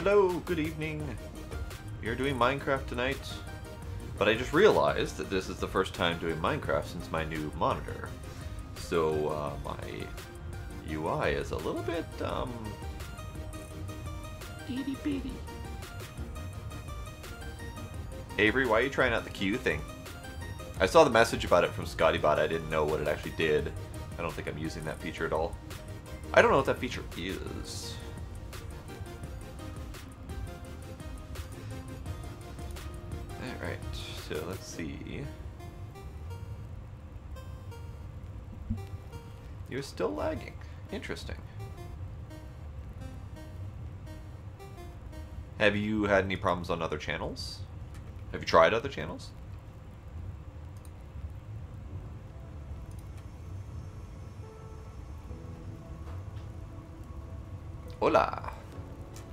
Hello, good evening. We are doing Minecraft tonight, but I just realized that this is the first time doing Minecraft since my new monitor. So, my UI is a little bit, itty bitty. Avery, why are you trying out the Q thing? I saw the message about it from ScottyBot. I didn't know what it actually did. I don't think I'm using that feature at all. I don't know what that feature is. Alright, so let's see. You're still lagging. Interesting. Have you had any problems on other channels? Have you tried other channels? Hola.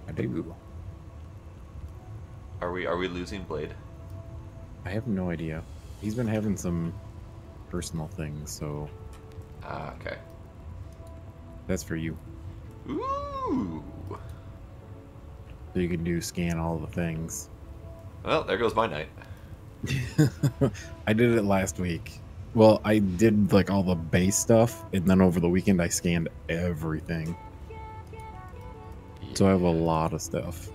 I do. Are we losing Blade? I have no idea. He's been having some personal things, so Ah, okay. that's for you. Ooh. So you can scan all the things. Well, there goes my night. I did it last week. Well, I did like all the base stuff, and then over the weekend I scanned everything. So I have a lot of stuff.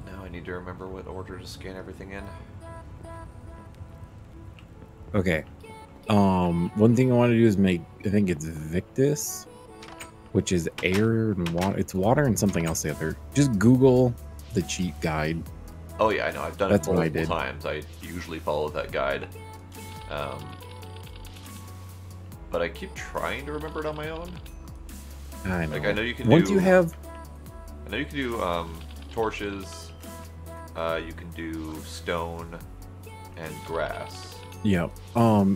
Now I need to remember what order to scan everything in. Okay. One thing I want to do is make, I think it's Victus, which is air and water. It's water and something else the other. Just Google the cheat guide. Oh yeah, I know. I've done That's it what I multiple did. times. I usually follow that guide. But I keep trying to remember it on my own. I know. Like I know you can Once do. you have, I know you can do torches. You can do stone and grass. yeah.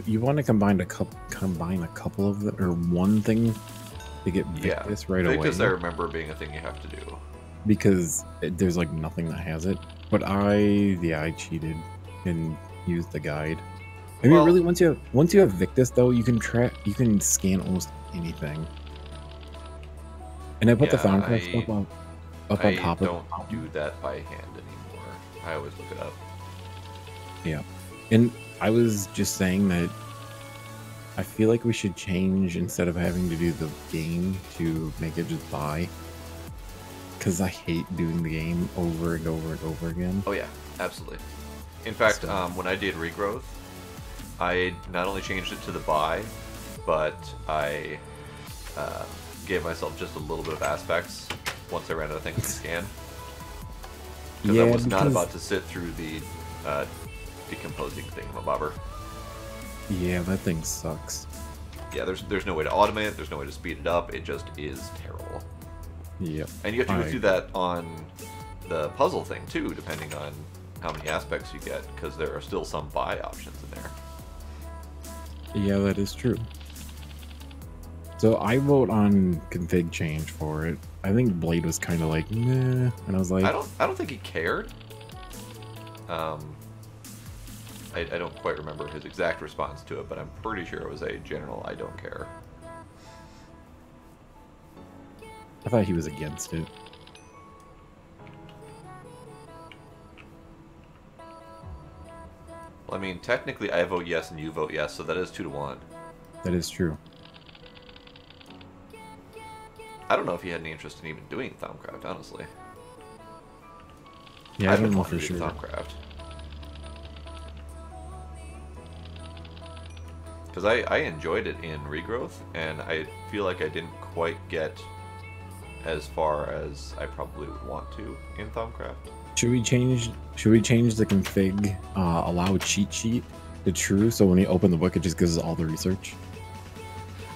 You want to combine a couple of them or one thing to get Yeah, Victus right away. Victus I remember being a thing you have to do. Because there's like nothing that has it. But I cheated and used the guide. I mean, Well- really, once you have Victus though, you can scan almost anything. And I put the Yeah, Thaumcraft stuff up on I top of don't do that by hand anymore. I always look it up. Yeah. And I was just saying that I feel like we should change instead of having to do the game to make it just buy. Because I hate doing the game over and over and over again. Oh yeah, absolutely. In fact, when I did regrowth, I not only changed it to the buy, but I gave myself just a little bit of aspects once I ran out of things to scan. Because I was not about to sit through the decomposing thingamabobber. Yeah, that thing sucks. Yeah, there's no way to automate it. There's no way to speed it up. It just is terrible. Yep. And you have to go through that on the puzzle thing too, depending on how many aspects you get, because there are still some buy options in there. Yeah, that is true. So I vote on config change for it. I think Blade was kind of like, nah, and I was like, I don't think he cared. I don't quite remember his exact response to it, but I'm pretty sure it was a general I don't care. I thought he was against it. Well, I mean, technically I vote yes and you vote yes, so that is 2-1. That is true. I don't know if he had any interest in even doing Thaumcraft, honestly. Yeah, I I've don't been know wanting for to do sure. Thaumcraft. Because I enjoyed it in Regrowth, and I feel like I didn't quite get as far as I probably would want to in Thaumcraft. Should we change the config allow cheat sheet to true so when you open the book it just gives us all the research?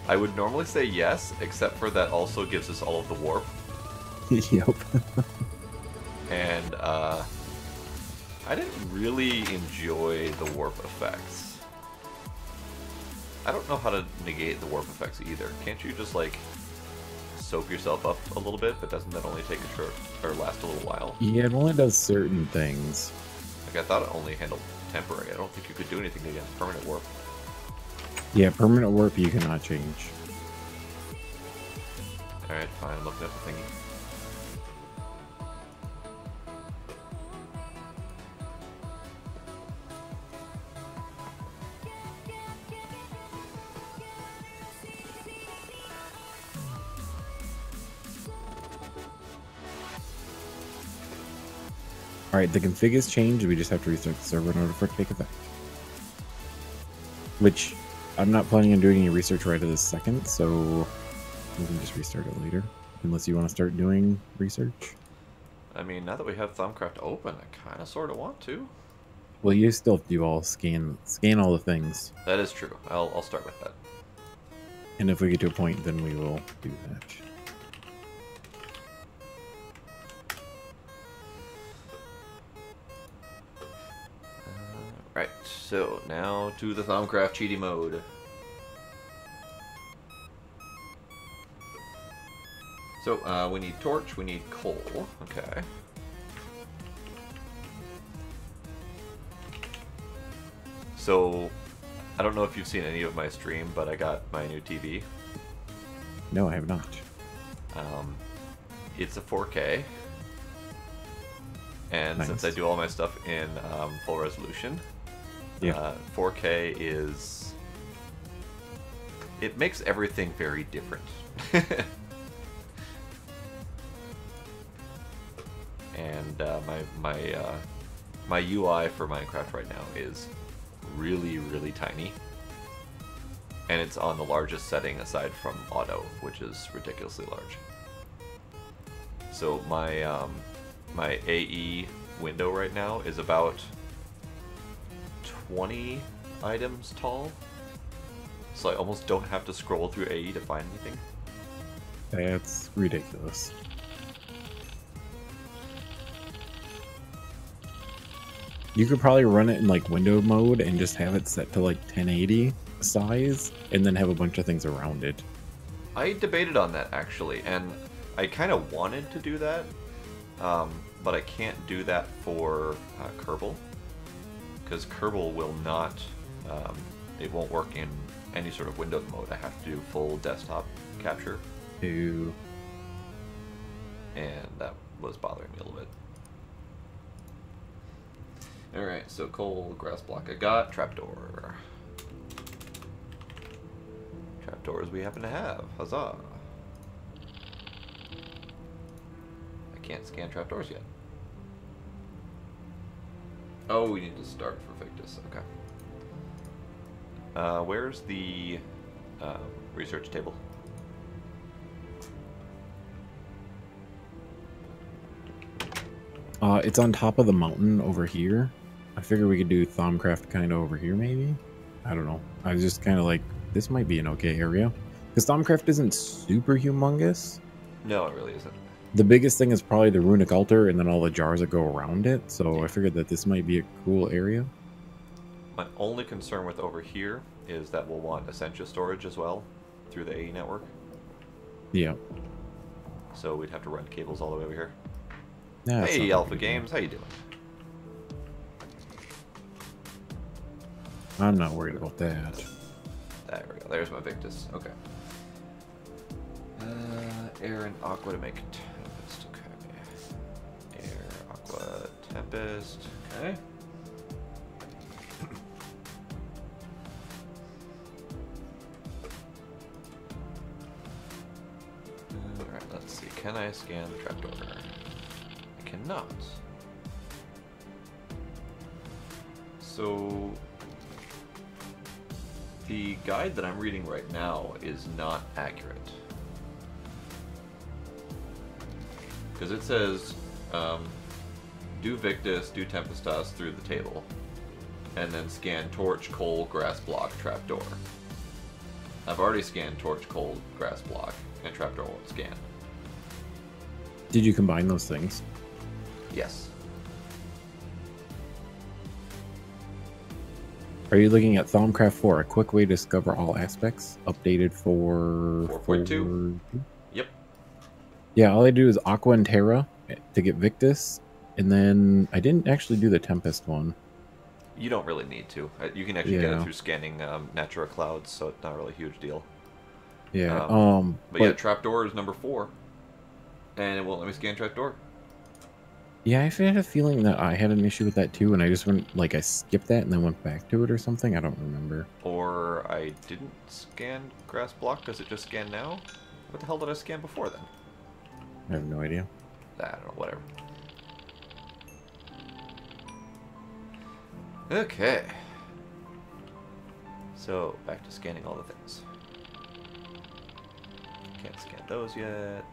I would normally say yes, except for that also gives us all of the warp. Yep. And I didn't really enjoy the warp effects. I don't know how to negate the warp effects either. Can't you just like soak yourself up a little bit, but doesn't that only take a short or last a little while? Yeah, it only does certain things. Like I thought it only handled temporary. I don't think you could do anything against permanent warp. Yeah, permanent warp you cannot change. Alright, fine, I'm looking at the thingy. Alright, the config is changed. We just have to restart the server in order for it to take effect. Which, I'm not planning on doing any research right at this second, so we can just restart it later. Unless you want to start doing research. I mean, now that we have Thaumcraft open, I kind of sort of want to. Well, you still have to do all scan all the things. That is true. I'll start with that. And if we get to a point, then we will do that. Right, so now to the Thaumcraft cheaty mode. So, we need torch, we need coal. Okay. So, I don't know if you've seen any of my stream, but I got my new TV. No, I have not. It's a 4K. And Nice. since I do all my stuff in full resolution, Yeah. 4K is... It makes everything very different. And my UI for Minecraft right now is really, really tiny. And it's on the largest setting aside from auto, which is ridiculously large. So my AE window right now is about 20 items tall. So I almost don't have to scroll through AE to find anything. That's ridiculous. You could probably run it in like window mode and just have it set to like 1080 size and then have a bunch of things around it. I debated on that actually, and I kind of wanted to do that, but I can't do that for Kerbal, because Kerbal will not, it won't work in any sort of Windows mode. I have to do full desktop capture, Ew. and that was bothering me a little bit. Alright, so coal, grass block I got, trapdoor. Trapdoors we happen to have, huzzah. I can't scan trapdoors yet. Oh, we need to start for Victus, okay. Where's the research table? It's on top of the mountain over here. I figured we could do Thaumcraft kind of over here, maybe? I don't know. I was just kind of like, this might be an okay area. Because Thaumcraft isn't super humongous. No, it really isn't. The biggest thing is probably the runic altar and then all the jars that go around it. So I figured that this might be a cool area. My only concern with over here is that we'll want Essentia storage as well through the AE network. Yeah. So we'd have to run cables all the way over here. Yeah, that's Hey, not Alpha big Games, how you doing? I'm not worried about that. There we go. There's my Victus. Okay. Air and Aqua to make Tempest. Okay. Air, Aqua, Tempest. Okay. Alright, let's see. Can I scan the trapdoor? I cannot. So the guide that I'm reading right now is not accurate. Because it says, do Victus, do Tempestas through the table, and then scan torch, coal, grass block, trapdoor. I've already scanned torch, coal, grass block, and trapdoor won't scan. Did you combine those things? Yes. Are you looking at Thaumcraft 4, a quick way to discover all aspects, updated for 4.2? Yep. Yeah, all I do is Aqua and Terra to get Victus, and then I didn't actually do the Tempest one. You don't really need to. You can actually get it Yeah. through scanning Natura clouds, so it's not really a huge deal. Yeah. But yeah, trapdoor is number 4, and it won't let me scan trapdoor. Yeah, I had a feeling that I had an issue with that too, and I just went like I skipped that and then went back to it or something. I don't remember. Or I didn't scan grass block because it just scanned now. What the hell did I scan before then? I have no idea. I don't know, whatever. Okay. So, back to scanning all the things. Can't scan those yet.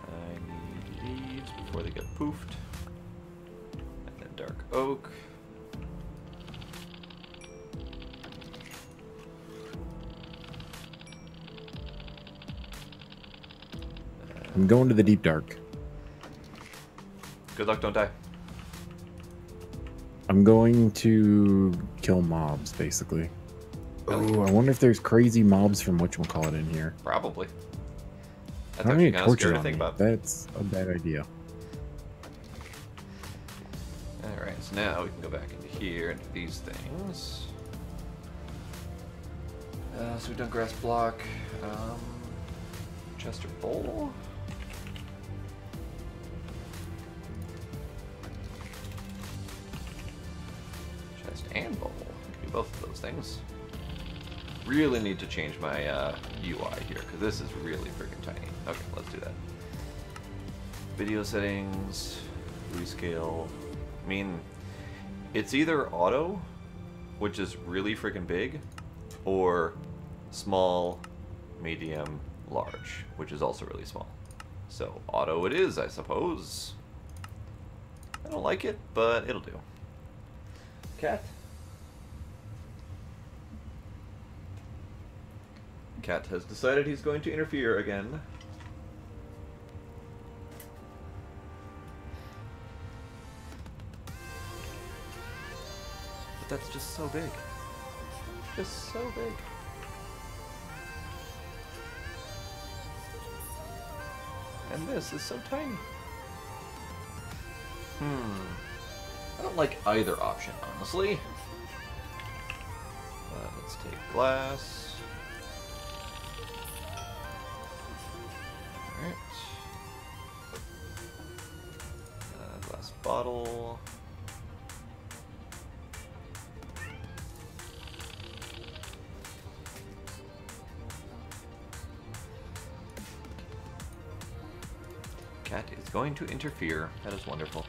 I need leaves before they get poofed. And then dark oak. I'm going to the deep dark. Good luck, don't die. I'm going to kill mobs, basically. Oh, I wonder if there's crazy mobs from whatchamacallit in here. Probably. I That's don't actually need kind of torches scary to on think me. about. That's a bad idea. Alright, so now we can go back into here, into these things. So we've done grass block. Chester bowl. Chest and bowl. I can do both of those things. Really need to change my UI here, because this is really freaking tiny. Okay, let's do that. Video settings, rescale. I mean, it's either auto, which is really freaking big, or small, medium, large, which is also really small. So auto it is, I suppose. I don't like it, but it'll do. Cat. Cat has decided he's going to interfere again. But that's just so big. Just so big. And this is so tiny. I don't like either option, honestly. But let's take glass. Alright. Glass bottle. Cat is going to interfere. That is wonderful.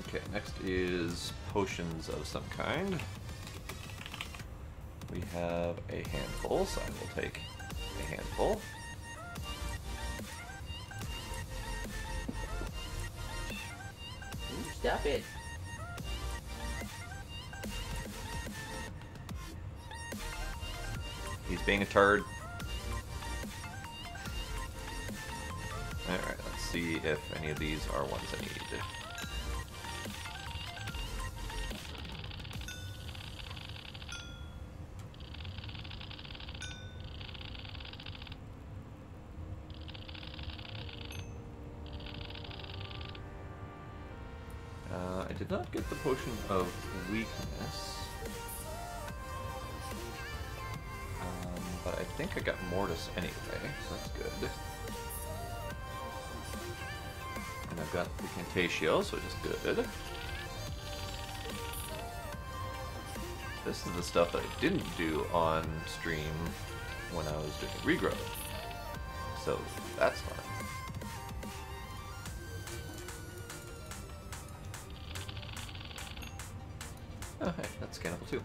Okay, next is potions of some kind. We have a handful, so I will take a handful. Stop it. He's being a turd. Alright, let's see if any of these are ones I need. I did not get the potion of weakness. But I think I got Mortis anyway, so that's good. And I've got Recantatio, so which is good. This is the stuff that I didn't do on stream when I was doing regrowth. So that's fun. Oh, hey, that's scannable too.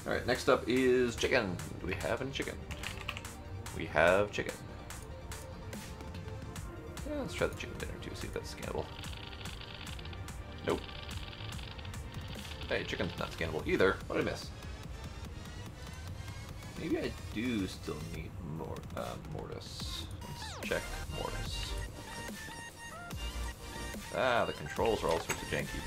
Alright, next up is chicken. Do we have any chicken? We have chicken. Yeah, let's try the chicken dinner too, see if that's scannable. Nope. Hey, chicken's not scannable either. What did I miss? Maybe I do still need more Mortis. Let's check Mortis. Ah, the controls are all sorts of janky.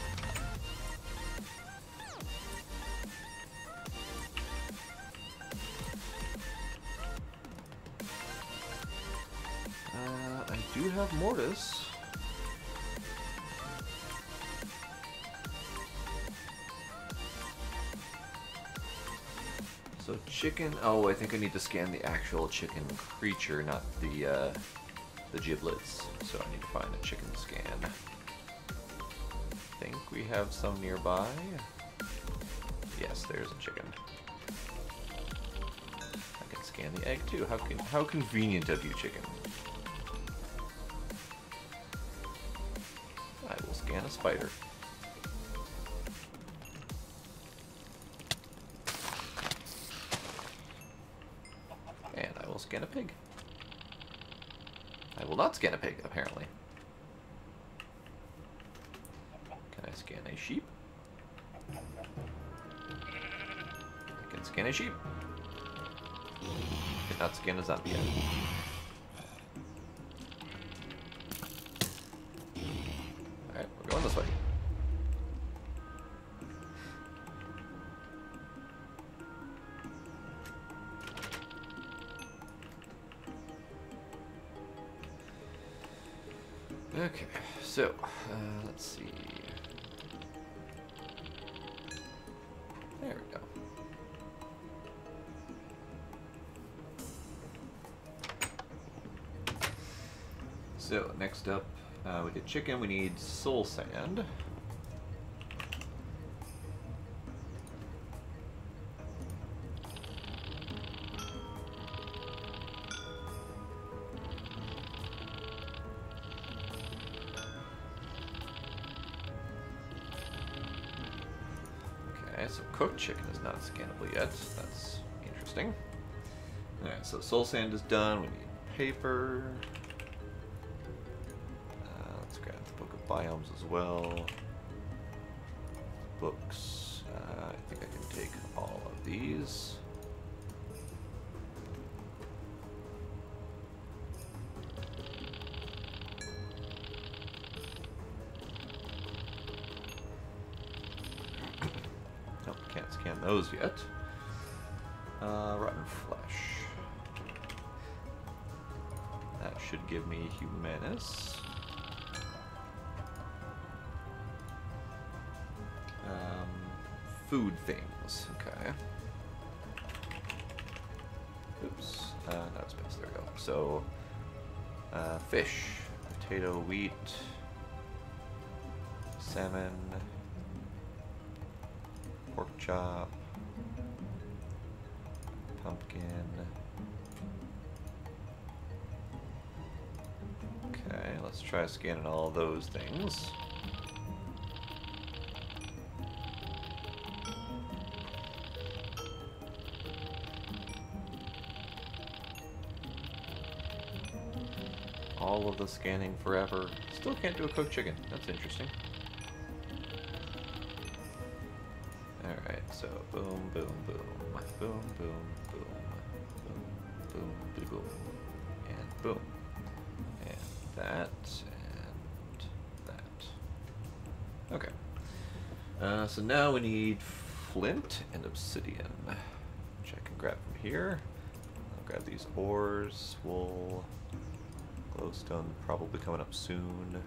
do have Mortis. So chicken. Oh, I think I need to scan the actual chicken creature, not the giblets. So I need to find a chicken scan. I think we have some nearby. Yes, there's a chicken. I can scan the egg too. How convenient of you, chicken. I will scan a spider. And I will scan a pig. I will not scan a pig, apparently. Can I scan a sheep? I can scan a sheep. Cannot scan a zombie yet. Alright, we're going this way. Okay, so, let's see. There we go. So, next up, we did chicken, we need soul sand. Okay, so cooked chicken is not scannable yet. That's interesting. Alright, so soul sand is done. We need paper. Let's grab the Book of Biomes as well. Books. I think I can take all of these. Nope, can't scan those yet. Rotten flesh. That should give me Humanus. Food things. Okay. Oops. Not space. There we go. So, fish, potato, wheat, salmon, pork chop, pumpkin. Okay, let's try scanning all those things. All of the scanning forever. Still can't do a cooked chicken. That's interesting. Alright, so boom, boom, boom. Boom, boom, boom. Boom, boom, boom, boom. And boom. And that, and that. Okay. So now we need flint and obsidian, which I can grab from here. I'll grab these ores, wool, glowstone probably coming up soon.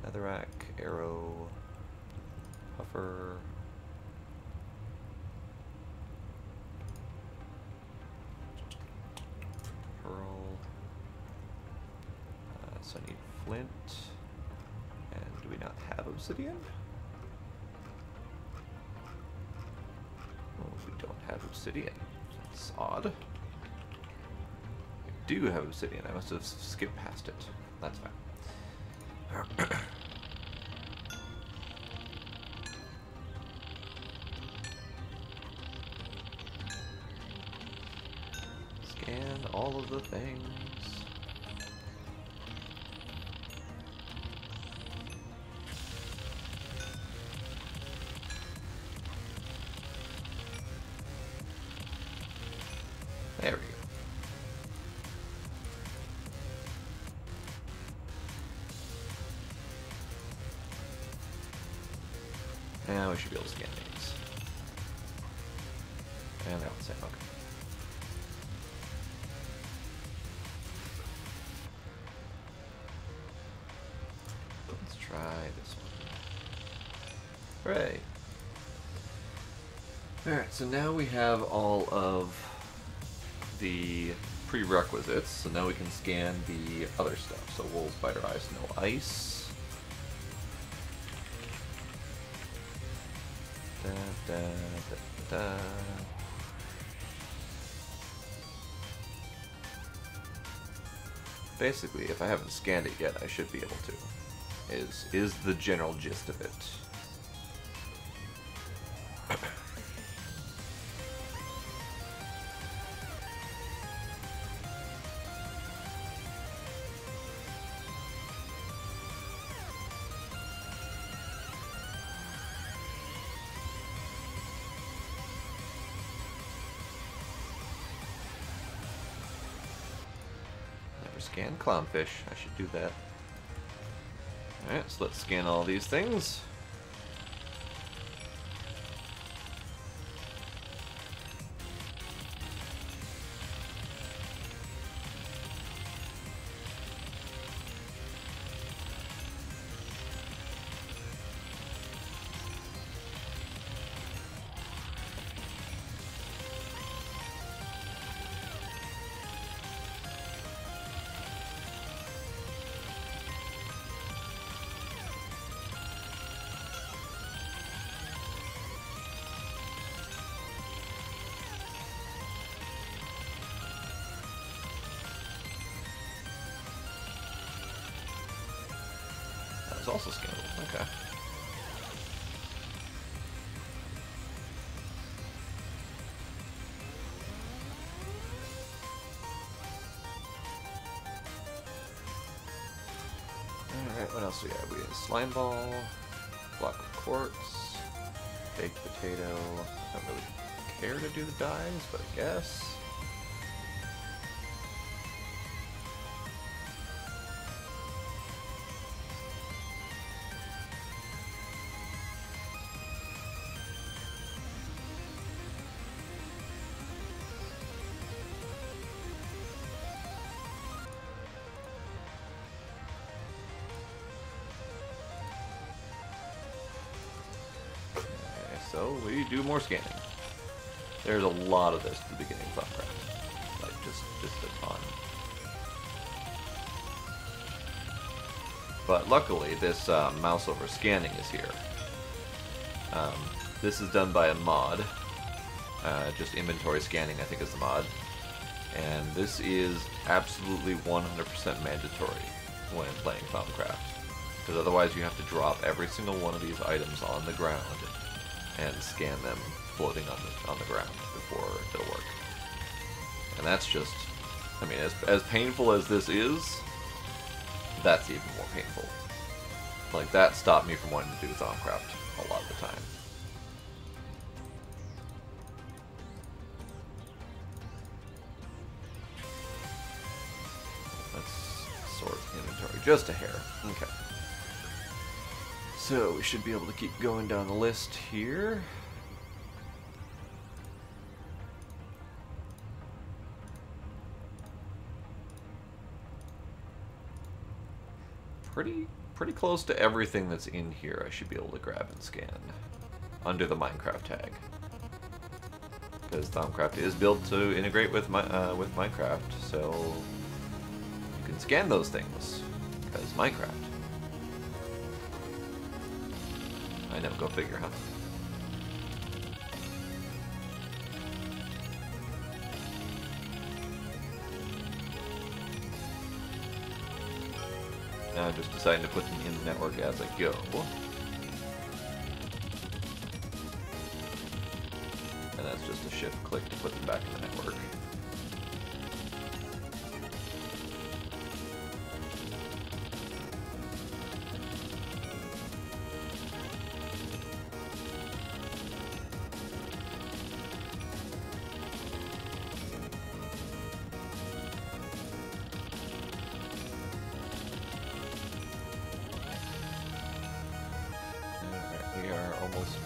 Netherrack, arrow, puffer. Pearl. So I need flint. And do we not have obsidian? Oh, we don't have obsidian. That's odd. We do have obsidian. I must have skipped past it. That's fine. Scan all of the things. There we go. Now we should be able to scan these. And they're all the same, okay. Alright, so now we have all of the prerequisites, so now we can scan the other stuff. So wool, spider ice, no ice. Da, da, da, da. Basically, if I haven't scanned it yet, I should be able to. Is the general gist of it. Scan clownfish. I should do that. Alright, so let's scan all these things. Also scannable. Okay. Alright, what else do we have? We have slime ball, block of quartz, baked potato. I don't really care to do the dyes, but I guess. So we do more scanning. There's a lot of this at the beginning of Thumbcraft. Like just a ton. But luckily this mouse over scanning is here. This is done by a mod. Just inventory scanning I think is the mod. And this is absolutely 100% mandatory when playing Thumbcraft. Because otherwise you have to drop every single one of these items on the ground and scan them floating on the ground before it'll work. And that's just, I mean, as painful as this is, that's even more painful. Like, that stopped me from wanting to do Thumbcraft a lot of the time. Let's sort inventory just a hair. Okay. So we should be able to keep going down the list here. Pretty close to everything that's in here I should be able to grab and scan under the Minecraft tag. Because Thumbcraft is built to integrate with Minecraft, so you can scan those things because Minecraft. I know, go figure, huh? Now I'm just deciding to put them in the network as I go. And that's just a shift click to put them back in the network.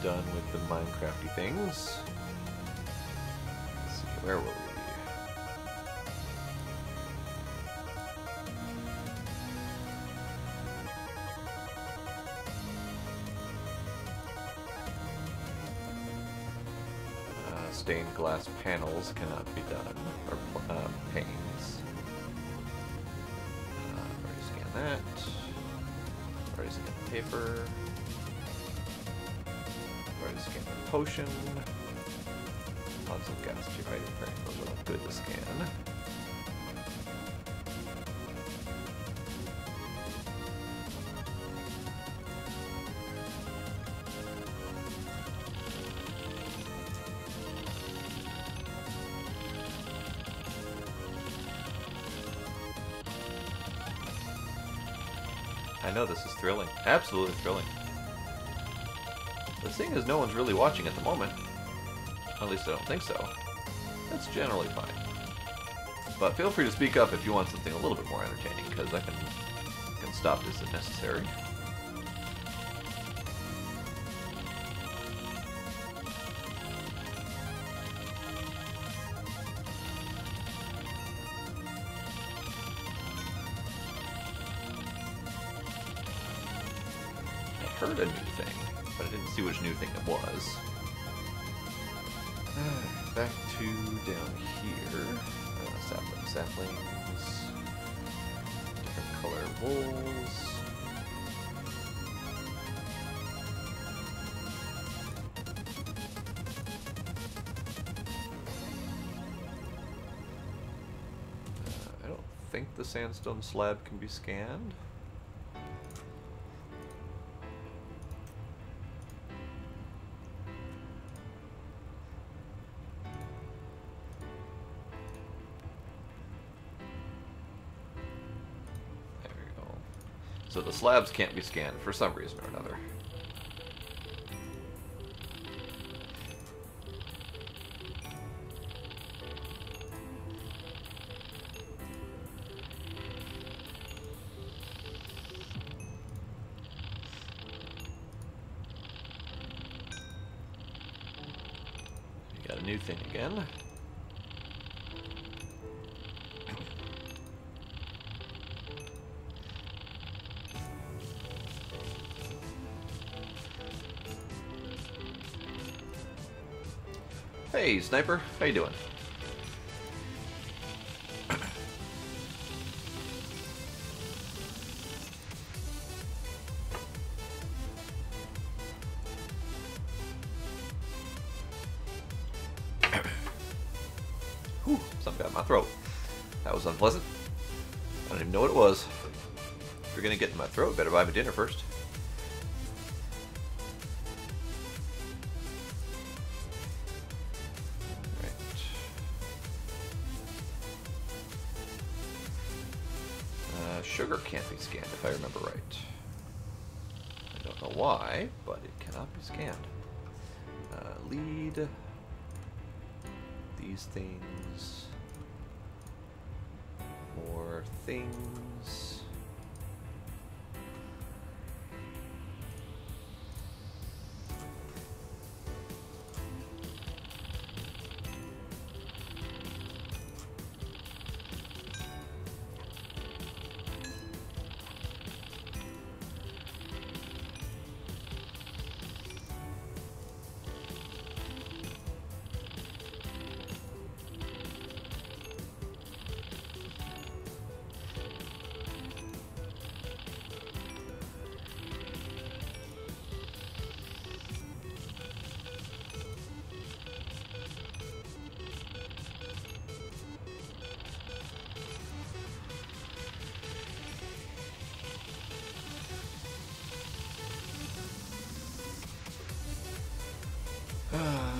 Done with the Minecrafty things. Let's see, where were we? Stained glass panels cannot be done, or panes. Already scanned that. Already scanned the paper. Already scanned the potion. Lots of gas right those are good to scan. I know this is thrilling. Absolutely thrilling. The thing is, no one's really watching at the moment. At least I don't think so. That's generally fine. But feel free to speak up if you want something a little bit more entertaining, because I can stop this if necessary. I heard a new thing, but I didn't see which new thing it was. Back to down here. Saplings. Different color wools. I don't think the sandstone slab can be scanned. So the slabs can't be scanned for some reason or another. You got a new thing again. Hey, Sniper. How you doing? Whew, something got in my throat. That was unpleasant. I don't even know what it was. If you're gonna get in my throat, better buy me dinner first. Sugar can't be scanned, if I remember right. I don't know why, but it cannot be scanned. Lead. These things. More things.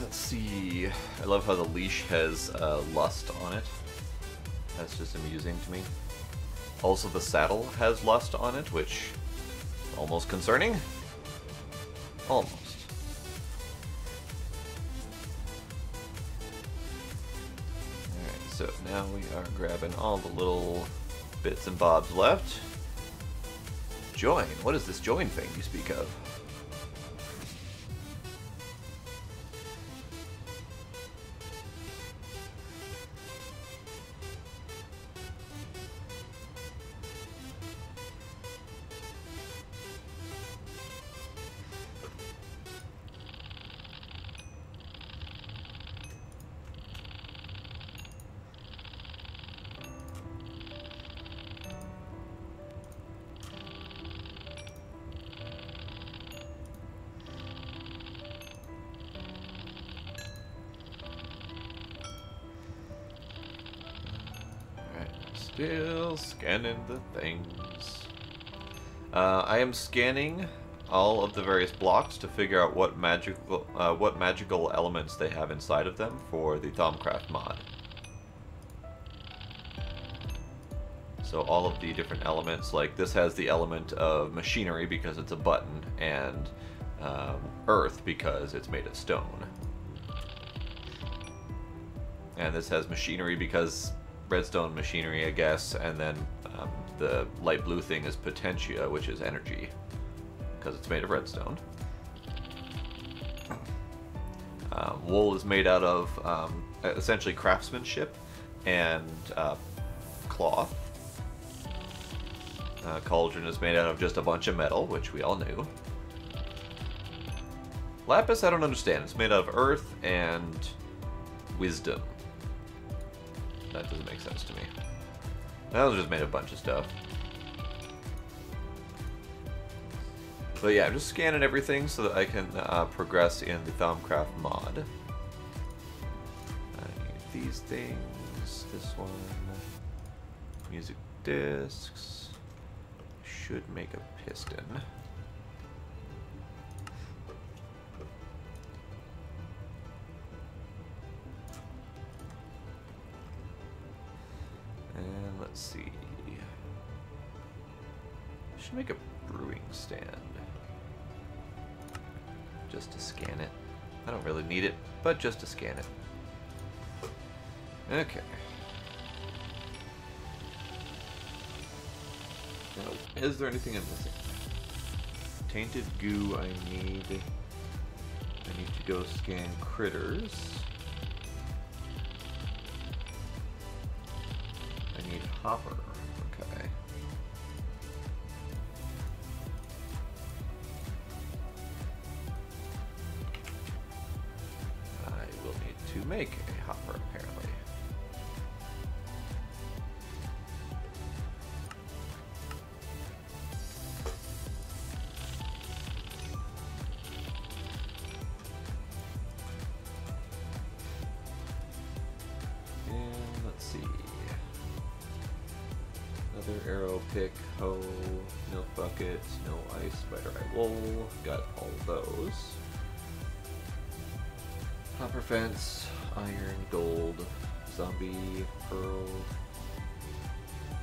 Let's see. I love how the leash has lust on it. That's just amusing to me. Also, the saddle has lust on it, which is almost concerning. Almost. Alright, so now we are grabbing all the little bits and bobs left. Join. What is this join thing you speak of? Still scanning the things. I am scanning all of the various blocks to figure out what magical elements they have inside of them for the Thaumcraft mod. So all of the different elements, like this has the element of machinery because it's a button, and earth because it's made of stone. And this has machinery because redstone machinery, I guess, and then the light blue thing is potentia, which is energy, because it's made of redstone. Wool is made out of essentially craftsmanship and cloth. Cauldron is made out of just a bunch of metal, which we all knew. Lapis, I don't understand. It's made out of earth and wisdom. That doesn't make sense to me. That was just made of a bunch of stuff. But yeah, I'm just scanning everything so that I can progress in the Thaumcraft mod. I need these things. This one. Music discs. Should make a piston. And let's see. Should make a brewing stand. Just to scan it. I don't really need it, but just to scan it. Okay. Now, is there anything I'm missing? Tainted goo I need. I need to go scan critters. I need hopper. Okay. I will need to make a hopper, apparently. And let's see. Another arrow pick, hoe, milk bucket, no ice, spider eye wool. Got all of those. Hopper fence, iron, gold, zombie, pearl,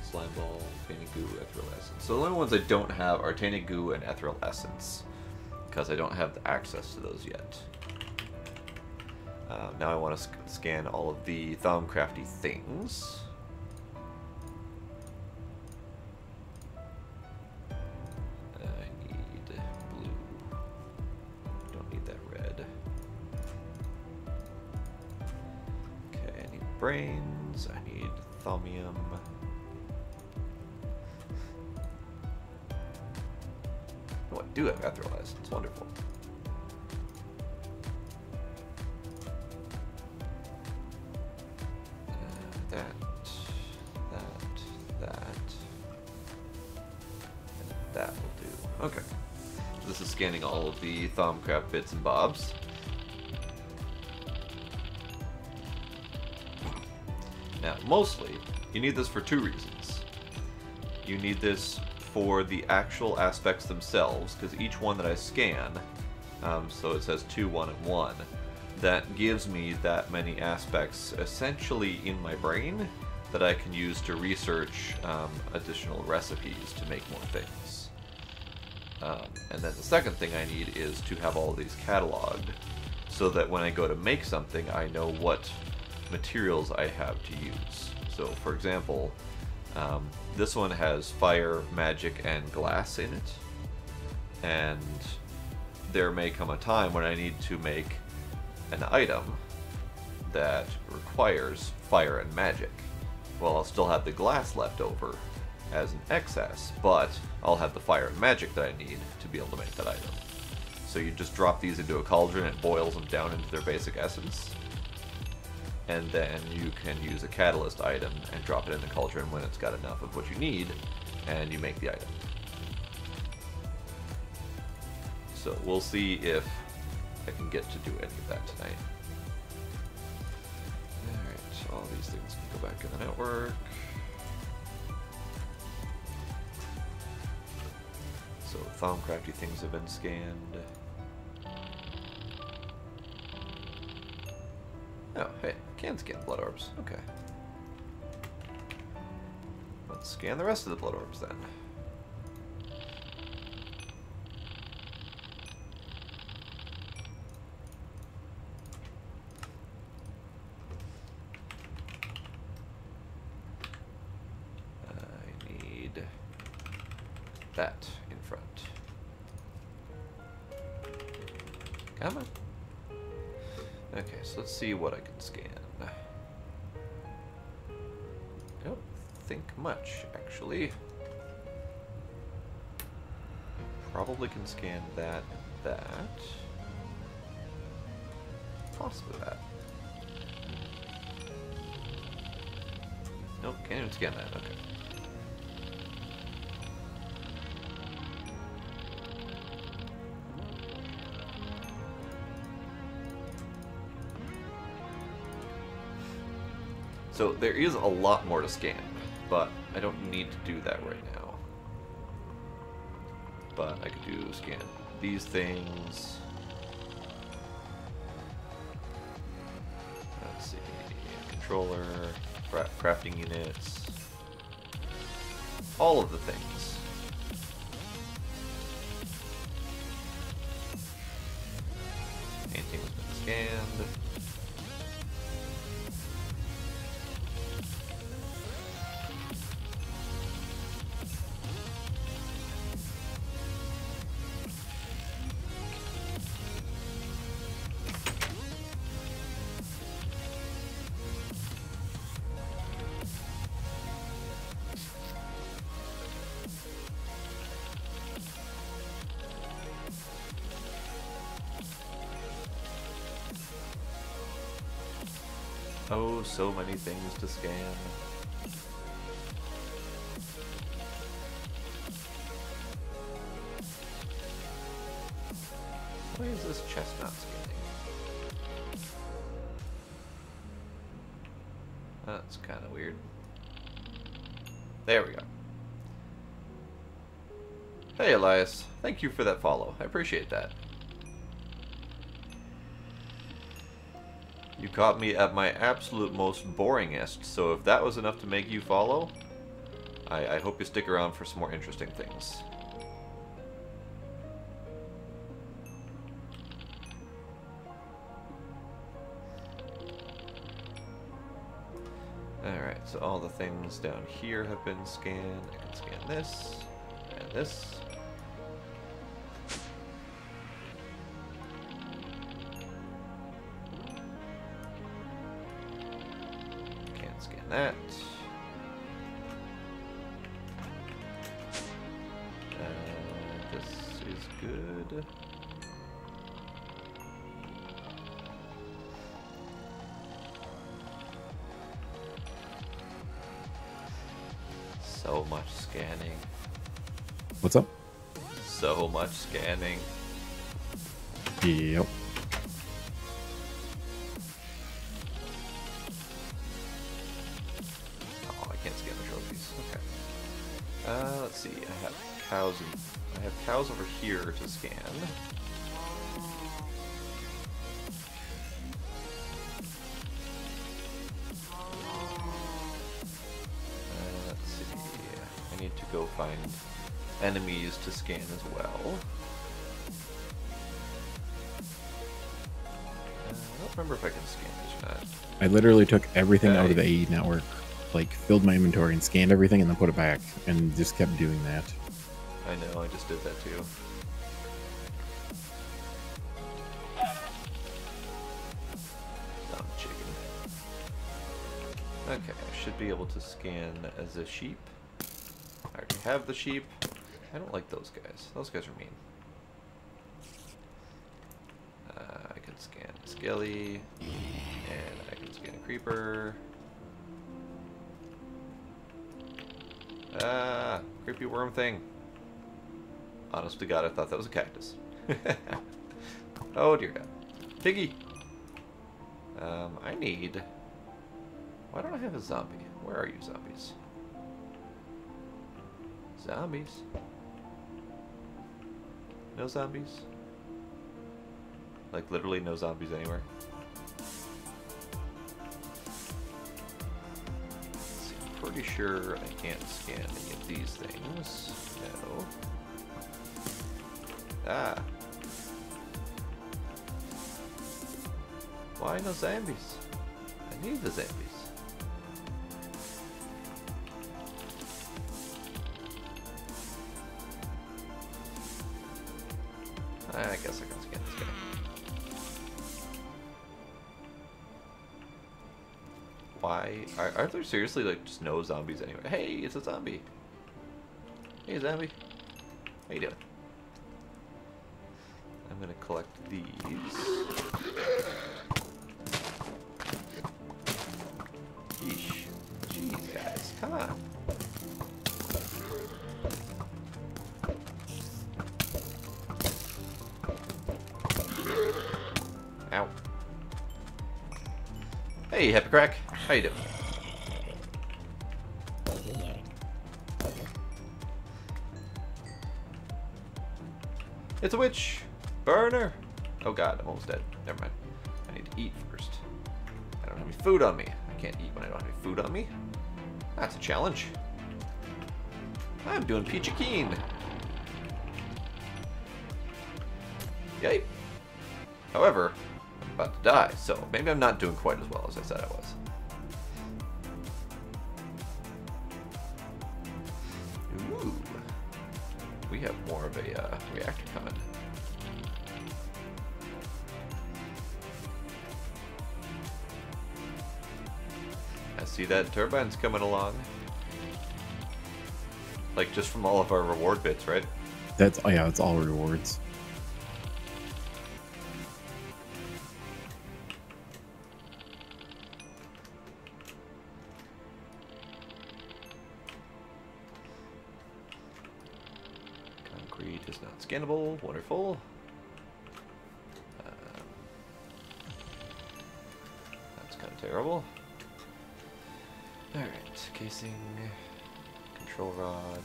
slime ball, tainted goo, ethereal essence. So the only ones I don't have are tainted goo and ethereal essence, because I don't have the access to those yet. Now I want to scan all of the Thaumcrafty things. I need blue. Don't need that red. Okay, I need brains. I need thaumium. Oh, I do have ethereal essence. Wonderful. That will do. Okay. This is scanning all of the Thaumcraft bits and bobs. Now, mostly, you need this for two reasons. You need this for the actual aspects themselves, because each one that I scan, so it says 2, 1, and 1, that gives me that many aspects essentially in my brain that I can use to research additional recipes to make more things. And then the second thing I need is to have all of these cataloged so that when I go to make something, I know what materials I have to use. So for example, this one has fire, magic, and glass in it. And there may come a time when I need to make an item that requires fire and magic. Well, I'll still have the glass left over as an excess, but I'll have the fire and magic that I need to be able to make that item. So you just drop these into a cauldron, it boils them down into their basic essence, and then you can use a catalyst item and drop it in the cauldron when it's got enough of what you need, and you make the item. So we'll see if I can get to do any of that tonight. Alright, all these things can go back in the network. Thaumcrafty things have been scanned. Oh, hey, can scan blood orbs. Okay. Let's scan the rest of the blood orbs then. I need that in front. Come on. Okay, so let's see what I can scan. I don't think much, actually. Probably can scan that and that. Possibly that. Nope, can't even scan that. Okay. So there is a lot more to scan, but I don't need to do that right now. But I could do scan these things. Let's see, controller, crafting units, all of the things. Painting has been scanned. Oh, so many things to scan. Why is this chest not scanning? That's kind of weird. There we go. Hey Elias, thank you for that follow. I appreciate that. You caught me at my absolute most boringest, so if that was enough to make you follow, I hope you stick around for some more interesting things. Alright, so all the things down here have been scanned. I can scan this, and this. That. This is good. So much scanning. What's up? So much scanning. Yep. Let's see. I have cows. I have cows over here to scan. Let's see. I need to go find enemies to scan as well. I don't remember if I can scan these or not. I literally took everything out of the AE network. Like, filled my inventory and scanned everything and then put it back, and just kept doing that. I know, I just did that too. Dumb chicken. Okay, I should be able to scan as a sheep. I already have the sheep. I don't like those guys. Those guys are mean. I can scan a skelly, and I can scan a creeper. Ah, creepy worm thing. Honest to God, I thought that was a cactus. Oh dear God. Piggy! I need... Why don't I have a zombie? Where are you, zombies? Zombies. No zombies? Like, literally no zombies anywhere? Let's see, I'm pretty sure I can't scan any of these things. No. Ah. Why no zombies? I need the zombies. I guess I can scan this guy. Why? Are there seriously like just no zombies anywhere? Hey, it's a zombie. Hey, zombie. How you doing? I'm gonna collect these. Yeesh. Jeez, guys, come on. Ow. Hey, Happy Crack. How you doing? It's a witch! Burner! Oh god, I'm almost dead. Never mind. I need to eat first. I don't have any food on me. I can't eat when I don't have any food on me. That's a challenge. I'm doing peachy keen. Yay. However, I'm about to die, so maybe I'm not doing quite as well as I said I was. Ooh. We have more of a reactor coming. I see that turbine's coming along. Like, just from all of our reward bits, right? That's, oh yeah, it's all rewards. Concrete is not scannable. Wonderful. That's kind of terrible. Alright, casing, control rod.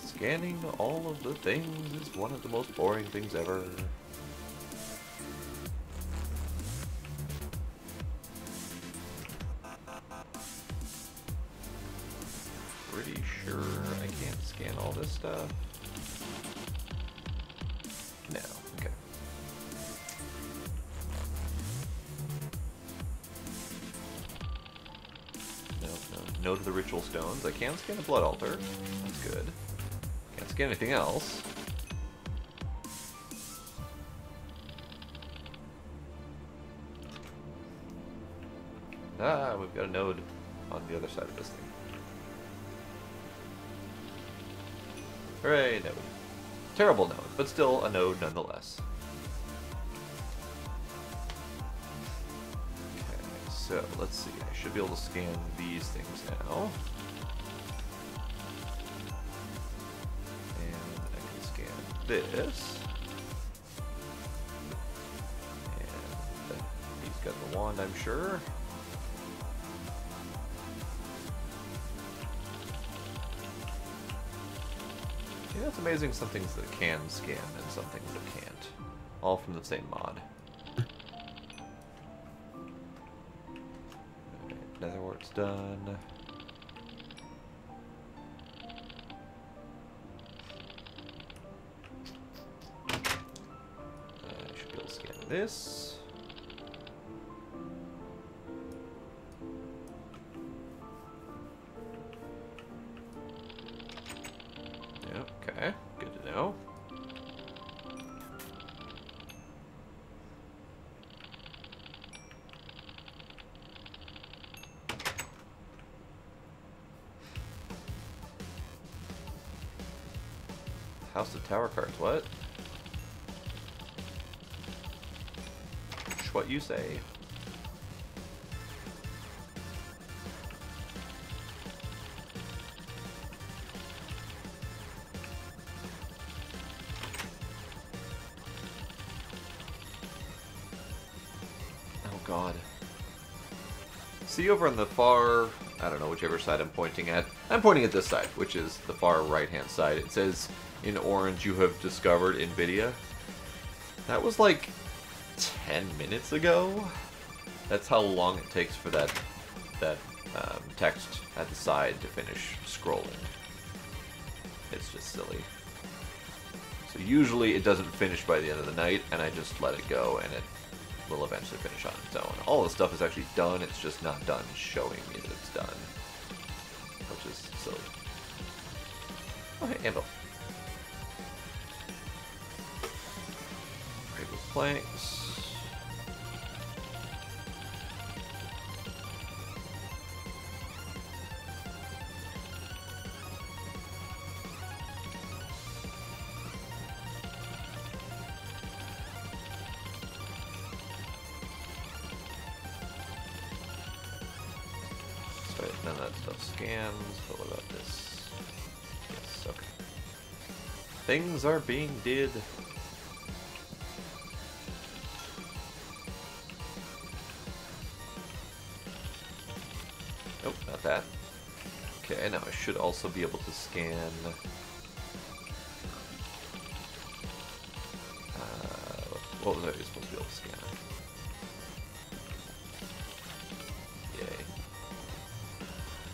Scanning all of the things is one of the most boring things ever. Pretty sure I can't scan all this stuff. No, okay. No to the ritual stones. I can scan the blood altar. That's good. Can't scan anything else. Ah, we've got a node on the other side of this thing. Hooray, node. Terrible node, but still a node nonetheless. So, let's see, I should be able to scan these things now. And I can scan this. And he's got the wand, I'm sure. Yeah, it's amazing some things that can scan and some things that can't. All from the same mod. Netherwart's done. I should be able to scan this. Okay, good to know. House of Tower cards, what? What you say? Oh god. See over on the far I don't know, whichever side I'm pointing at. I'm pointing at this side, which is the far right-hand side. It says, in orange, you have discovered NVIDIA. That was like 10 minutes ago. That's how long it takes for that text at the side to finish scrolling. It's just silly. So usually it doesn't finish by the end of the night, and I just let it go, and it will eventually finish on its own. All the stuff is actually done, it's just not done showing me that it's done. Which is silly. Oh, hey, anvil. Great with planks. None of that stuff scans, but what about this? Yes, okay. Things are being did. Nope, not that. Okay, now I should also be able to scan... what was I supposed to be able to scan? Yay.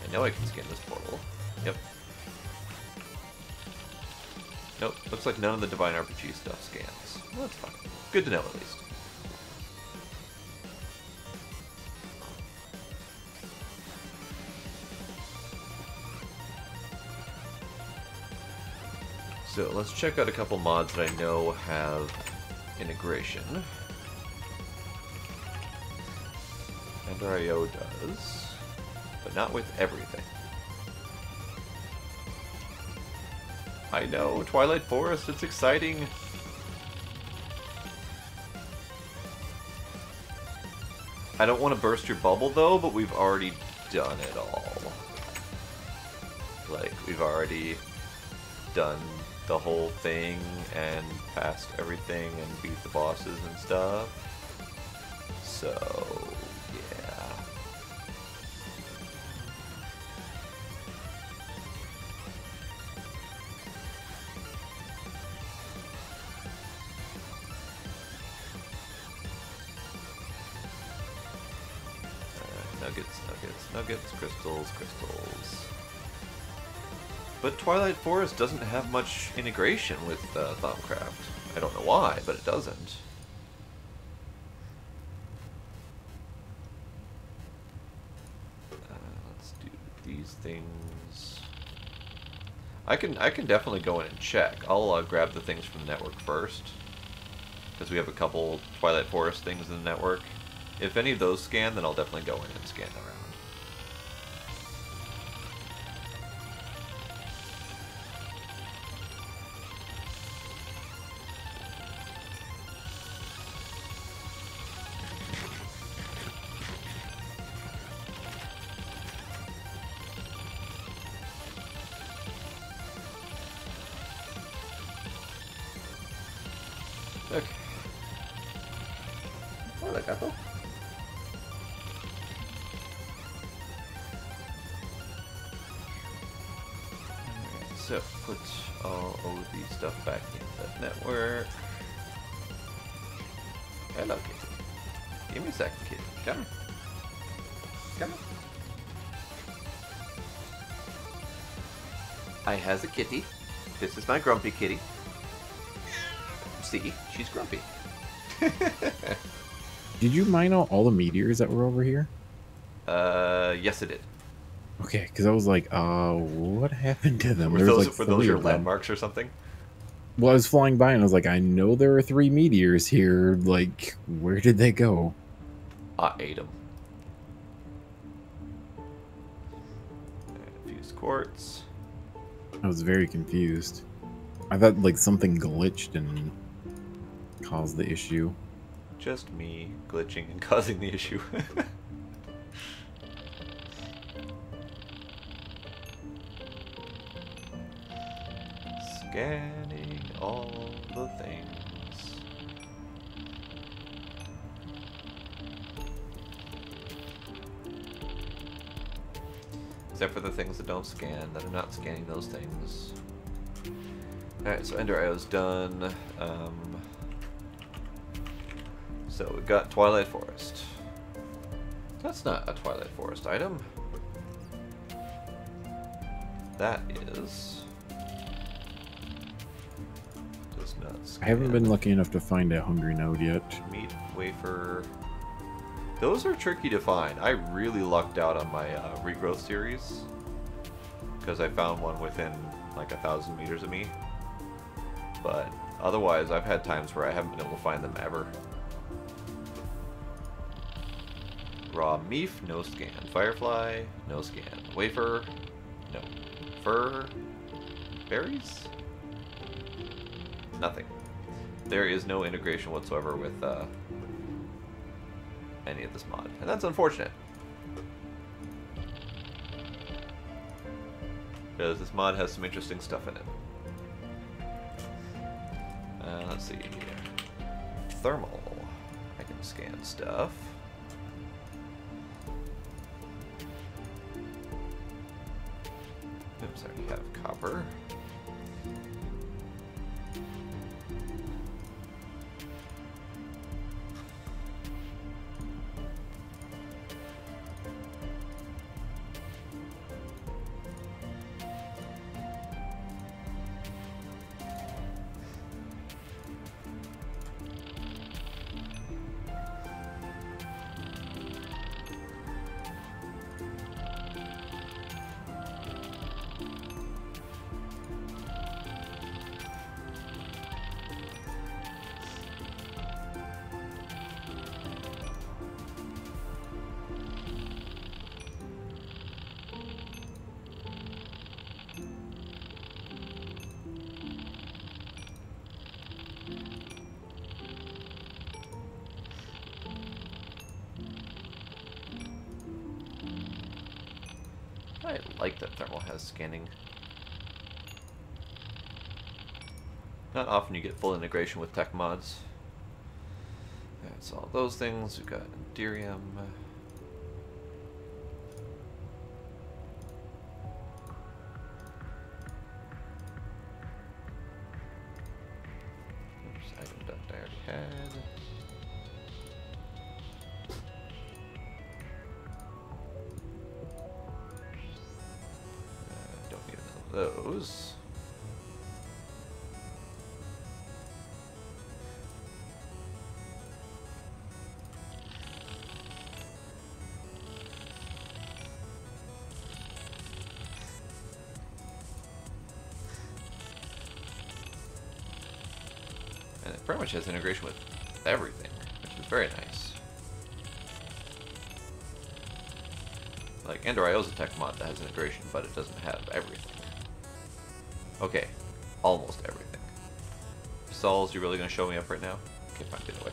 I know I can scan this portal. Yep. Nope, looks like none of the Divine RPG stuff scans. Well, that's fine. Good to know, at least. So, let's check out a couple mods that I know have integration. Ender.io does, but not with everything. I know, Twilight Forest, it's exciting. I don't want to burst your bubble though, but we've already done it all. Like, we've already done the whole thing and passed everything and beat the bosses and stuff. So, yeah. Nuggets, crystals. But Twilight Forest doesn't have much integration with Thaumcraft. I don't know why, but it doesn't. Let's do these things. I can definitely go in and check. I'll grab the things from the network first, because we have a couple Twilight Forest things in the network. If any of those scan, then I'll definitely go in and scan around. Okay. Hola, gato. Alright, so put all OD stuff back in the network. Hello, kitty. Give me a second, kitty. Come on. Come on. I has a kitty. This is my grumpy kitty. See, she's grumpy. Did you mine out all the meteors that were over here? Yes, it did. Okay, because I was like, what happened to them? Were those your landmarks or something? Well, I was flying by and I was like, I know there are 3 meteors here. Like, where did they go? I ate them. Fused quartz. I was very confused. I thought like something glitched and caused the issue. Just me glitching and causing the issue. Scanning all the things. Except for the things that don't scan, that are not scanning those things. Alright, so Ender IO's done. So we've got Twilight Forest. That's not a Twilight Forest item. That is... does not scan. I haven't been lucky enough to find a hungry node yet. Meat, wafer... Those are tricky to find. I really lucked out on my regrowth series. Because I found one within like 1,000 meters of me. But otherwise, I've had times where I haven't been able to find them ever. Raw meef, no scan. Firefly, no scan. Wafer, no. Fur, berries? Nothing. There is no integration whatsoever with any of this mod, and that's unfortunate. Because this mod has some interesting stuff in it. Let's see. Thermal. I can scan stuff. Oops, I already have copper. I like that thermal has scanning. Not often you get full integration with tech mods. That's all those things. We've got Enderium. Oops, item duct I already had. Don't need none of those. And it pretty much has integration with everything, which is very nice. Like, Ender IO is a tech mod that has integration, but it doesn't have everything. Okay, almost everything. Sauls, you really gonna show me up right now? Okay, fine, get away.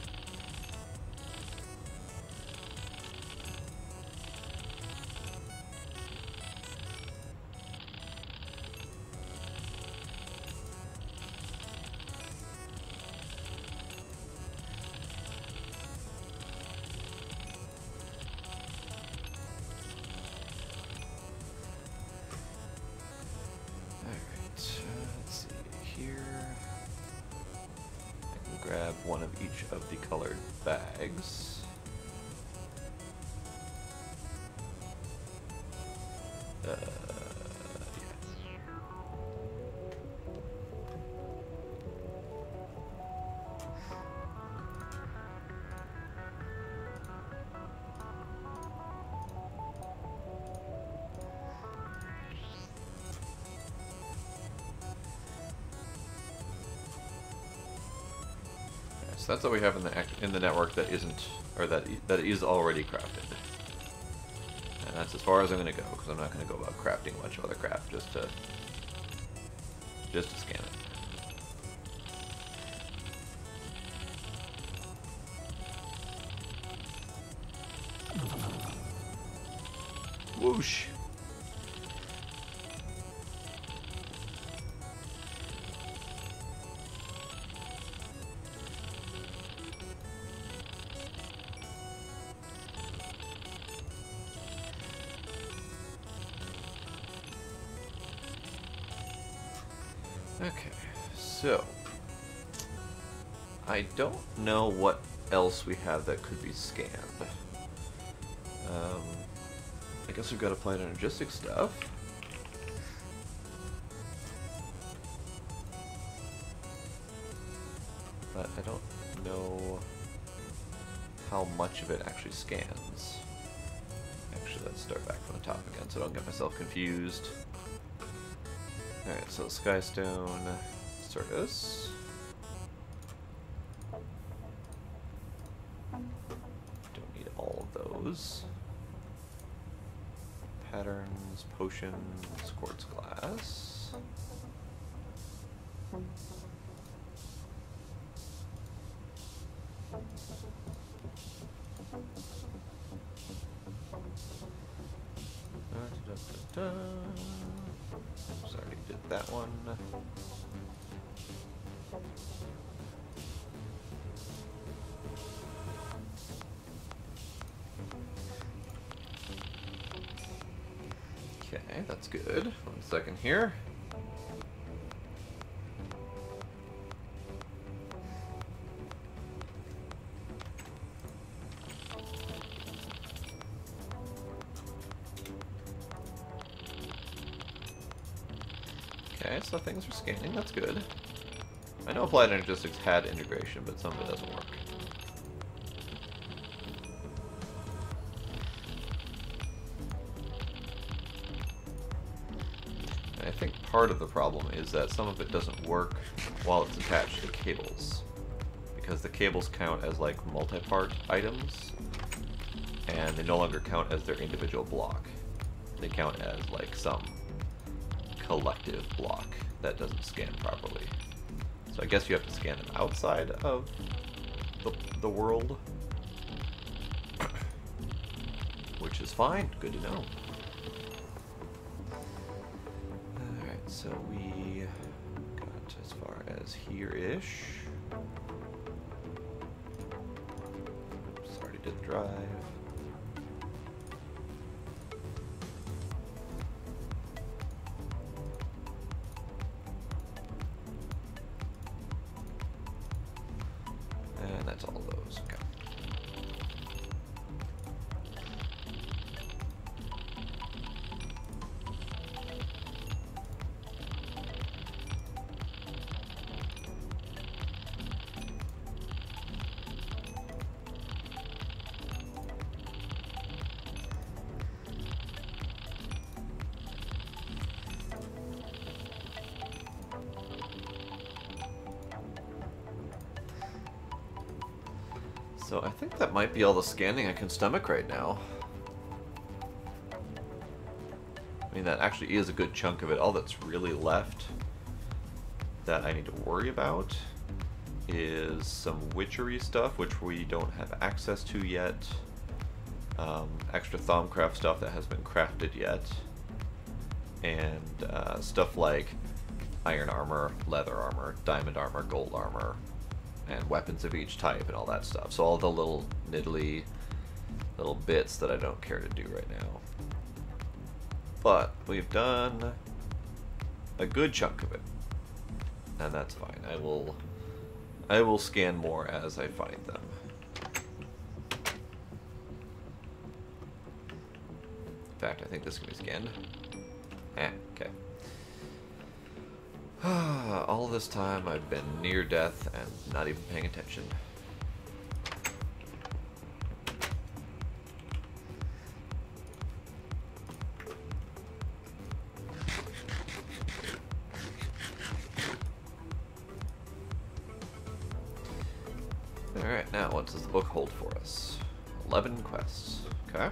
Grab one of each of the colored bags. Yeah. So that's what we have in the network that isn't, or that is already crafted. And that's as far as I'm going to go, because I'm not going to go about crafting a bunch of other crap just to scan it. Whoosh. Okay, so I don't know what else we have that could be scanned. I guess we've got applied energistic stuff. But I don't know how much of it actually scans. Actually, let's start back from the top again so I don't get myself confused. Alright, so Skystone, Certus. Don't need all of those. Patterns, potions, quartz glass. Already did that one. Okay, that's good. 1 second here. Okay, so things are scanning, that's good. I know Applied Energistics had integration, but some of it doesn't work. And I think part of the problem is that some of it doesn't work while it's attached to cables. Because the cables count as like multi-part items, and they no longer count as their individual block. They count as like some collective block that doesn't scan properly. So I guess you have to scan them outside of the world. Which is fine, good to know. Alright, so we got as far as here-ish. Sorry, did the drive. And that's all those, okay. So I think that might be all the scanning I can stomach right now. I mean, that actually is a good chunk of it. All that's really left that I need to worry about is some witchery stuff, which we don't have access to yet. Extra Thaumcraft stuff that has been crafted yet. And stuff like iron armor, leather armor, diamond armor, gold armor, and weapons of each type and all that stuff. So all the little niddly little bits that I don't care to do right now. But we've done a good chunk of it, and that's fine. I will scan more as I find them. In fact, I think this can be scanned. Okay. All this time I've been near death and not even paying attention. Alright, now what does the book hold for us? 11 quests. Okay.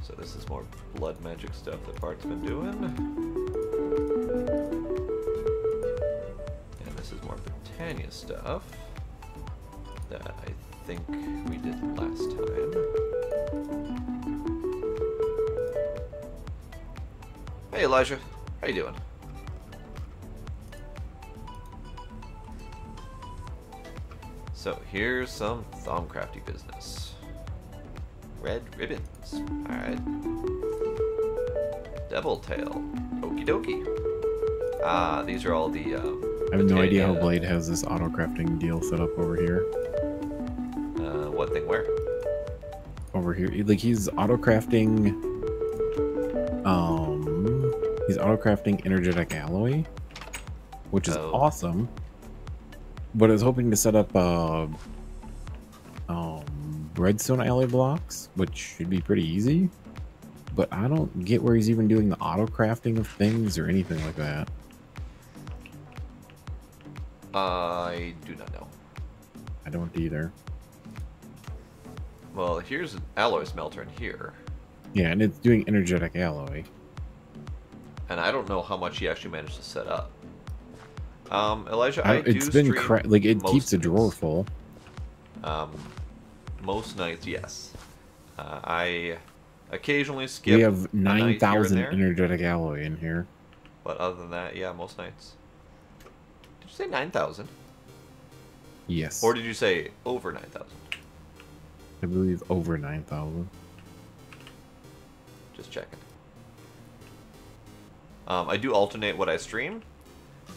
So this is more blood magic stuff that Bart's been doing. And this is more Britannia stuff that I think we did last time. Hey Elijah, how you doing? So here's some Thaumcrafty business. Red ribbons. Alright. Devil Tail. Okie dokie. Ah, these are all the. I have no idea how Blade has this auto crafting deal set up over here. What thing? Where? Over here, like he's auto crafting. He's auto crafting energetic alloy, which is awesome. But I was hoping to set up redstone alloy blocks, which should be pretty easy. But I don't get where he's even doing the auto crafting of things or anything like that. I do not know. I don't either. Well, here's an alloy smelter in here. Yeah, and it's doing energetic alloy. And I don't know how much he actually managed to set up. Elijah, it's been like it keeps a drawer full. Most nights, yes. I occasionally skip. We have 9,000 energetic alloy in here. But other than that, yeah, most nights. Did you say 9,000? Yes. Or did you say over 9,000? I believe over 9,000. Just checking. I do alternate what I stream.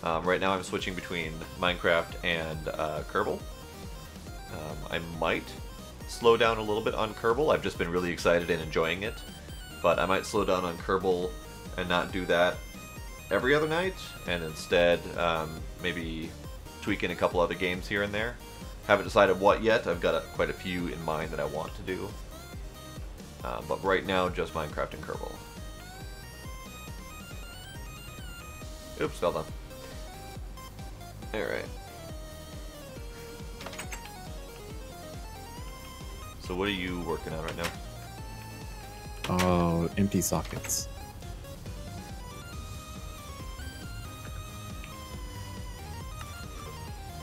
Right now I'm switching between Minecraft and Kerbal. I might slow down a little bit on Kerbal. I've just been really excited and enjoying it. But I might slow down on Kerbal and not do that every other night. And instead, maybe tweak in a couple other games here and there. Haven't decided what yet. I've got quite a few in mind that I want to do. But right now, just Minecraft and Kerbal. Oops, well done. Alright. So what are you working on right now? Empty sockets.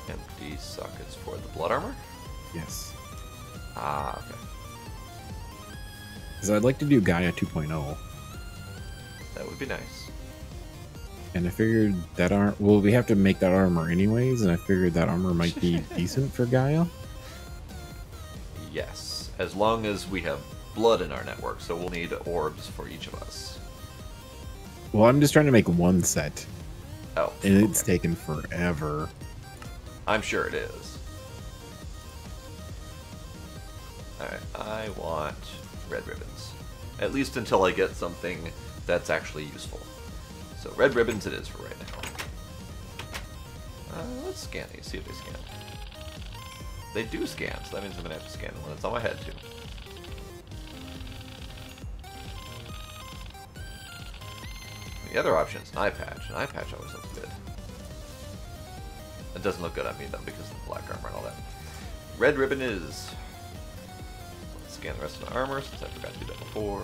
Empty sockets for the blood armor? Yes. Ah, okay. Because I'd like to do Gaia 2.0. That would be nice. And I figured that well, we have to make that armor anyways, and I figured that armor might be decent for Gaia. Yes, as long as we have blood in our network, so we'll need orbs for each of us. Well, I'm just trying to make one set. Oh. And it's taken forever. I'm sure it is. Alright, I want red ribbons. At least until I get something that's actually useful. So red ribbons it is for right now. Let's scan these, see if they scan. They do scan, so that means I'm going to have to scan the one that's on my head too. The other option is an eye patch. An eye patch always looks good. It doesn't look good on me though because of the black armor and all that. Red ribbon is... Let's scan the rest of the armor since I forgot to do that before.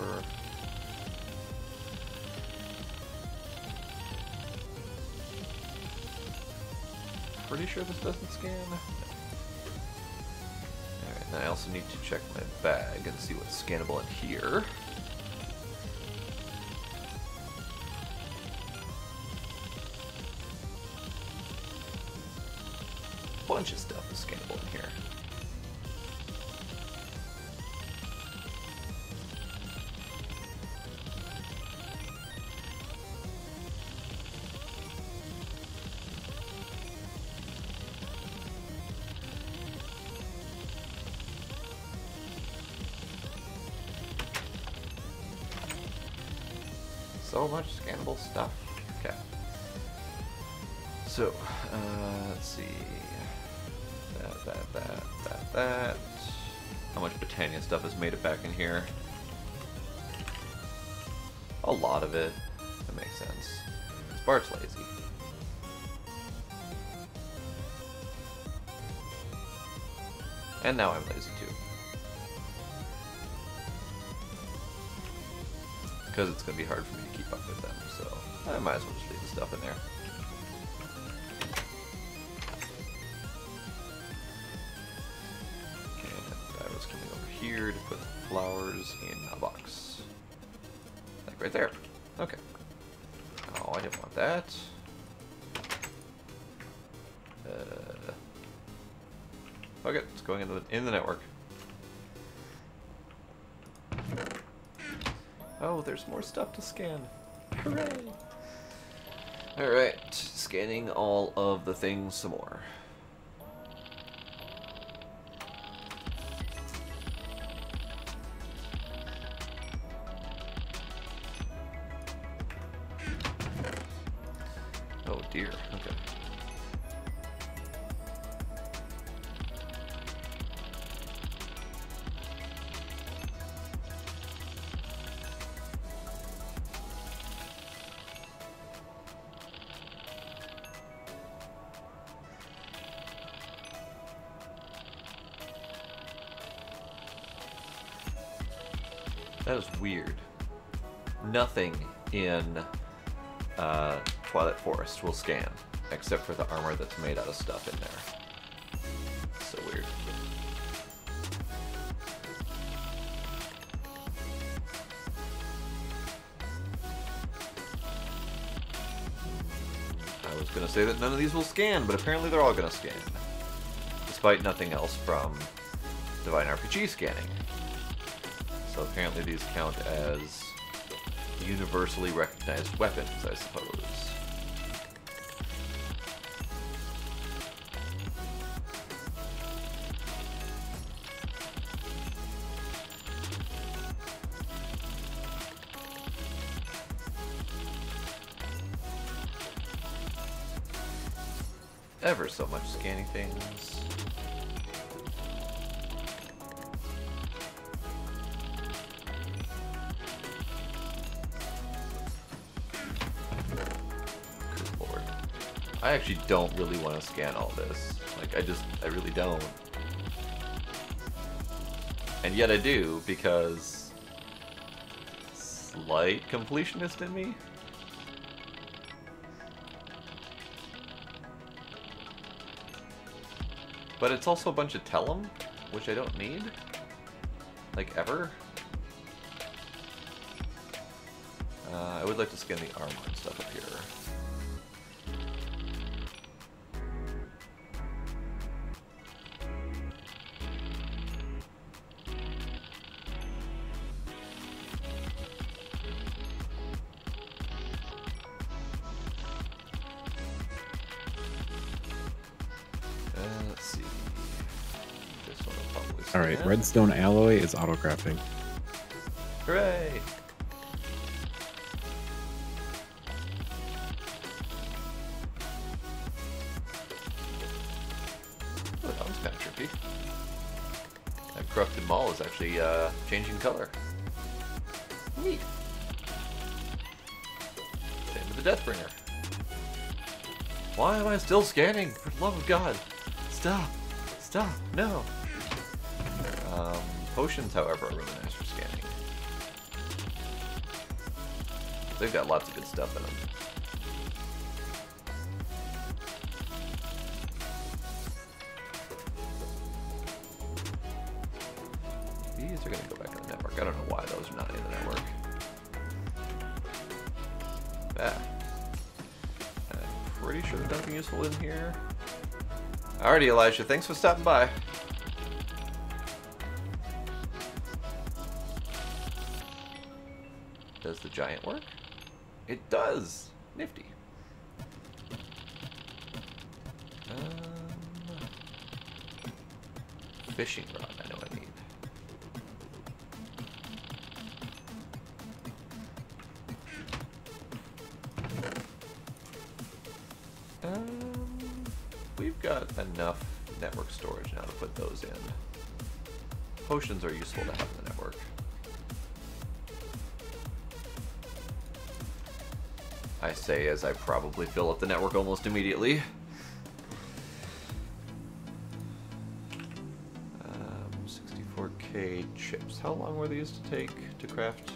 Pretty sure this doesn't scan. No. Alright, now I also need to check my bag and see what's scannable in here. Bunch of stuff is scannable in here. So much scannable stuff. Okay. So, let's see. That. How much Botania stuff has made it back in here? A lot of it. That makes sense. Bart's lazy. And now I'm lazy too. Because it's going to be hard for me to keep up with them, so I might as well just leave the stuff in there. And I was coming over here to put flowers in a box. Like right there. Okay. Oh, I didn't want that. Okay, it's going in the network. Oh, there's more stuff to scan. Hooray! Alright, scanning all of the things some more. Oh dear, okay. That is weird. Nothing in Twilight Forest will scan, except for the armor that's made out of stuff in there. So weird. I was gonna say that none of these will scan, but apparently they're all gonna scan. Despite nothing else from Divine RPG scanning. So apparently these count as universally recognized weapons, I suppose. Ever so much scanning things. I actually don't really want to scan all this. Like, I really don't. And yet I do, because... slight completionist in me? But it's also a bunch of Tellum, which I don't need. Like, ever. I would like to scan the armor and stuff up here. Alright, redstone alloy is auto-crafting. Hooray! Oh, that one's kind of trippy. That corrupted mall is actually changing color. Neat. Same with the Deathbringer. Why am I still scanning? For the love of God! Stop! Stop! No! Potions, however, are really nice for scanning. They've got lots of good stuff in them. These are going to go back in the network. I don't know why those are not in the network. I'm pretty sure there's nothing useful in here. Alrighty, Elijah. Thanks for stopping by. Does the giant work? It does! Nifty. Fishing rod, I know I need. We've got enough network storage now to put those in. Potions are useful to have in the network. I say as I probably fill up the network almost immediately. 64K chips. How long were these to take to craft?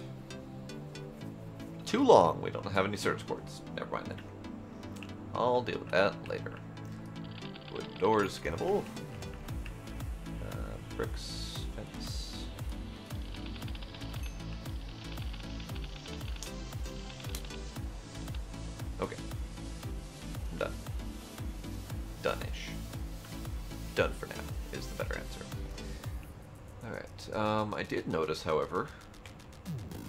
Too long. We don't have any search ports. Never mind then. I'll deal with that later. Wood doors scannable. Bricks, fence. Okay. I'm done. Done-ish. Done for now is the better answer. Alright, I did notice, however,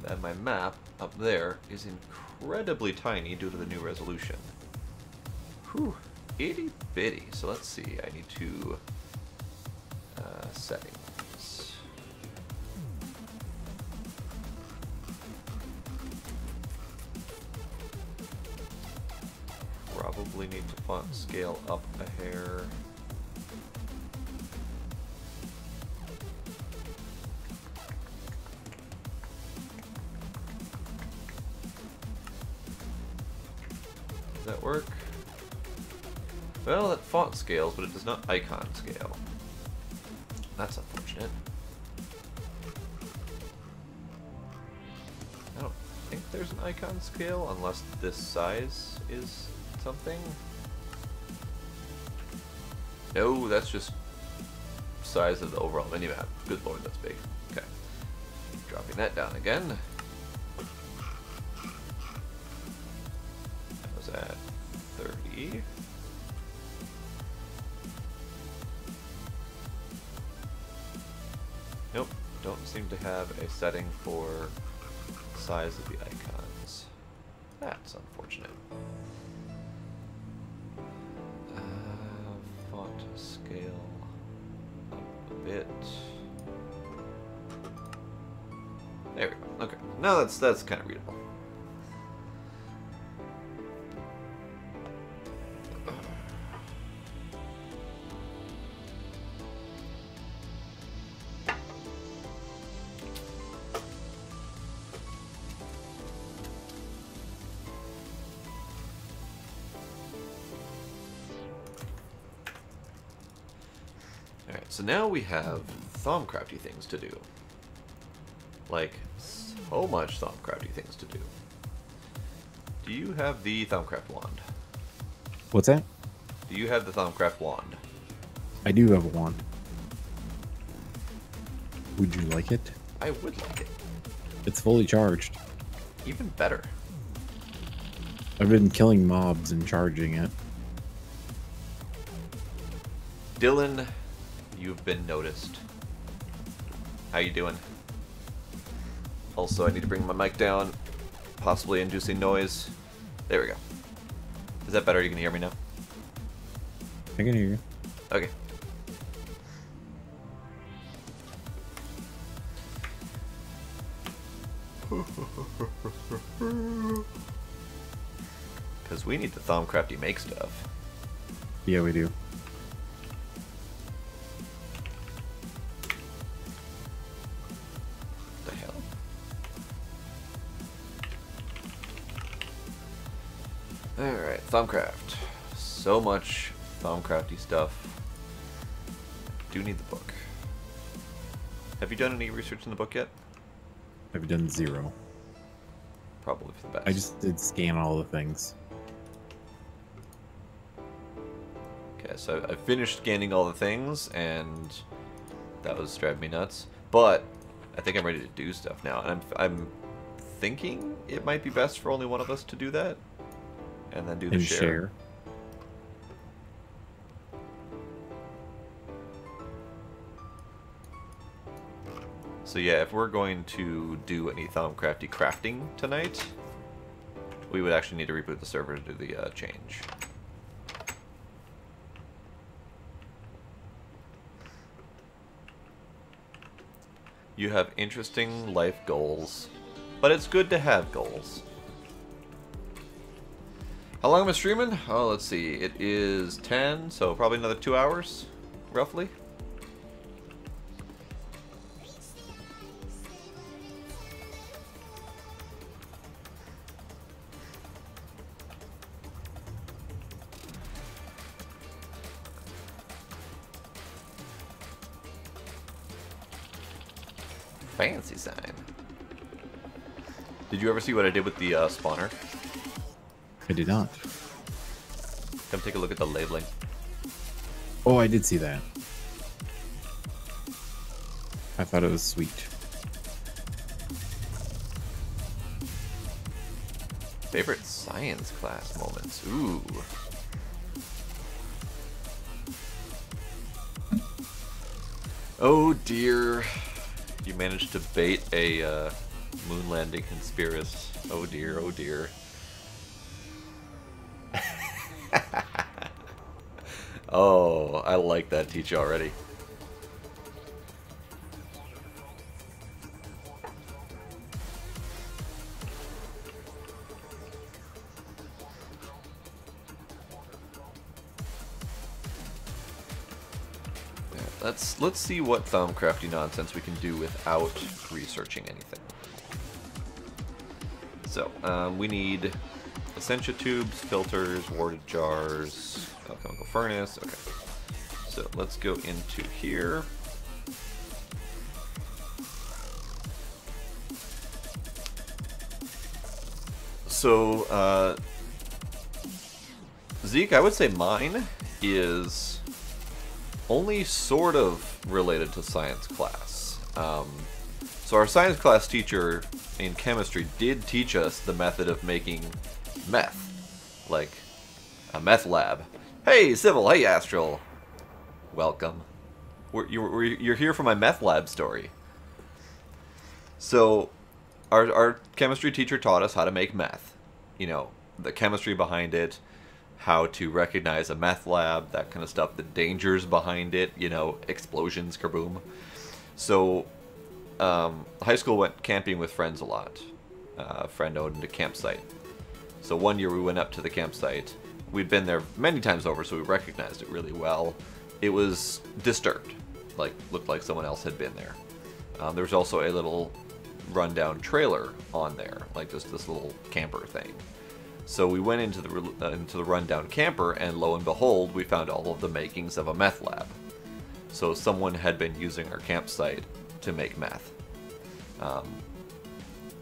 that my map up there is incredibly tiny due to the new resolution. Whew, itty bitty. So let's see. I need to settings. Probably need to font scale up a hair. Does that work? Well, that font scales, but it does not icon scale. That's unfortunate. I don't think there's an icon scale unless this size is something. No, that's just size of the overall minimap. Good lord, that's big. Okay. Dropping that down again. That was at 30. Nope, don't seem to have a setting for size of the icons. That's unfortunate. Font scale up a bit. There we go. Okay, now that's kind of readable. So now we have Thaumcrafty things to do. Like, so much Thaumcrafty things to do. Do you have the Thaumcraft wand? What's that? Do you have the Thaumcraft wand? I do have a wand. Would you like it? I would like it. It's fully charged. Even better. I've been killing mobs and charging it. Dylan, you've been noticed. How you doing? Also, I need to bring my mic down, possibly inducing noise. There we go. Is that better? You can hear me now? I can hear you. Okay. Because we need the Thaumcrafty make stuff. Yeah, we do. The hell? Alright, Thaumcraft. So much Thaumcrafty stuff. Do need the book. Have you done any research in the book yet? I've done 0. Probably for the best. I just did scan all the things. Okay, so I finished scanning all the things, and that was driving me nuts. But I think I'm ready to do stuff now. And I'm thinking it might be best for only one of us to do that, and then do the share. So yeah, if we're going to do any Thaumcrafty crafting tonight, we would actually need to reboot the server to do the change. You have interesting life goals, but it's good to have goals. How long am I streaming? Oh, let's see. It is 10, so probably another 2 hours, roughly. Fancy sign. Did you ever see what I did with the spawner? I did not. Come take a look at the labeling. Oh, I did see that. I thought it was sweet. Favorite science class moments. Ooh. Oh dear. You managed to bait a moon landing conspiracy. Oh dear, oh dear. Oh, I like that teacher already. Let's see what Thaumcrafty nonsense we can do without researching anything. So, we need Essentia tubes, filters, warded jars, alchemical furnace. Okay. So, let's go into here. So, Zeke, I would say mine is only sort of related to science class. So our science class teacher in chemistry did teach us the method of making meth, like a meth lab. Hey, Civil. Hey, Astral. Welcome. You're here for my meth lab story. So our chemistry teacher taught us how to make meth. You know, the chemistry behind it, how to recognize a meth lab, that kind of stuff, the dangers behind it, you know, explosions, kaboom. So, high school went camping with friends a lot. A friend owned a campsite. So one year we went up to the campsite. We'd been there many times over, so we recognized it really well. It was disturbed, like, looked like someone else had been there. There was also a little rundown trailer on there, like just this little camper thing. So we went into the rundown camper, and lo and behold, we found all of the makings of a meth lab. So someone had been using our campsite to make meth.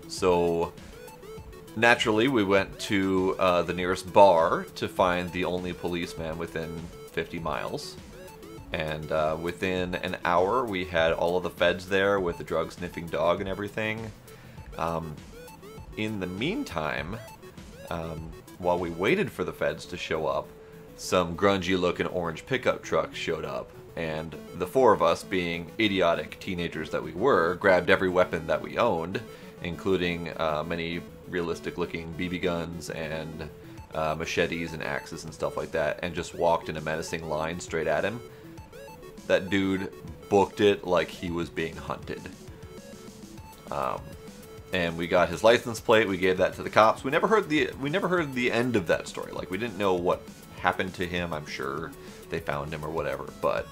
So naturally, we went to the nearest bar to find the only policeman within 50 miles. And within an hour, we had all of the feds there with the drug-sniffing dog and everything. In the meantime, while we waited for the feds to show up, some grungy-looking orange pickup trucks showed up, and the four of us, being idiotic teenagers that we were, grabbed every weapon that we owned, including many realistic-looking BB guns and machetes and axes and stuff like that, and just walked in a menacing line straight at him. That dude booked it like he was being hunted. And we got his license plate. We gave that to the cops. We never heard the end of that story. Like, we didn't know what happened to him. I'm sure they found him or whatever. But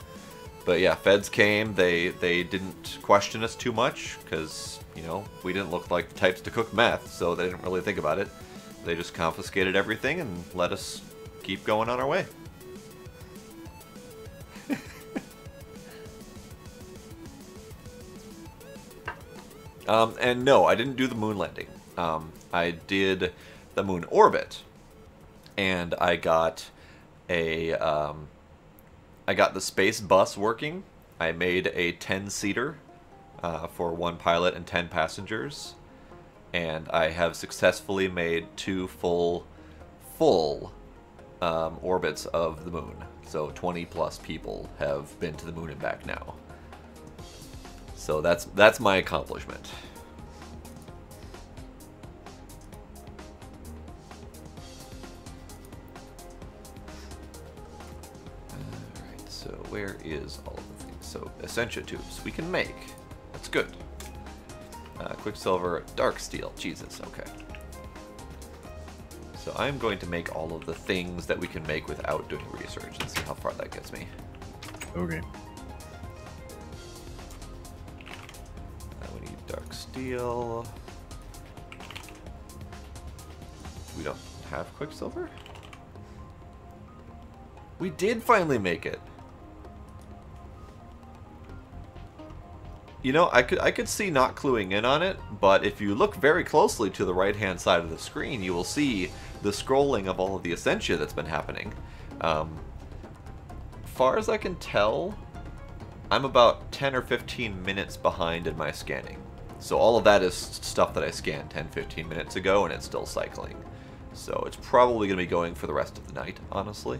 yeah, feds came. They didn't question us too much because, you know, we didn't look like the types to cook meth, so they didn't really think about it. They just confiscated everything and let us keep going on our way. And no, I didn't do the moon landing. I did the moon orbit, and I got I got the space bus working. I made a 10-seater for 1 pilot and 10 passengers, and I have successfully made 2 full orbits of the moon. So 20+ people have been to the moon and back now. So that's my accomplishment. Alright, so where is all of the things? So Essentia tubes we can make. That's good. Quicksilver, dark steel. Jesus, okay. So I'm going to make all of the things that we can make without doing research and see how far that gets me. Okay. Dark steel. We don't have Quicksilver? We did finally make it. You know, I could see not cluing in on it, but if you look very closely to the right-hand side of the screen, you will see the scrolling of all of the Essentia that's been happening. Far as I can tell, I'm about 10 or 15 minutes behind in my scanning. So all of that is stuff that I scanned 10-15 minutes ago, and it's still cycling. So it's probably going to be going for the rest of the night, honestly.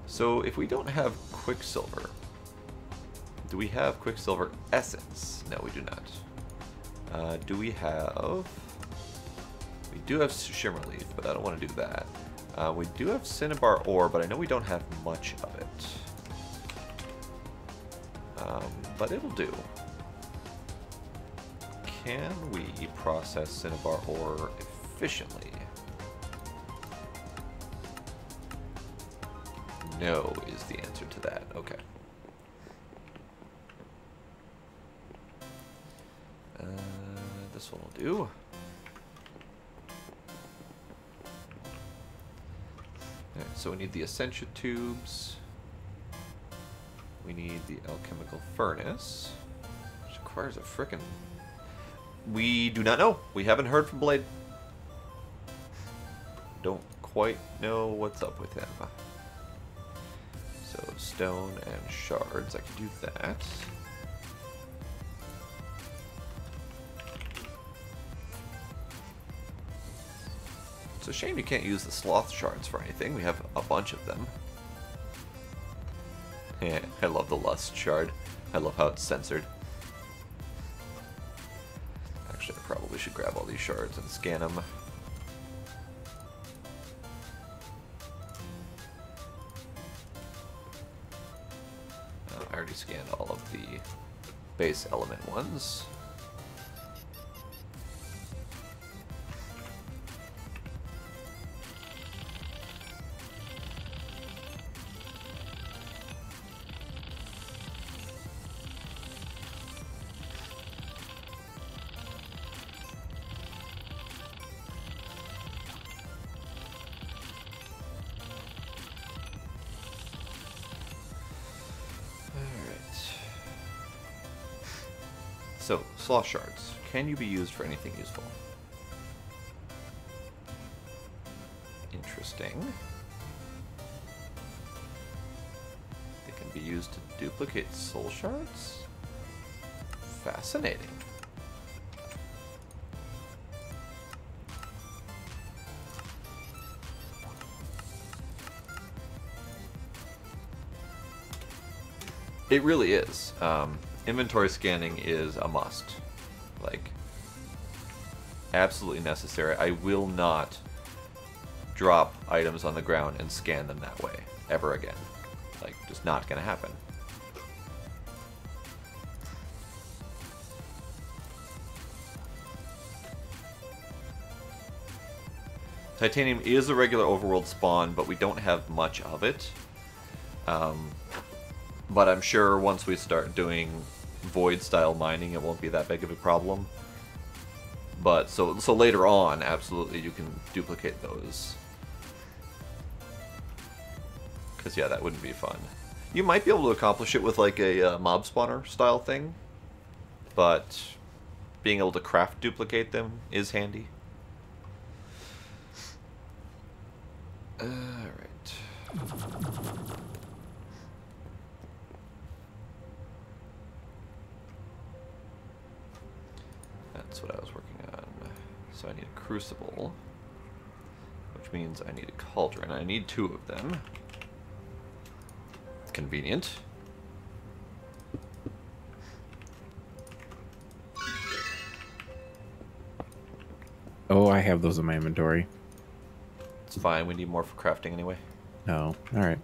So if we don't have Quicksilver, do we have Quicksilver Essence? No, we do not. Do we have... We do have Shimmer Leaf, but I don't want to do that. We do have Cinnabar ore, but I know we don't have much of it. But it'll do. Can we process Cinnabar ore efficiently? No is the answer to that. Okay. This one will do. Alright, so we need the Essentia tubes. We need the alchemical furnace, which requires a frickin'... We do not know. We haven't heard from Blade. Don't quite know what's up with him. So stone and shards, I can do that. It's a shame you can't use the sloth shards for anything. We have a bunch of them. Yeah, I love the lust shard. I love how it's censored. Actually, I probably should grab all these shards and scan them. I already scanned all of the base element ones. So, sloth shards. Can you be used for anything useful? Interesting. They can be used to duplicate soul shards? Fascinating. It really is. Inventory scanning is a must. Like, absolutely necessary. I will not drop items on the ground and scan them that way ever again. Like, just not gonna happen. Titanium is a regular overworld spawn, but we don't have much of it. But I'm sure once we start doing void-style mining, it won't be that big of a problem. But, so later on, absolutely, you can duplicate those. Because, yeah, that wouldn't be fun. You might be able to accomplish it with, like, a mob spawner style thing. But being able to craft duplicate them is handy. Alright. That's what I was working on. So I need a crucible, which means I need a cauldron. I need 2 of them. Convenient. Oh, I have those in my inventory. It's fine. We need more for crafting anyway. No. Alright.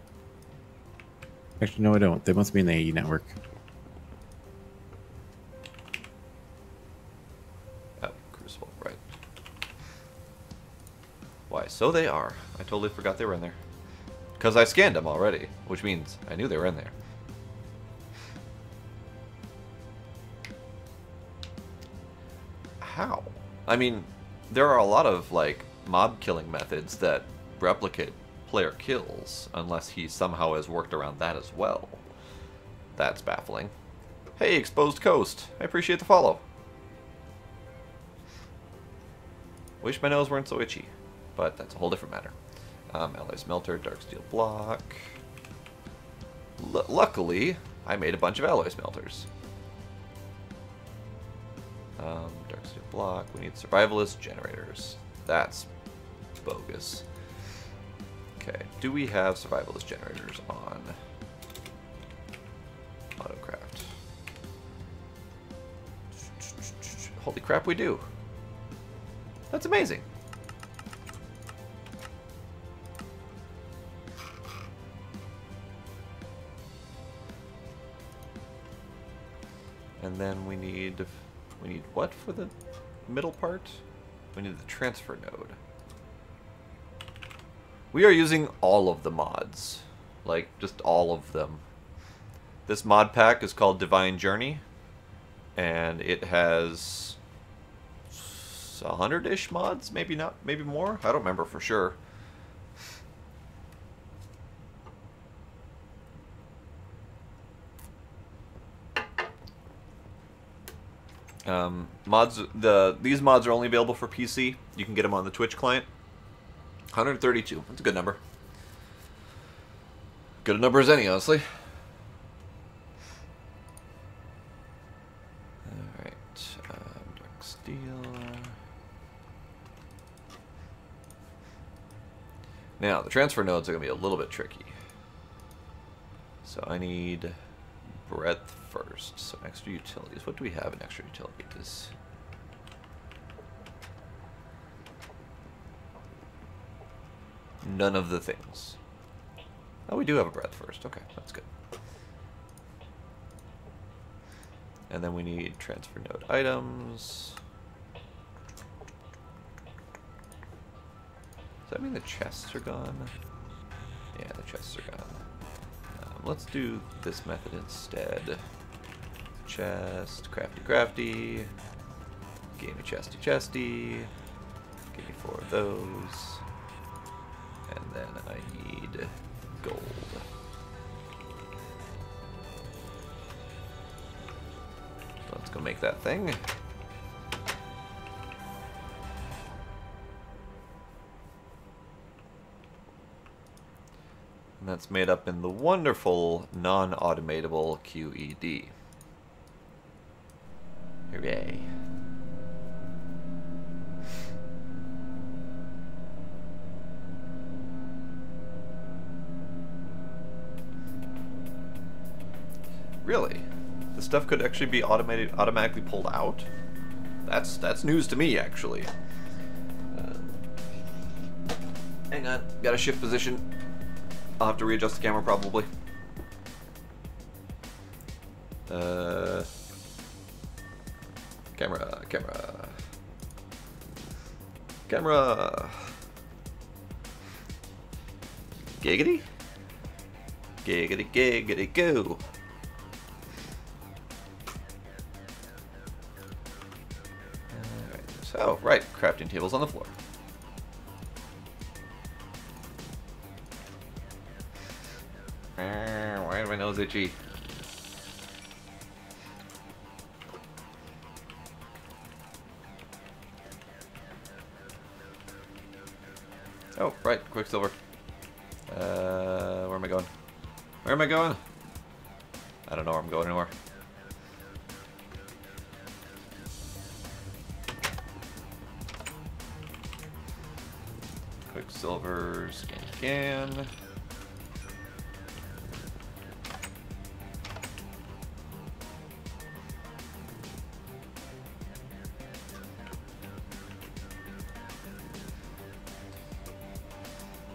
Actually, no, I don't. They must be in the AE network. Why, so they are. I totally forgot they were in there. Because I scanned them already, which means I knew they were in there. How? I mean, there are a lot of, like, mob killing methods that replicate player kills, unless he somehow has worked around that as well. That's baffling. Hey, Exposed Coast! I appreciate the follow. Wish my nose weren't so itchy. But that's a whole different matter. Alloy smelter, dark steel block. Luckily, I made a bunch of alloy smelters. Dark steel block. We need survivalist generators. That's bogus. Okay, do we have survivalist generators on Autocraft? Holy crap, we do. That's amazing. And then we need what for the middle part? We need the transfer node. We are using all of the mods. Like, just all of them. This mod pack is called Divine Journey. And it has 100-ish mods, maybe not, maybe more. I don't remember for sure. These mods are only available for PC. You can get them on the Twitch client. 132. That's a good number. Good a number as any, honestly. Alright. Dark Steel. Now, the transfer nodes are going to be a little bit tricky. So I need breadth first. So extra utilities. What do we have in extra utilities? None of the things. Oh, we do have a breadth first. Okay, that's good. And then we need transfer node items. Does that mean the chests are gone? Yeah, the chests are gone. Let's do this method instead. Chest, crafty. Give me chesty. Give me 4 of those. And then I need gold. Let's go make that thing. And that's made up in the wonderful non-automatable QED. Hooray. Really? The stuff could actually be automatically pulled out? That's news to me, actually. Hang on, gotta shift position. I'll have to readjust the camera probably. Camera. Giggity? Giggity, go. Alright, so, right, crafting tables on the floor. Why is my nose itchy? Oh, right, Quicksilver. Where am I going? Where am I going? I don't know where I'm going anymore. Quicksilver, scan.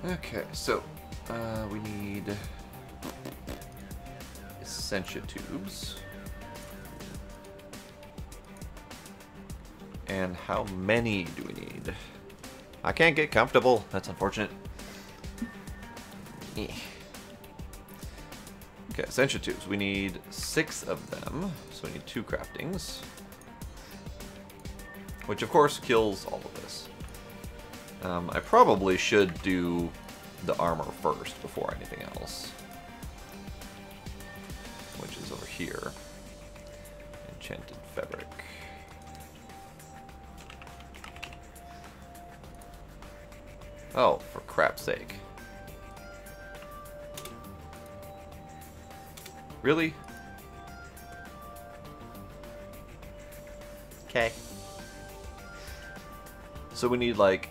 Okay, so we need Essentia tubes. And how many do we need? I can't get comfortable. That's unfortunate. Okay, Essentia tubes. We need 6 of them, so we need 2 craftings. Which, of course, kills all of this. I probably should do the armor first before anything else. Which is over here. Enchanted fabric. Oh, for crap's sake. Really? Okay. So we need, like,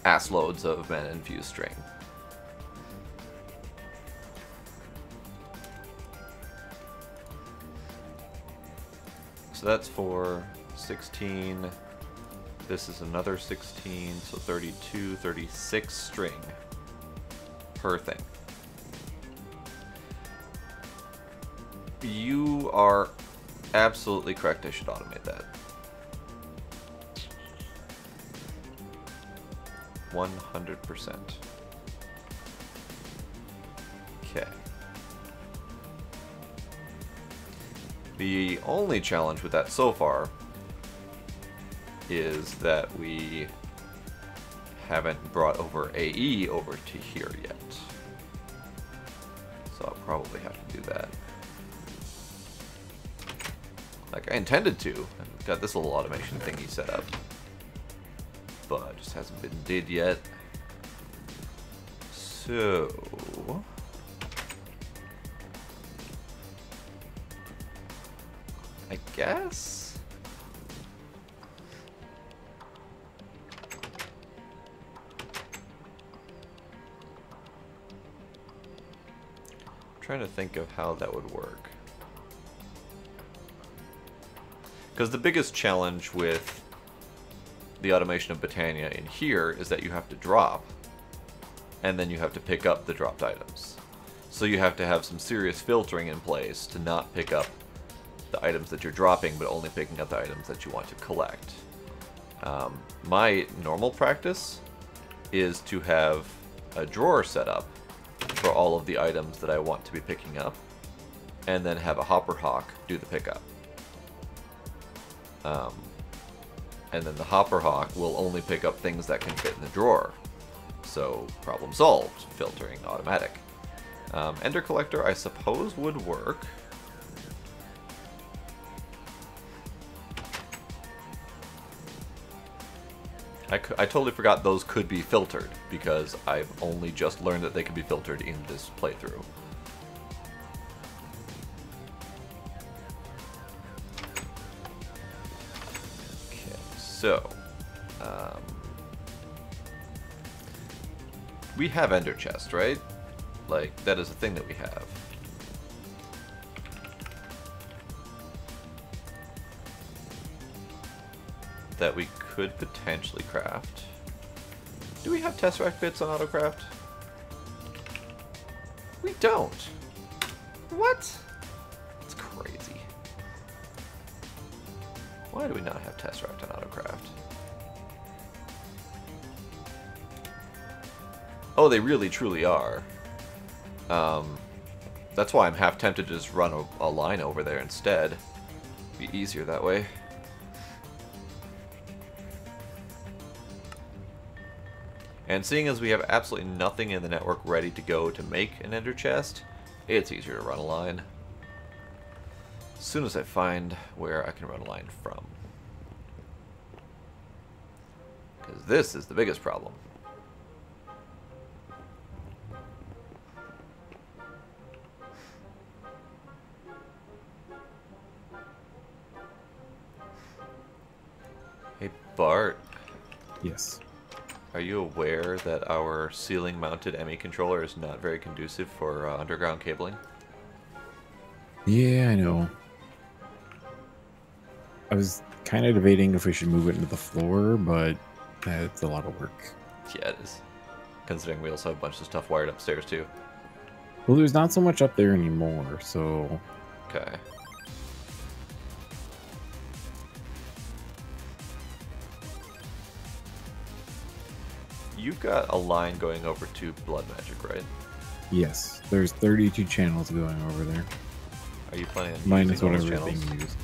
ass loads of mana infused string. So that's for 16. This is another 16, so 32, 36 string per thing. You are absolutely correct. I should automate that. 100%. Okay. The only challenge with that so far is that we haven't brought over AE over to here yet. So I'll probably have to do that. Like I intended to. I've got this little automation thingy set up. But it just hasn't been did yet. So I guess I'm trying to think of how that would work. Because the biggest challenge with the automation of Botania in here is that you have to drop, and then you have to pick up the dropped items. So you have to have some serious filtering in place to not pick up the items that you're dropping, but only picking up the items that you want to collect. My normal practice is to have a drawer set up for all of the items that I want to be picking up, and then have a hopper hawk do the pickup. And then the hopper hawk will only pick up things that can fit in the drawer. So, problem solved. Filtering automatic. Ender Collector, I suppose, would work. I totally forgot those could be filtered, because I've only just learned that they could be filtered in this playthrough. So, we have Ender Chest, right? Like, that is a thing that we have. That we could potentially craft. Do we have Tesseract bits on Autocraft? We don't. What? That's crazy. Why do we not have Tesseract on Autocraft? Oh, they really truly are. That's why I'm half tempted to just run a line over there instead. Be easier that way. And seeing as we have absolutely nothing in the network ready to go to make an Ender Chest, it's easier to run a line. As soon as I find where I can run a line from. Because this is the biggest problem. Hey Bart. Yes. Are you aware that our ceiling mounted ME controller is not very conducive for underground cabling? Yeah, I know. I was kind of debating if we should move it into the floor, but that's a lot of work. Yeah, it is. Considering we also have a bunch of stuff wired upstairs too. Well, there's not so much up there anymore, so... Okay. You've got a line going over to Blood Magic, right? Yes, there's 32 channels going over there. Are you planning on minus using all those whatever is channels? being used?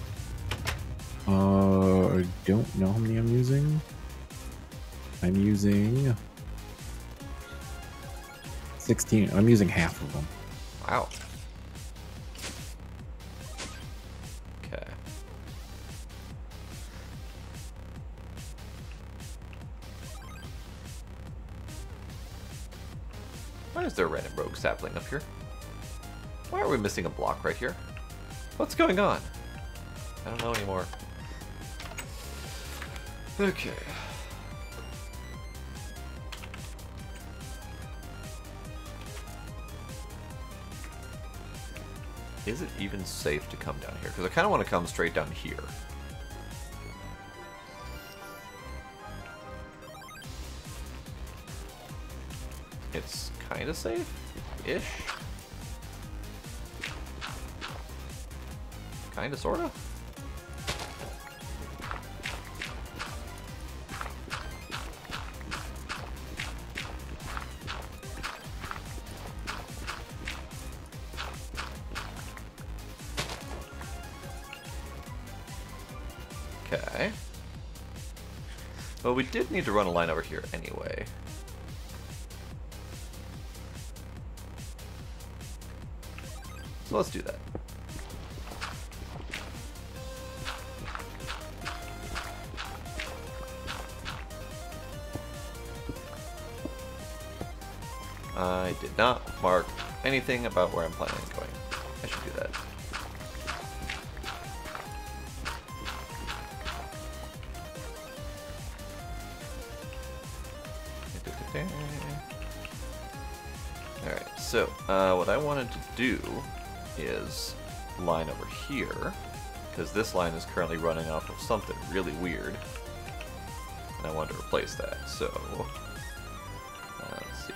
I don't know how many I'm using. I'm using 16. I'm using half of them. Wow. Okay. Why is there a random rogue sapling up here? Why are we missing a block right here? What's going on? I don't know anymore. Okay. Is it even safe to come down here? Because I kind of want to come straight down here. It's kind of safe-ish. Kind of, sort of. Okay. Well, we did need to run a line over here anyway. So let's do that. I did not mark anything about where I'm planning on going. I should do that. Alright, so what I wanted to do is line over here, because this line is currently running off of something really weird, and I wanted to replace that. So let's see.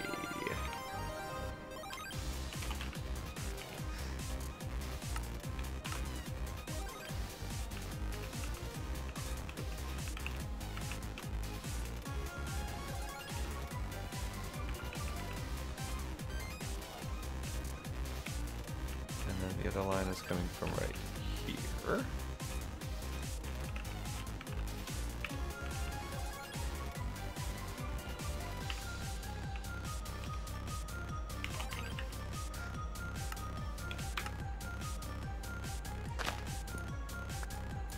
And then the other line is coming from right here.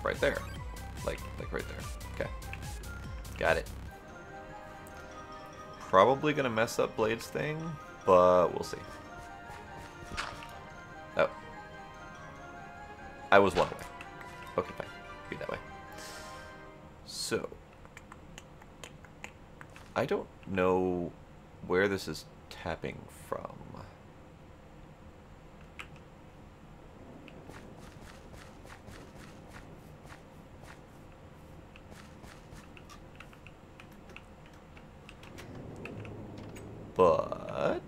Right there. Like right there. Okay. Got it. Probably gonna mess up Blade's thing, but we'll see. Oh. I was one away. Okay, fine. Be that way. So. I don't know where this is tapping from. But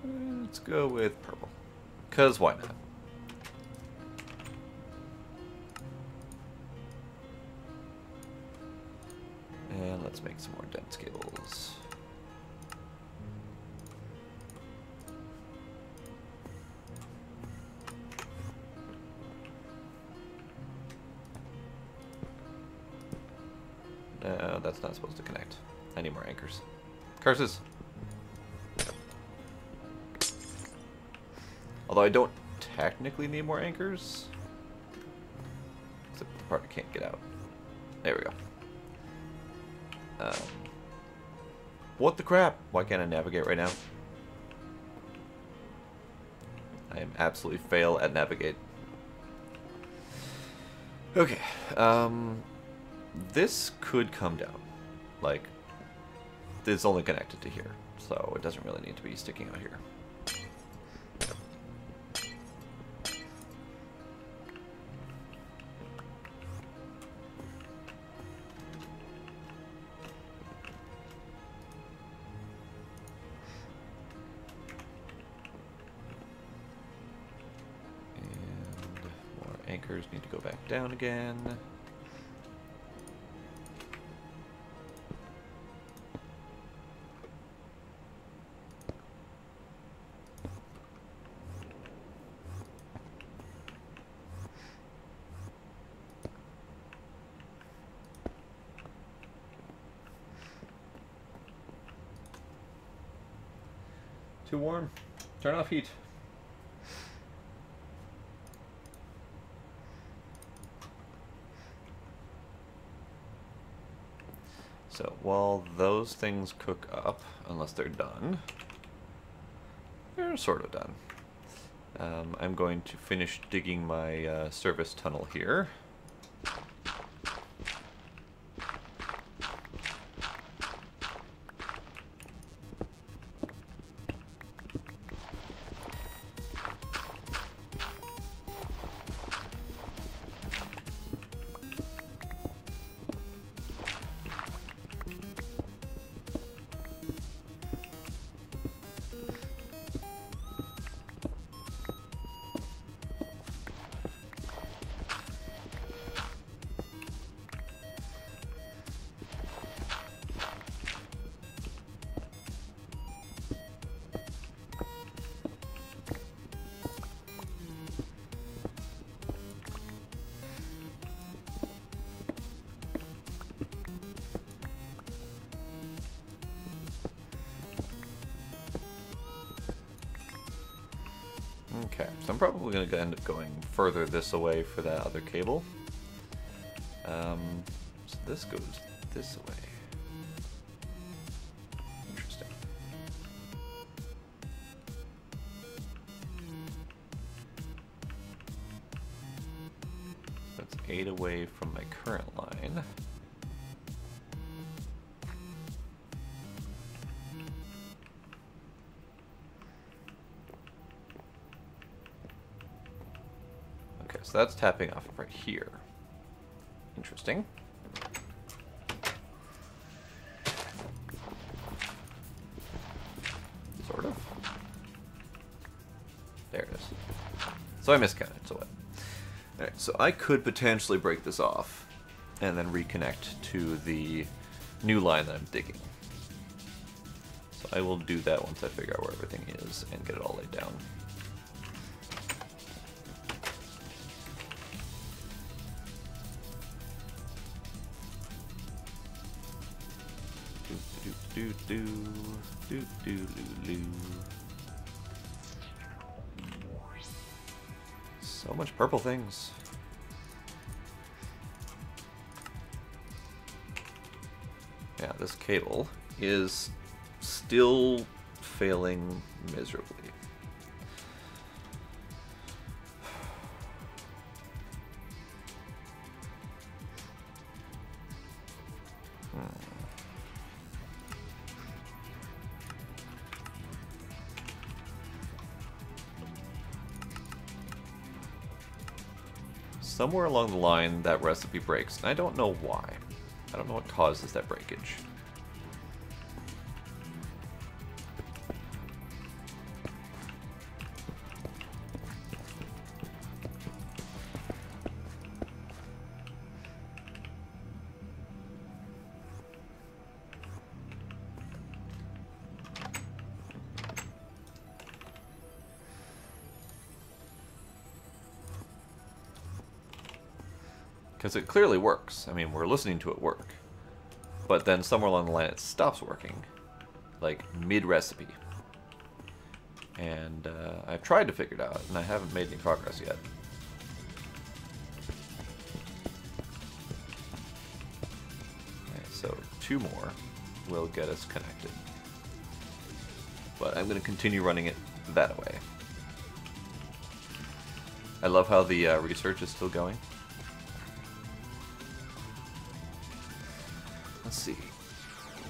let's go with purple. 'Cause why not? And let's make some more dense cables. No, that's not supposed to connect. I need more anchors. Curses! Although I don't technically need more anchors. Except the part I can't get out. There we go. What the crap? Why can't I navigate right now? I am absolutely fail at navigate. Okay. This could come down. Like, it's only connected to here. So it doesn't really need to be sticking out here. Anchors need to go back down again. Too warm. Turn off heat. So while those things cook up, unless they're done, they're sort of done. I'm going to finish digging my service tunnel here. So I'm probably going to end up going further this away for that other cable. So this goes this way. Interesting. That's 8 away from my current line. Okay, so that's tapping off of right here. Interesting. Sort of. There it is. So I miscounted, so what? Alright, so I could potentially break this off and then reconnect to the new line that I'm digging. So I will do that once I figure out where everything is and get it all laid down. Do do do do do do. So much purple things. Yeah, this cable is still failing miserably. Somewhere along the line, that recipe breaks, and I don't know why. I don't know what causes that breakage. Because it clearly works. I mean, we're listening to it work. But then somewhere along the line it stops working. Like, mid-recipe. And I've tried to figure it out, and I haven't made any progress yet. Okay, so 2 more will get us connected. But I'm going to continue running it that way. I love how the research is still going. Let's see,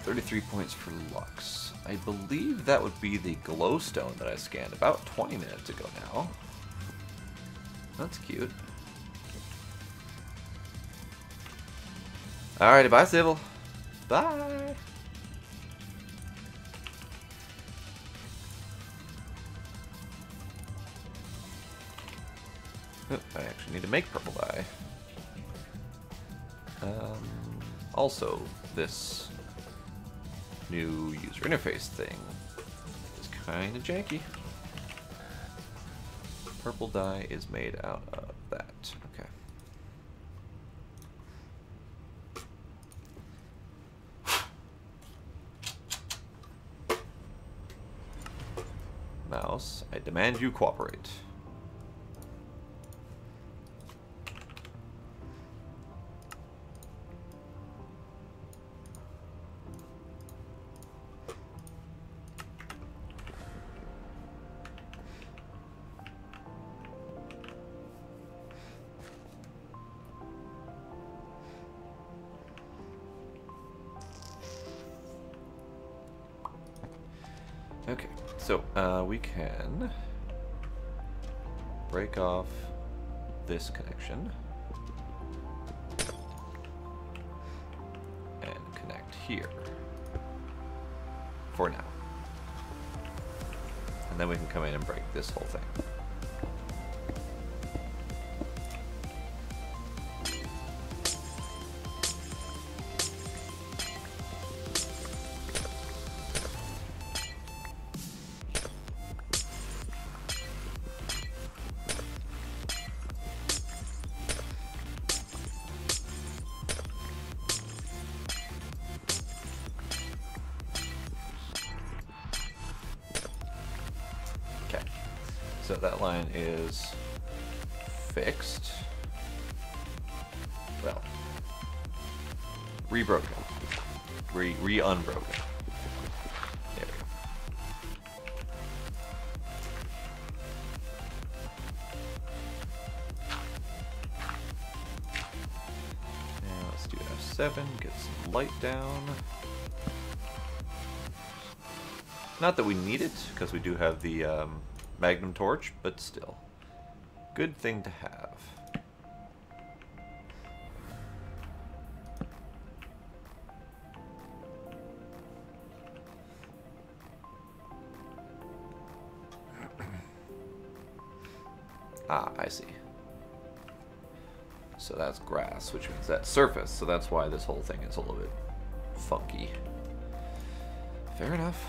33 points for Lux. I believe that would be the glowstone that I scanned about 20 minutes ago now. That's cute. Alrighty, bye, Sybil. Bye. Oh, I actually need to make purple dye. Also, this new user interface thing is kind of janky. Purple dye is made out of that. Okay. Mouse, I demand you cooperate. Okay, so we can break off this connection and connect here for now. And then we can come in and break this whole thing. So that line is fixed. Well, rebroken. Re-unbroken. There we go. Now let's do F7, get some light down. Not that we need it, because we do have the Magnum torch, but still. Good thing to have. Ah, I see. So that's grass, which means that's surface, so that's why this whole thing is a little bit funky. Fair enough.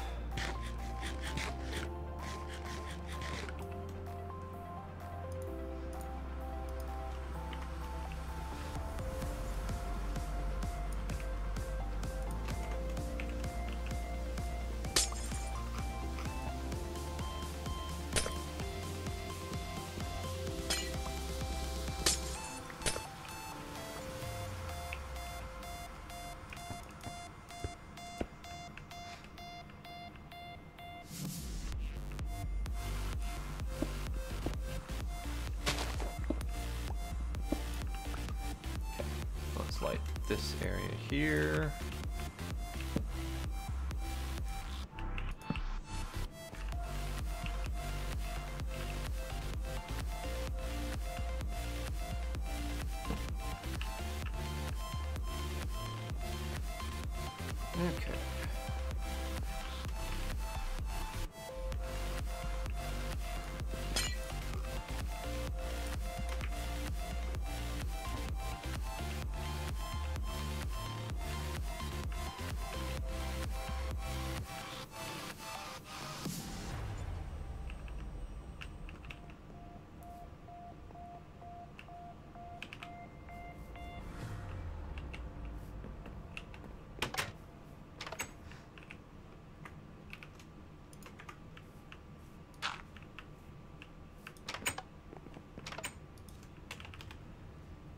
Light this area here. Okay.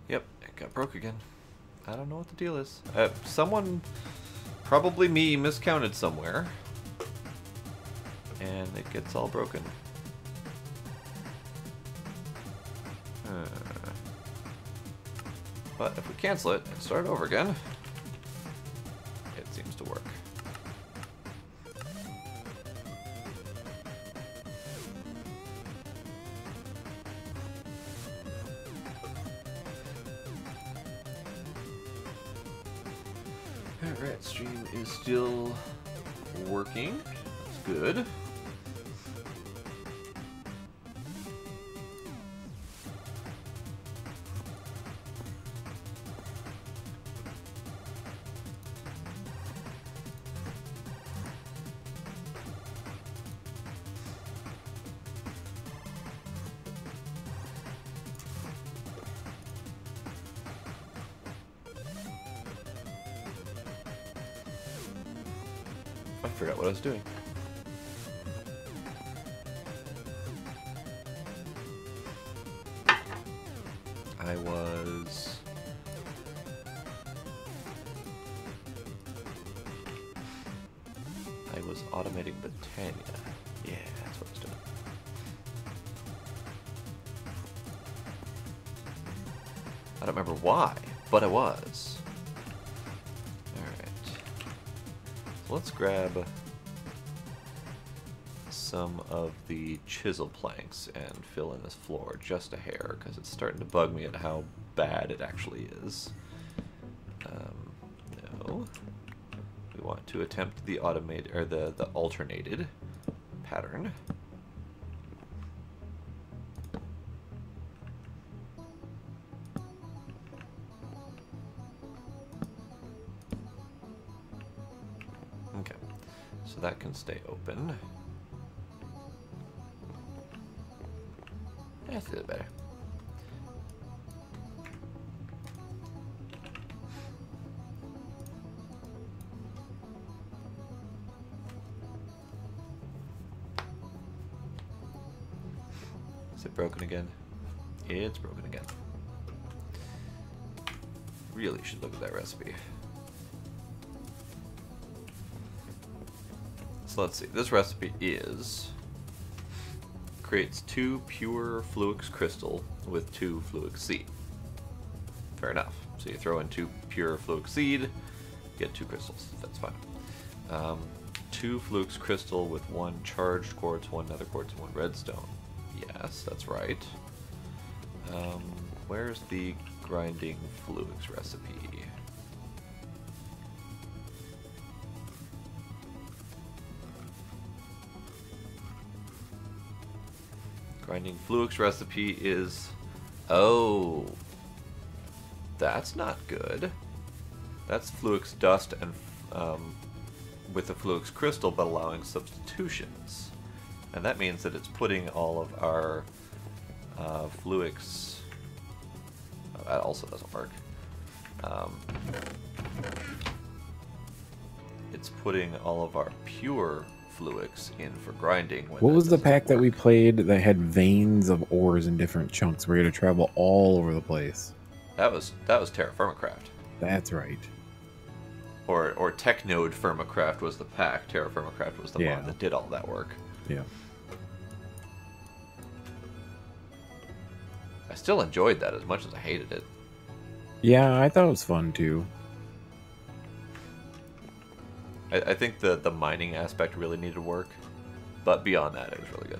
Yep, it got broke again. I don't know what the deal is. Someone, probably me, miscounted somewhere. And it gets all broken. But if we cancel it and start over again, it seems to work. Alright, stream is still working. That's good. I forgot what I was doing. I was automating Botania. Yeah, that's what I was doing. I don't remember why, but I was. Alright. So let's grab some of the chisel planks and fill in this floor just a hair, because it's starting to bug me at how bad it actually is. No. We want to attempt the automated, or the alternated pattern. Okay, so that can stay open. That's a little better. Is it broken again? It's broken again. Really should look at that recipe. So let's see. This recipe creates 2 pure Fluix crystal with 2 Fluix seed. Fair enough. So you throw in 2 pure Fluix seed, get 2 crystals. That's fine. 2 Fluix crystal with 1 charged quartz, 1 nether quartz, and 1 redstone. Yes, that's right. Where's the grinding Fluix recipe? Grinding Fluix recipe is... Oh. That's not good. That's Fluix dust and with the Fluix crystal, but allowing substitutions. And that means that it's putting all of our Fluix... that also doesn't work. It's putting all of our pure Fluix in for grinding. What was the pack that we played that had veins of ores in different chunks? We had to travel all over the place. That was Terra Firmacraft. That's right. Or Technode Firmacraft was the pack. Terra Firmacraft was the mod that did all that work. Yeah. I still enjoyed that as much as I hated it. Yeah, I thought it was fun too. I think the mining aspect really needed work, but beyond that, it was really good.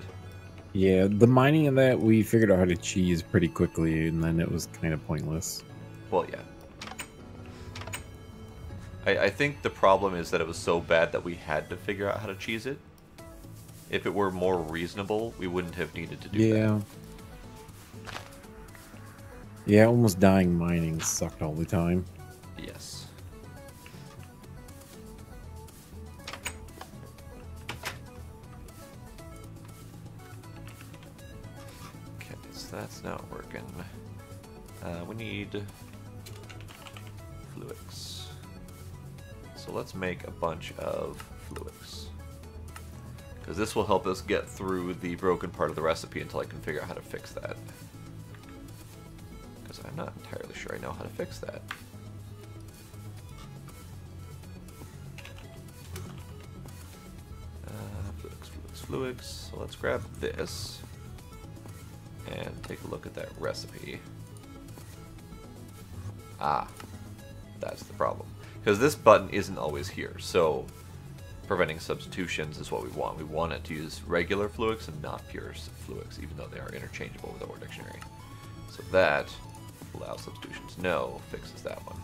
Yeah, the mining of that, we figured out how to cheese pretty quickly, and then it was kind of pointless. Well, yeah. I think the problem is that it was so bad that we had to figure out how to cheese it. If it were more reasonable, we wouldn't have needed to do that. Yeah, almost dying mining sucked all the time. Yes. Okay, so that's not working. We need Fluix. So let's make a bunch of Fluix. Because this will help us get through the broken part of the recipe until I can figure out how to fix that. Because I'm not entirely sure I know how to fix that. Fluix. So let's grab this and take a look at that recipe. Ah, that's the problem. Because this button isn't always here, so preventing substitutions is what we want. We want it to use regular Fluix and not pure Fluix, even though they are interchangeable with the Ore Dictionary. So that allows substitutions. No fixes that one.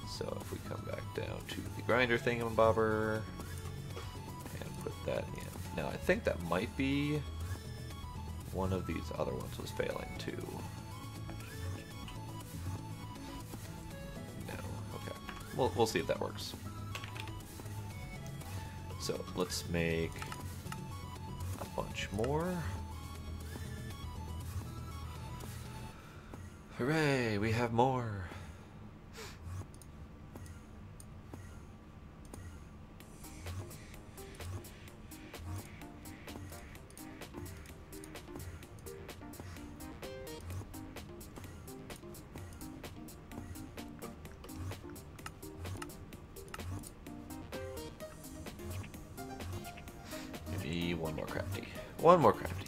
So if we come back down to the grinder thingamabobber and put that in. Now I think that might be one of these other ones was failing too. We'll see if that works. So let's make a bunch more. Hooray, we have more. One more crafty. One more crafty.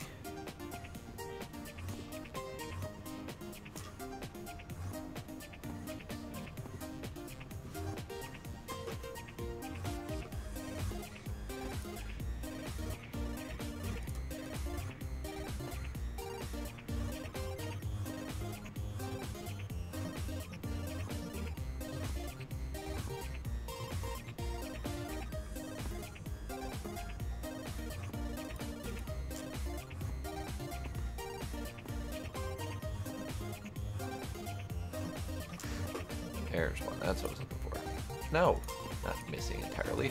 There's one. That's what I was looking for. No, not missing entirely.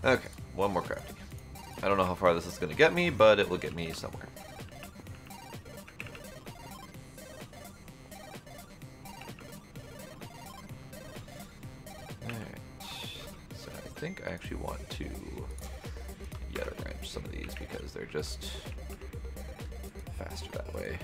Okay, one more crafting. I don't know how far this is going to get me, but it will get me somewhere. Alright. So I think I actually want to Yeta wrench some of these because they're just faster that way.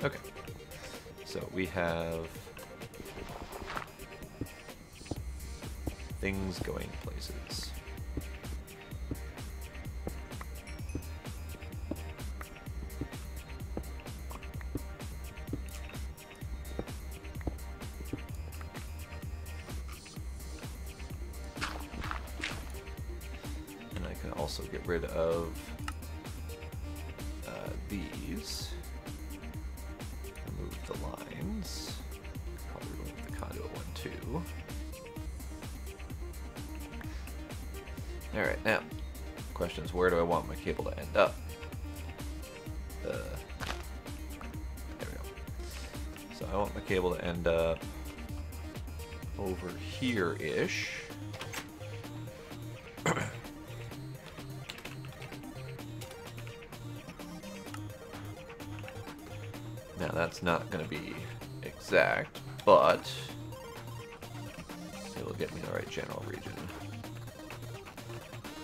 Okay, so we have things going places. And I can also get rid of these. Remove the lines. Probably remove the conduit one too. Alright, now, question is, where do I want my cable to end up? There we go. So I want my cable to end up over here-ish. Now that's not going to be exact, but it will get me the right general region.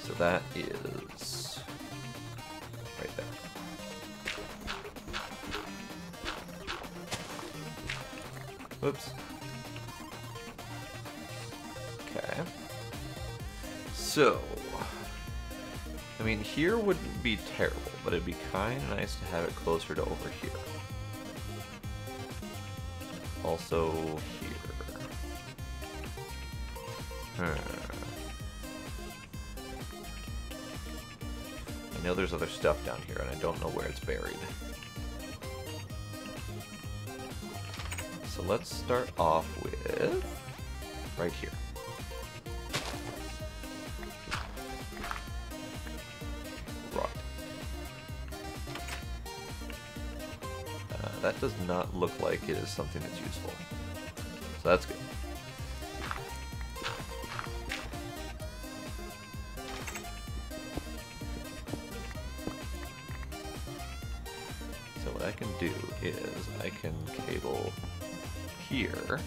So that is right there. Whoops. Okay. So, I mean, here wouldn't be terrible, but it'd be kind of nice to have it closer to over here. Also here. I know there's other stuff down here, and I don't know where it's buried. So let's start off with right here. Right. That does not look like it is something that's useful. So that's good. So what I can do is I can cable here,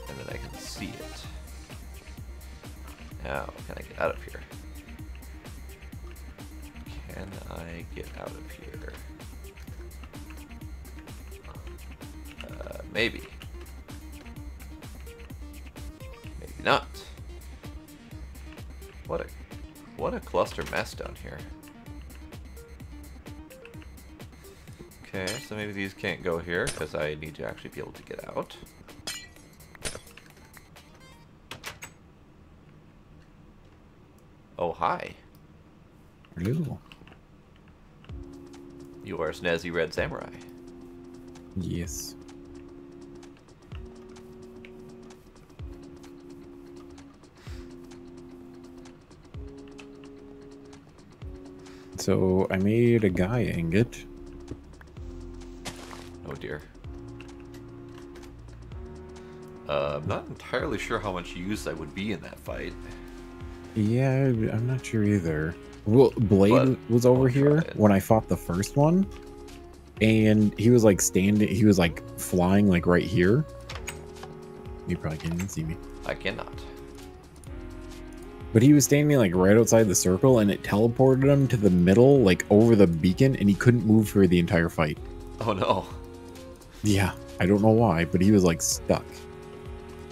and then I can see it. Now, can I get out of here? Can I get out of here? Maybe. Maybe not. What a cluster mess down here. Okay, so maybe these can't go here because I need to actually be able to get out. Oh, hi. Hello. You are a snazzy red samurai. Yes. So I made a guy ingot. Oh dear. I'm not entirely sure how much use I would be in that fight. Yeah, I'm not sure either. Well, Blade But was over I'll here try it. when I fought the first one, and he was like standing. He was like flying like right here. You probably can't even see me, I cannot. but he was standing like right outside the circle, and it teleported him to the middle, like over the beacon, and he couldn't move for the entire fight. Oh no. Yeah, I don't know why, but he was like stuck.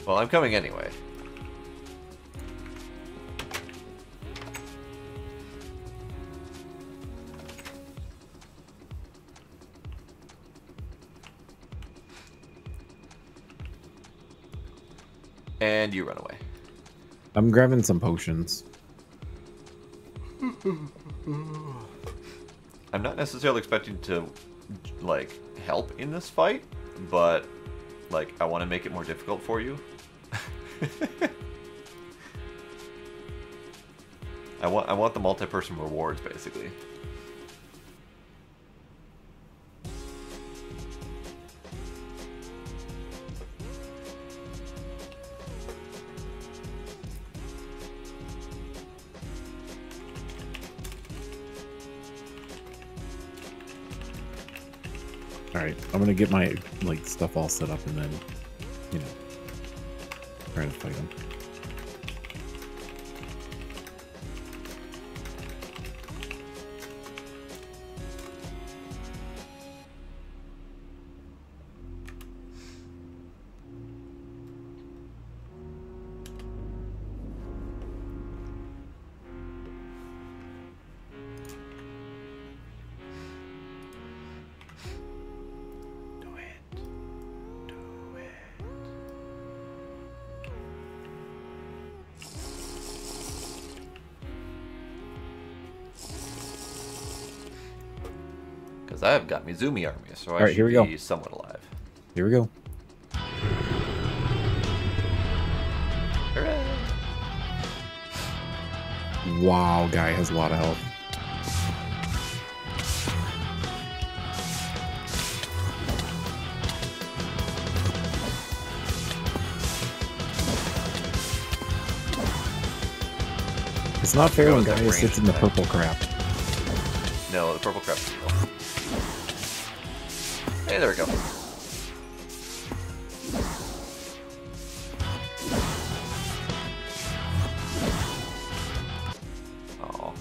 Well, I'm coming anyway. And you run away. I'm grabbing some potions. I'm not necessarily expecting to, like, help in this fight, but, like, I want to make it more difficult for you. I want the multi-person rewards, basically. All right, I'm gonna get my like stuff all set up and then, you know, try to fight him. Because I have got Mizumi army, so I Alright, here should we be go. somewhat alive. Here we go. Hooray! Wow, guy has a lot of health. It's not fair when Gaia sits in the purple crap. No, the purple crap's evil. Hey, there we go. Oh,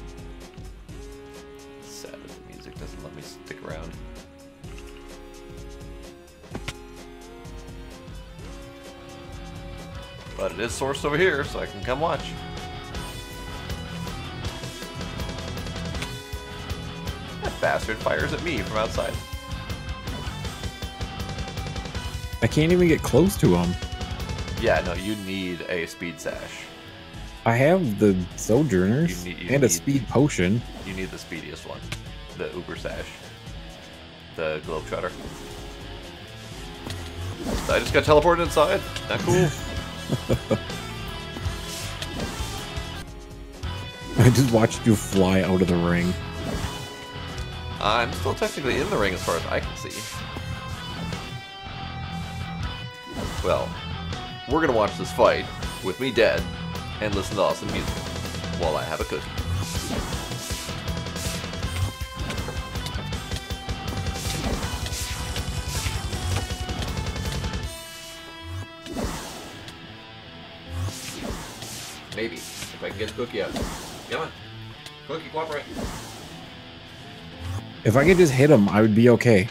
sad that the music doesn't let me stick around. But it is sourced over here, so I can come watch. That bastard fires at me from outside. I can't even get close to him. Yeah, no, you need a speed sash. I have the Sojourners You and a need- speed potion. You need the speediest one. The Uber sash. The Globetrotter. I just got teleported inside. Not cool. I just watched you fly out of the ring. I'm still technically in the ring as far as I can see. Well, we're gonna watch this fight with me dead and listen to awesome music while I have a cookie. Maybe, if I can get the cookie out. Come on. Cookie, cooperate. If I could just hit him, I would be okay.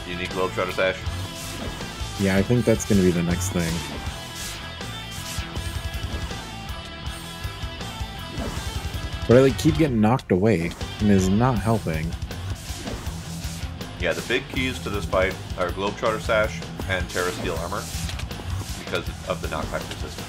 Unique Globetrotter sash. Yeah, I think that's going to be the next thing. But I like keep getting knocked away, and it's not helping. Yeah, the big keys to this fight are Globetrotter sash and Terra Steel armor because of the knockback resistance.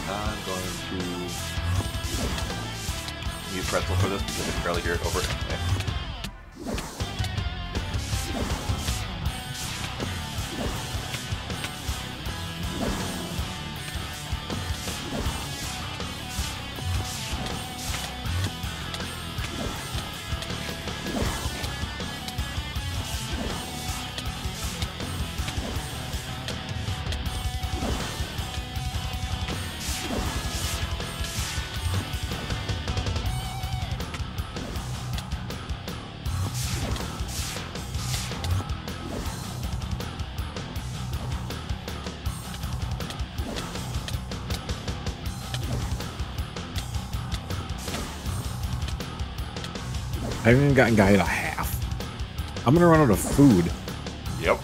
I'm going to use pretzel for this because I can barely hear it over. Okay. I haven't even gotten Gaia to half. I'm gonna run out of food. Yep.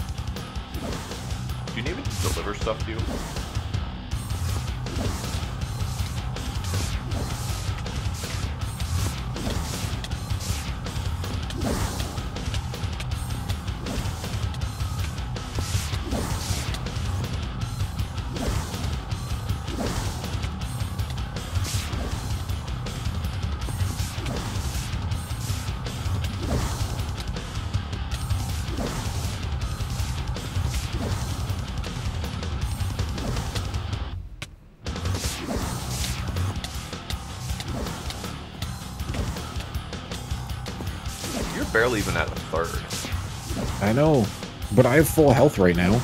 Do you need me to deliver stuff to you? barely even at a third. I know, but I have full health right now.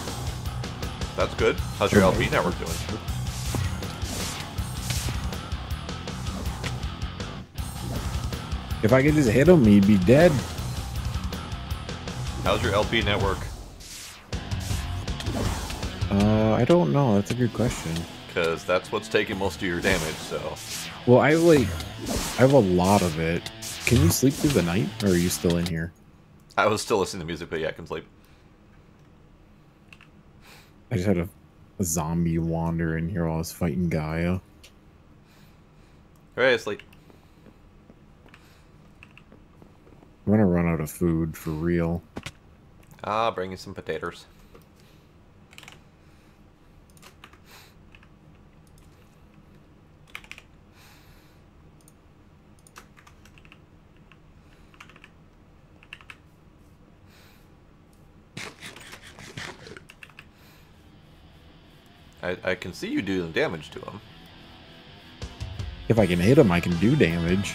That's good. How's your LP network doing? If I could just hit him, he'd be dead. How's your LP network? I don't know. That's a good question. Because that's what's taking most of your damage, so... Well, I have a lot of it. Can you sleep through the night, or are you still in here? I was still listening to music, but yeah, I can sleep. I just had a zombie wander in here while I was fighting Gaia. Alright, sleep. I'm gonna run out of food for real. Ah, bring you some potatoes. I can see you doing damage to him. If I can hit him, I can do damage.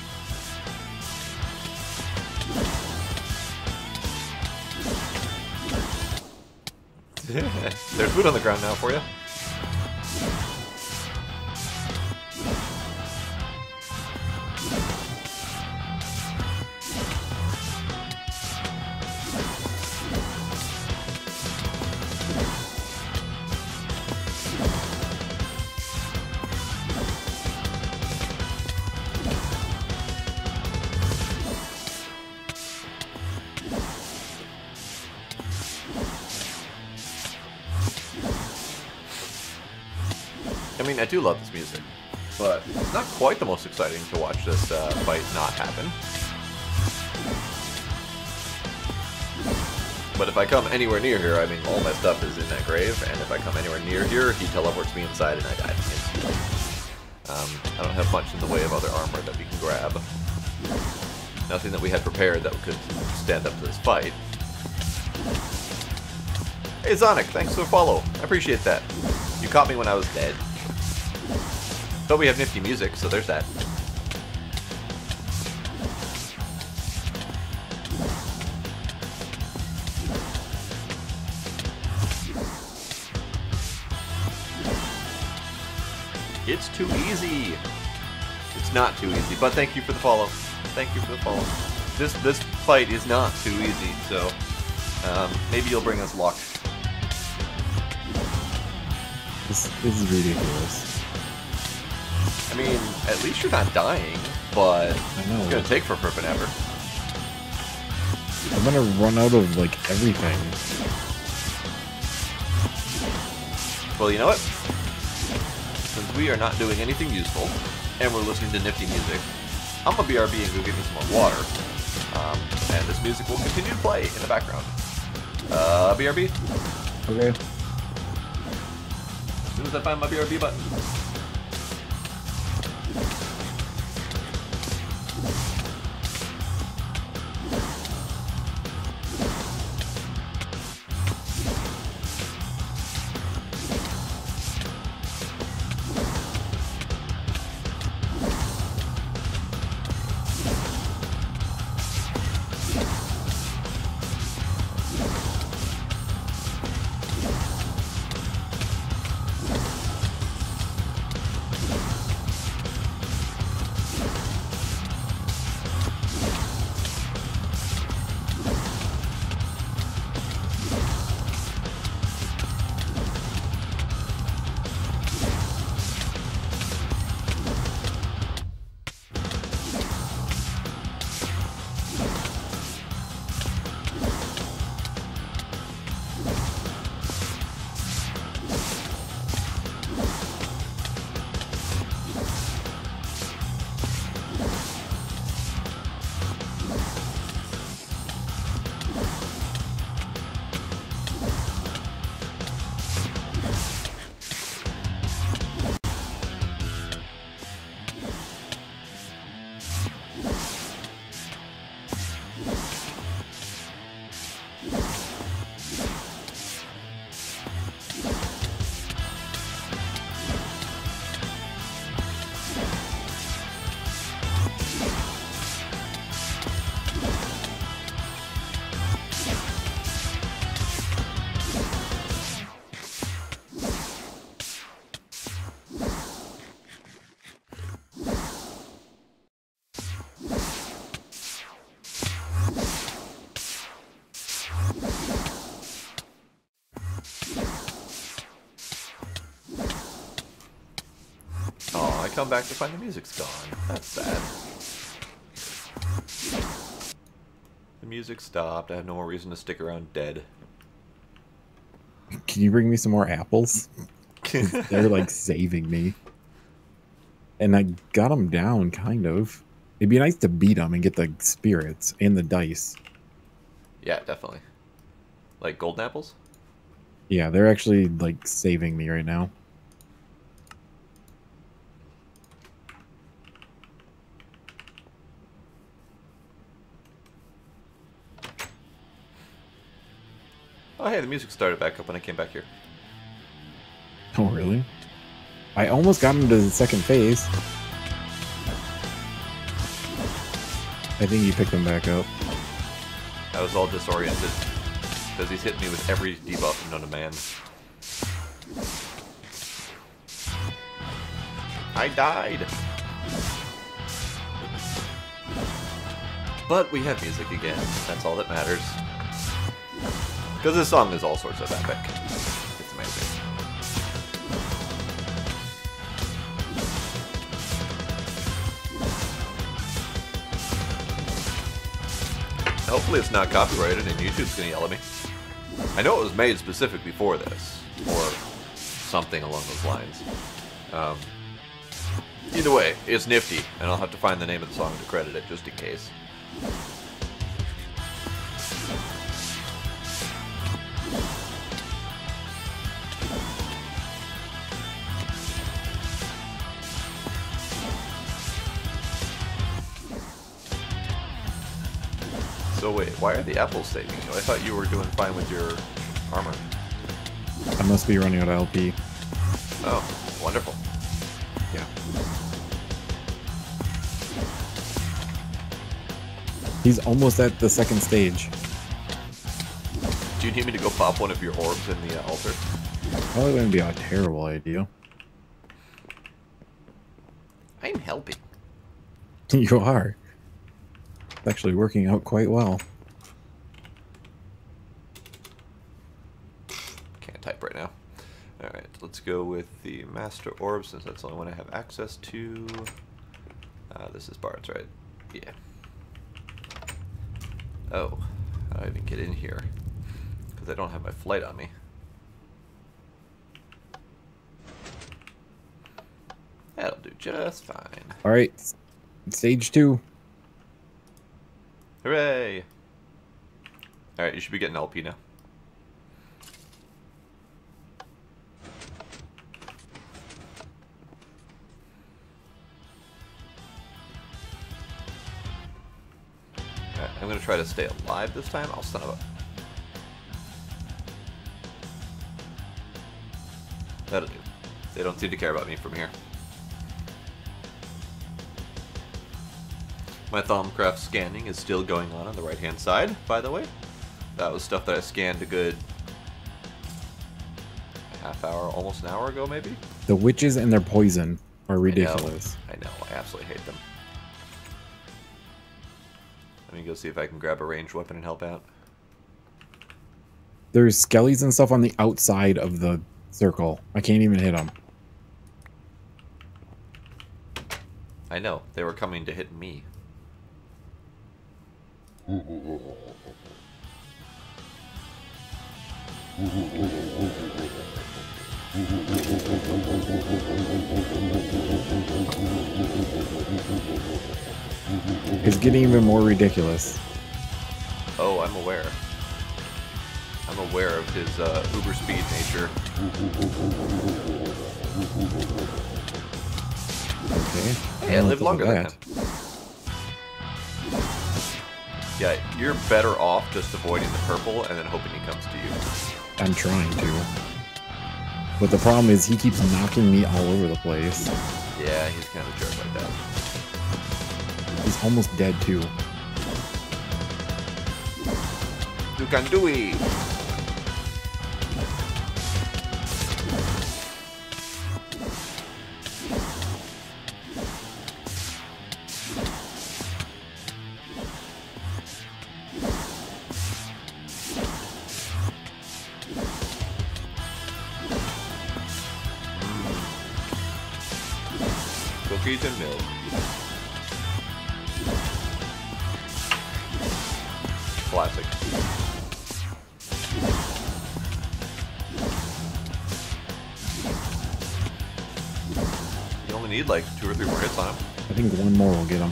There's food on the ground now for you. I mean, I do love this music, but it's not quite the most exciting to watch this fight not happen. But if I come anywhere near here, I mean, all my stuff is in that grave, and if I come anywhere near here, he teleports me inside and I die instantly. I don't have much in the way of other armor that we can grab. Nothing that we had prepared that could stand up to this fight. Hey Zonic, thanks for the follow. I appreciate that. You caught me when I was dead. But we have nifty music, so there's that. It's too easy. It's not too easy, but thank you for the follow. Thank you for the follow. This fight is not too easy, so maybe you'll bring us luck. This is ridiculous. I mean, at least you're not dying, but I know. it's gonna take forever and ever. I'm gonna run out of, like, everything. Well, you know what? Since we are not doing anything useful, and we're listening to nifty music, I'm gonna BRB and go get me some more water. And this music will continue to play in the background. BRB? Okay. As soon as I find my BRB button. come back to find the music's gone. That's sad. The music stopped. I had no more reason to stick around dead. Can you bring me some more apples? They're like saving me. And I got them down, kind of. It'd be nice to beat them and get the spirits and the dice. Yeah, definitely. Like golden apples? Yeah, they're actually like saving me right now. Oh, hey, the music started back up when I came back here. Oh, really? I almost got him to the second phase. I think he picked him back up. I was all disoriented because he's hitting me with every debuff known to man. I died. But we have music again. That's all that matters. Because this song is all sorts of epic. It's amazing. Hopefully it's not copyrighted and YouTube's going to yell at me. I know it was made specifically for this. Or something along those lines. Either way, it's nifty. And I'll have to find the name of the song to credit it just in case. So wait, why are the apples saving you? I thought you were doing fine with your armor. I must be running out of LP. Oh, wonderful. Yeah. He's almost at the second stage. Do you need me to go pop one of your orbs in the altar? Probably wouldn't be a terrible idea. I'm helping. You are. It's actually working out quite well. Can't type right now. Alright, let's go with the Master Orb since that's the only one I have access to. This is Bard's, right? Yeah. Oh, how do I even get in here? Because I don't have my flight on me. That'll do just fine. Alright, stage 2. Hooray! Alright, you should be getting LP now. Alright, I'm gonna try to stay alive this time. I'll son of a... That'll do. They don't seem to care about me from here. My Thaumcraft scanning is still going on the right-hand side, by the way. That was stuff that I scanned a good half hour, almost an hour ago, maybe? The witches and their poison are ridiculous. I know. I absolutely hate them. Let me go see if I can grab a ranged weapon and help out. There's skellies and stuff on the outside of the circle. I can't even hit them. I know. They were coming to hit me. It's getting even more ridiculous. Oh, I'm aware. I'm aware of his uber speed nature. Okay. Hey, I live longer than him. Yeah, you're better off just avoiding the purple and then hoping he comes to you. I'm trying to. But the problem is he keeps knocking me all over the place. Yeah, he's kind of a jerk like that. He's almost dead too. You can do it! Cookies and milk. Classic. You only need like 2 or 3 more hits on him. I think one more will get him.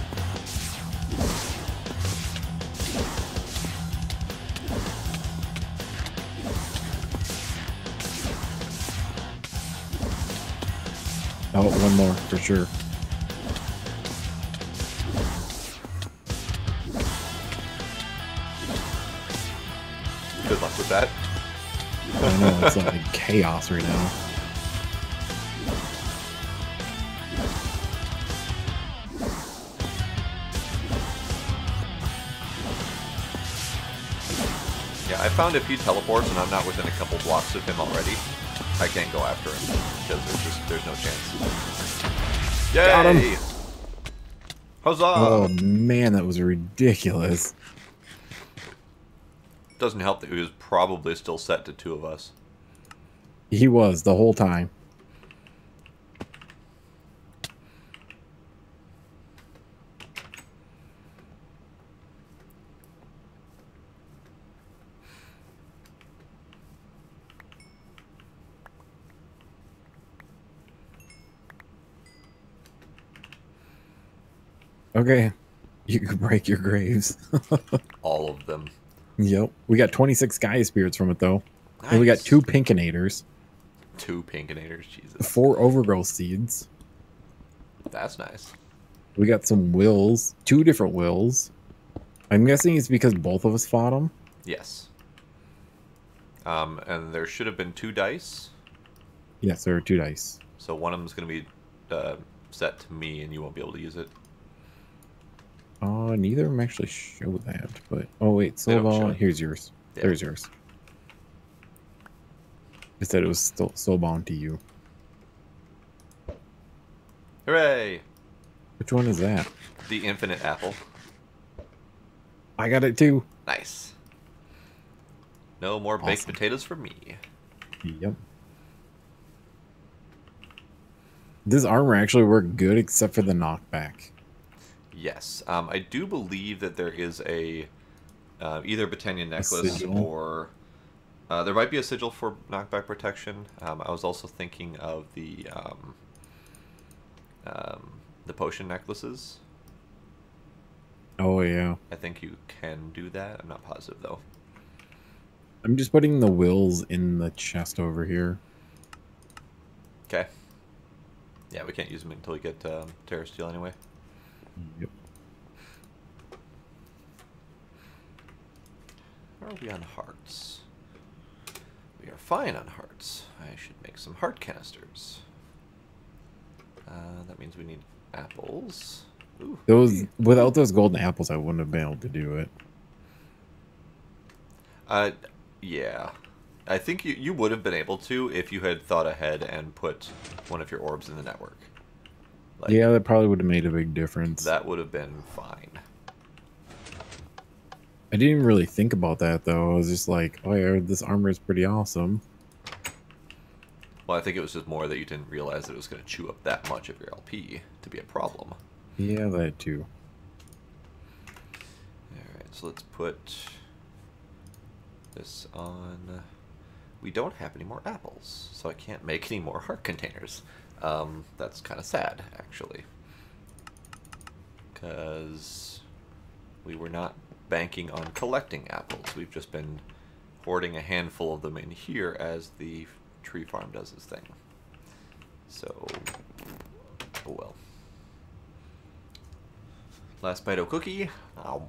Oh, one more for sure. Good luck with that. I know, it's like chaos right now. Yeah, I found if he teleports and I'm not within a couple blocks of him already, I can't go after him because there's no chance. Yay! Got him. Huzzah! Oh man, that was ridiculous. Doesn't help that he was probably still set to 2 of us. He was the whole time. Okay, you can break your graves. All of them. Yep. We got 26 Gaia spirits from it though. Nice. And we got 2 Pinkinators. 2 Pinkinators, Jesus. 4 Overgrowth Seeds. That's nice. We got some wills. 2 different wills. I'm guessing it's because both of us fought them. Yes. And there should have been 2 dice. Yes, there are 2 dice. So one of them's going to be set to me and you won't be able to use it. Neither of them actually show that, but... Oh, wait, They don't show Soulbound. it. Here's yours. Yeah. There's yours. It said it was still Soulbound to you. Hooray! Which one is that? The infinite apple. I got it too. Nice. No more baked Awesome. potatoes for me. Yep. This armor actually worked good except for the knockback. Yes. I do believe that there is a either Britannia necklace sigil? or there might be a sigil for knockback protection. I was also thinking of the potion necklaces. Oh, yeah. I think you can do that. I'm not positive though. I'm just putting the wills in the chest over here. Okay. Yeah, we can't use them until we get Terra Steel anyway. Yep. How are we on hearts? We are fine on hearts. I should make some heart canisters. That means we need apples. Ooh. Without those golden apples, I wouldn't have been able to do it. Yeah. I think you would have been able to if you had thought ahead and put one of your orbs in the network. Like, Yeah, that probably would have made a big difference. that would have been fine. I didn't even really think about that, though. I was just like, oh, yeah, this armor is pretty awesome. Well, I think it was just more that you didn't realize that it was going to chew up that much of your LP to be a problem. Yeah, that too. Alright, so let's put this on. We don't have any more apples, so I can't make any more heart containers. That's kind of sad, actually. Because we were not banking on collecting apples. We've just been hoarding a handful of them in here as the tree farm does its thing. So, oh well. Last bite of cookie. Ow.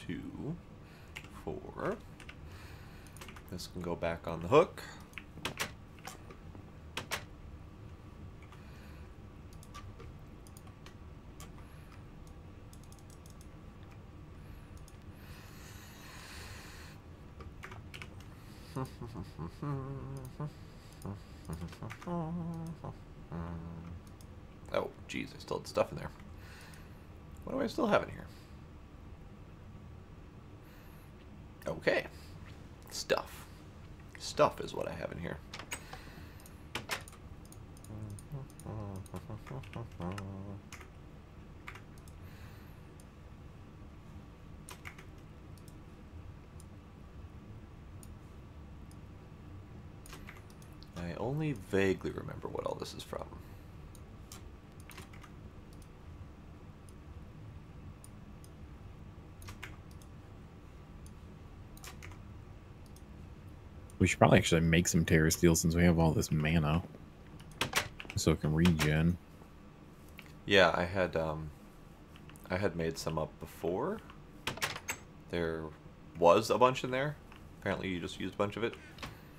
Two, 4. This can go back on the hook. Oh, geez, I still had stuff in there. What do I still have in here? Okay. Stuff. Stuff is what I have in here. I only vaguely remember what all this is from. We should probably actually make some Terra Steel since we have all this mana. So it can regen. Yeah, I had made some up before. There was a bunch in there. Apparently you just used a bunch of it.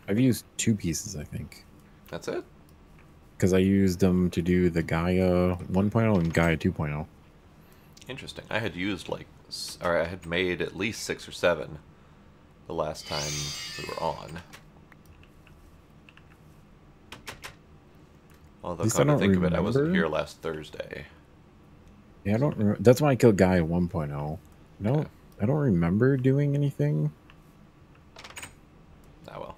I've used 2 pieces, I think. That's it? Because I used them to do the Gaia 1.0 and Gaia 2.0. Interesting. I had used or I had made at least 6 or 7 the last time we were on. Although, come to think of it, I wasn't here last Thursday. Yeah, I don't remember. That's when I killed Gaia 1.0. No, I don't remember doing anything. Ah, well.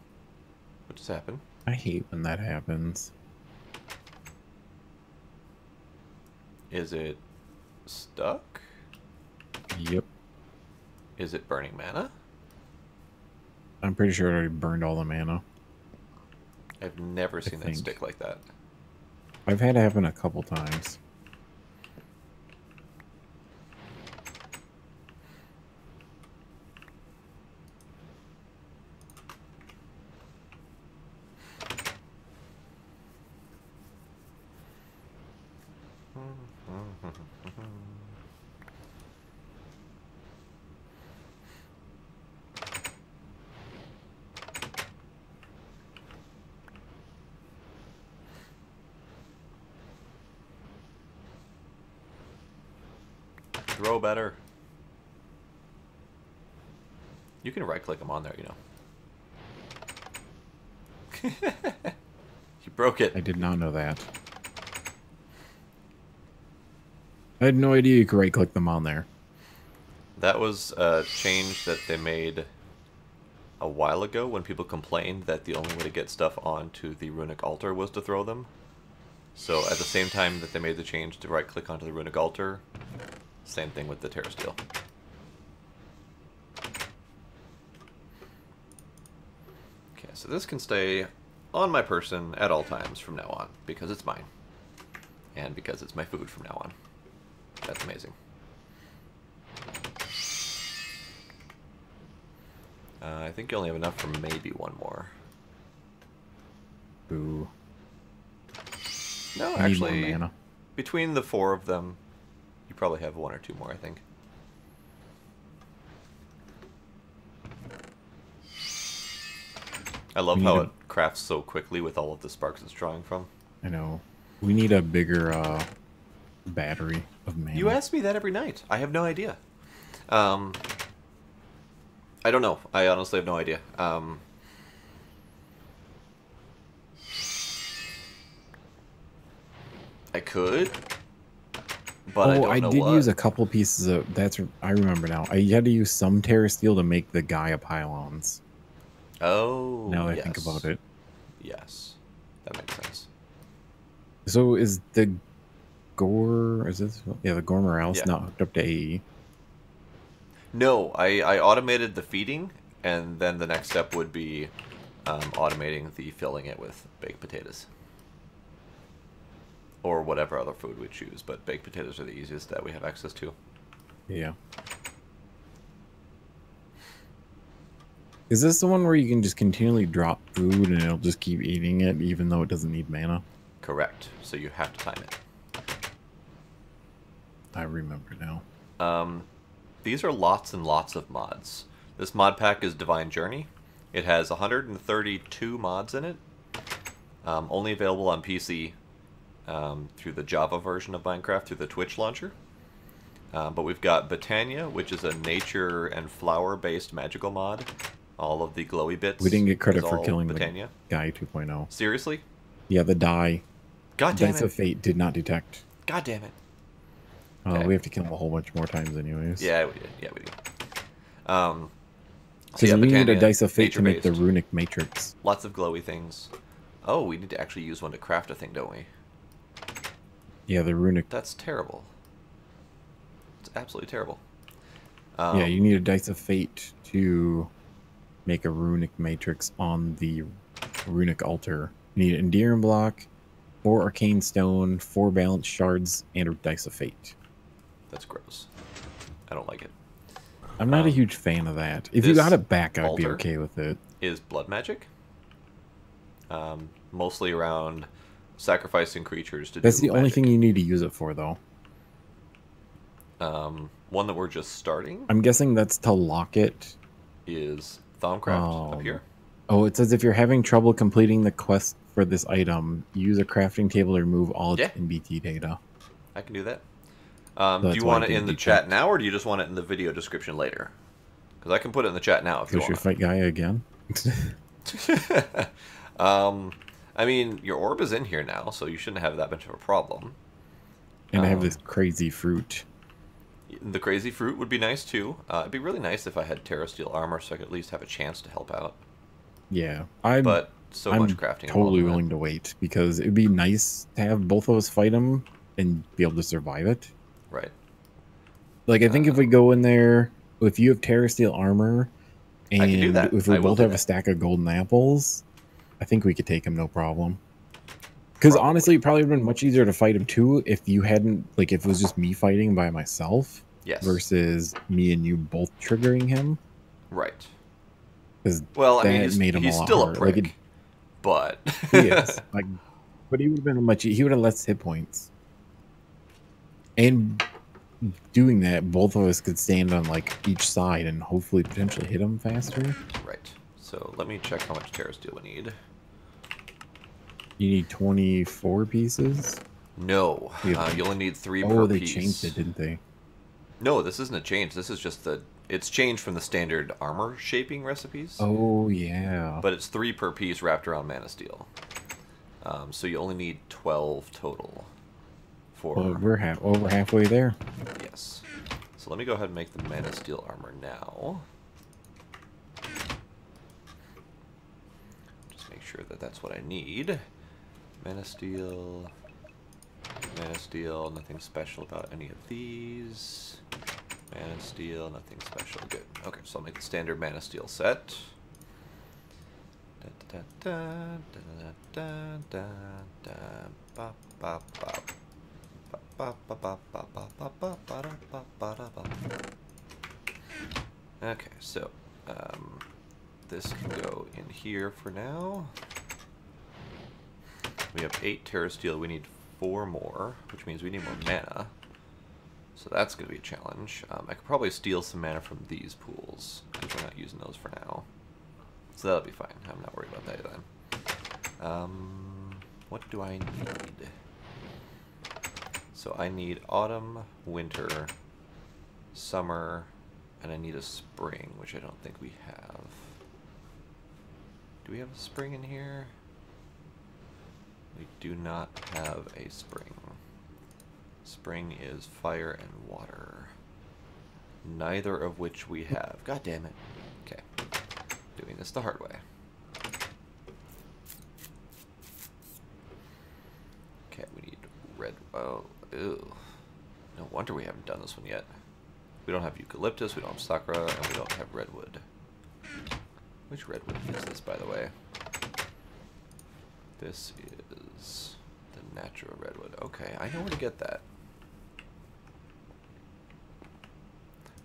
What just happened? I hate when that happens. Is it stuck? Yep. Is it burning mana? I'm pretty sure it already burned all the mana. I've never seen that stick like that. I've had it happen a couple times. Throw better. You can right-click them on there, you know. You broke it. I did not know that. I had no idea you could right-click them on there. That was a change that they made a while ago when people complained that the only way to get stuff onto the runic altar was to throw them. So at the same time that they made the change to right-click onto the runic altar, same thing with the Terra Steel. Okay, so this can stay on my person at all times from now on, because it's mine. And because it's my food from now on. That's amazing. I think you only have enough for maybe one more. Boo. No, I need actually, more mana. Between the 4 of them, you probably have 1 or 2 more, I think. I love how it crafts so quickly with all of the sparks it's drawing from. I know. We need a bigger battery of mana. You ask me that every night. I have no idea. I don't know. I honestly have no idea. I could, but I don't know I did use a couple pieces of... I remember now. I had to use some Terra Steel to make the Gaia pylons. Oh, now that I think about it. Yes, that makes sense. So is the Gore... Is this... Yeah, the Gore Morales not hooked up to AE? No, I automated the feeding, and then the next step would be automating the filling it with baked potatoes. Or whatever other food we choose, but baked potatoes are the easiest that we have access to. Yeah. Is this the one where you can just continually drop food and it'll just keep eating it even though it doesn't need mana? Correct. So you have to time it. I remember now. These are lots and lots of mods. This mod pack is Divine Journey. It has 132 mods in it. Only available on PC through the Java version of Minecraft, through the Twitch launcher. But we've got Botania, which is a nature and flower-based magical mod. All of the glowy bits. We didn't get credit is for all killing Botania. the guy 2.0. Seriously? Yeah, the die. God damn Dice it. of Fate did not detect. God damn it. Okay. We have to kill him a whole bunch more times anyways. Yeah, we did. Yeah, we did. So Because yeah, we need a Botania, Dice of Fate to make the nature-based. runic matrix. Lots of glowy things. Oh, we need to actually use one to craft a thing, don't we? Yeah, the runic. That's terrible. It's absolutely terrible. Yeah, you need a Dice of Fate to make a runic matrix on the runic altar. You need an Endearing block, 4 arcane stone, 4 balance shards, and a Dice of Fate. That's gross. I don't like it. I'm not a huge fan of that. If you this got it back, I'd be altar okay with it. Is blood magic. Mostly around sacrificing creatures to That's do the only magic. thing you need to use it for, though. One that we're just starting I'm guessing that's to lock it. is Thaumcraft up here. Oh, it says if you're having trouble completing the quest for this item, use a crafting table to remove all its Yeah. NBT data. I can do that. Do that's you why want I it in didn't the detect. chat now, or do you just want it in the video description later? Because I can put it in the chat now if So you should we want. fight Gaia again? I mean, your orb is in here now, so you shouldn't have that much of a problem. And I have this crazy fruit. The crazy fruit would be nice too. It'd be really nice if I had Terra Steel armor, so I could at least have a chance to help out. Yeah, But so much crafting. totally involved in willing to wait because it'd be nice to have both of us fight him and be able to survive it. it. Right. Like I think if we go in there, if you have Terra Steel armor, and I can do that. if we I will both do have a that. stack of golden apples, I think we could take him no problem. Because Probably. honestly, it probably would have been much easier to fight him too if you hadn't, like, if it was just me fighting by myself Yes. versus me and you both triggering him. Right. Because Well, I mean, that made him he's a lot still a harder. prick, Like, but he is. Like, but he would have been he would have less hit points. And doing that, both of us could stand on like each side and hopefully potentially hit him faster. right. So let me check how much Terra Steel we need. You need 24 pieces. No, Yeah. you only need 3 Oh, per they piece. changed it, didn't they? No, this isn't a change. This is just it's changed from the standard armor shaping recipes. Oh yeah. But it's 3 per piece wrapped around Mana Steel. So you only need 12 total. For Well, we're over halfway there. yes. So let me go ahead and make the Mana Steel armor now. Just make sure that that's what I need. Mana Steel, nothing special about any of these. Mana Steel, nothing special. Good. Okay, so I'll make the standard Mana Steel set. Okay, so this can go in here for now. We have 8 Terra Steel. We need 4 more, which means we need more mana. So that's going to be a challenge. I could probably steal some mana from these pools, because we're not using those for now. So that'll be fine. I'm not worried about that then. What do I need? So I need autumn, winter, summer, and I need a spring, which I don't think we have. Do we have a spring in here? We do not have a spring. Spring is fire and water. Neither of which we have. God damn it. Okay. Doing this the hard way. Okay, we need red. Oh, ew. No wonder we haven't done this one yet. We don't have eucalyptus, we don't have sakura, and we don't have redwood. Which redwood is this, by the way? This is the natural redwood. Okay, I know where to get that.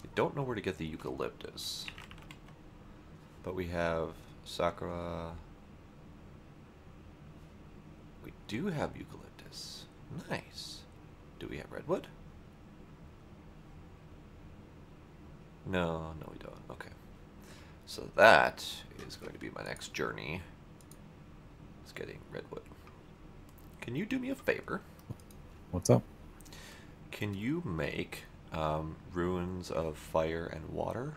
I don't know where to get the eucalyptus. But we have sakura. We do have eucalyptus. Nice. Do we have redwood? No, no we don't. Okay. So that is going to be my next journey. Is getting redwood. Can you do me a favor? What's up? Can you make ruins of fire and water?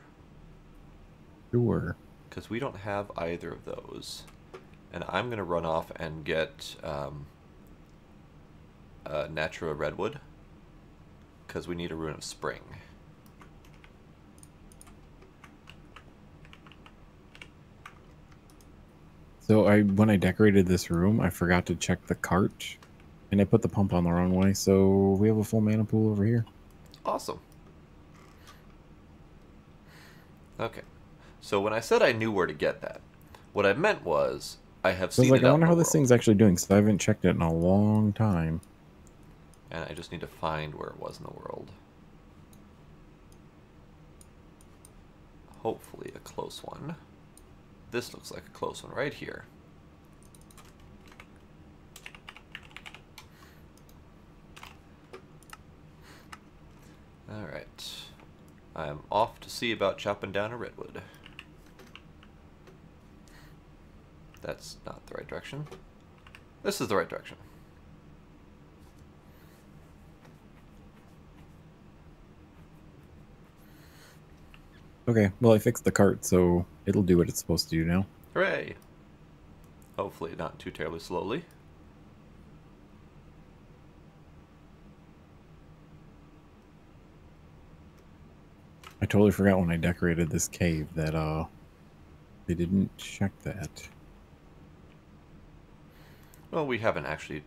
Sure. because we don't have either of those. And I'm going to run off and get Natura Redwood, because we need a Rune of Spring. So when I decorated this room, I forgot to check the cart, and I put the pump on the wrong way, so we have a full mana pool over here. Awesome. Okay. So when I said I knew where to get that, what I meant was I have seen it out I wonder in how the this world. thing's actually doing, because I haven't checked it in a long time. And I just need to find where it was in the world. Hopefully a close one. This looks like a close one right here. Alright. I'm off to see about chopping down a redwood. That's not the right direction. This is the right direction. Okay, well I fixed the cart, so it'll do what it's supposed to do now. Hooray! Hopefully not too terribly slowly. I totally forgot when I decorated this cave that they didn't check that. Well, we haven't actually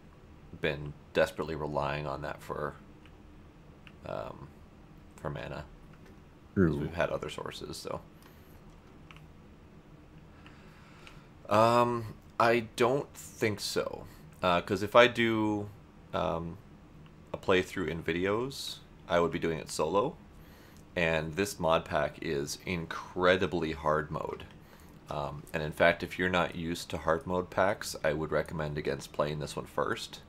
been desperately relying on that for mana. True. We've had other sources, so. I don't think so. Because if I do a playthrough in videos, I would be doing it solo. And this mod pack is incredibly hard mode. And in fact, if you're not used to hard mode packs, I would recommend against playing this one first.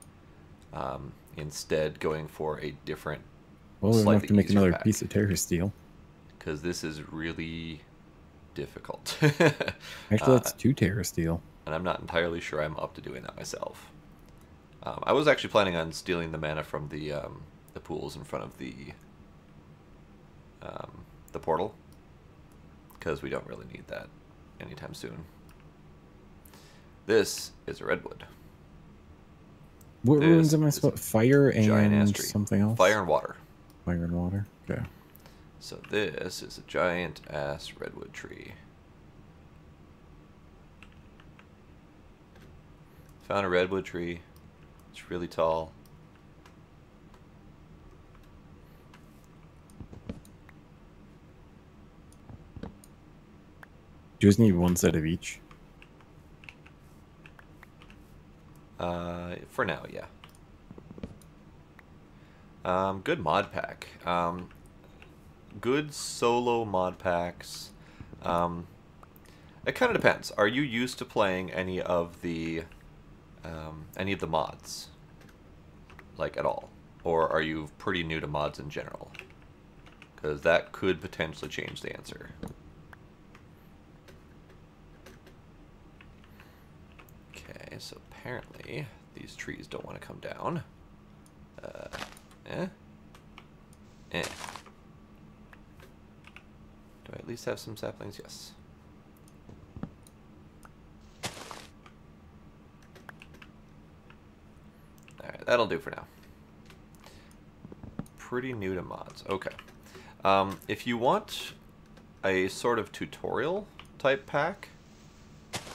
Instead, going for a different, well, we'll have to make another pack. piece of Terra Steel. Because this is really difficult. Actually, that's 2 Terra Steel. And I'm not entirely sure I'm up to doing that myself. I was actually planning on stealing the mana from the pools in front of the portal, because we don't really need that anytime soon. This is a redwood. What runes am I supposed? Fire and something else? Fire and water. Fire and water. Okay. So this is a giant ass redwood tree. Found a redwood tree. It's really tall. You just need 1 set of each. For now, yeah. Good mod pack. Good solo mod packs. It kind of depends. Are you used to playing any of the mods, like at all, or are you pretty new to mods in general? Because that could potentially change the answer. Okay, so apparently these trees don't want to come down. Eh? Do I at least have some saplings? Yes. Alright, that'll do for now. Pretty new to mods. Okay. If you want a sort of tutorial type pack,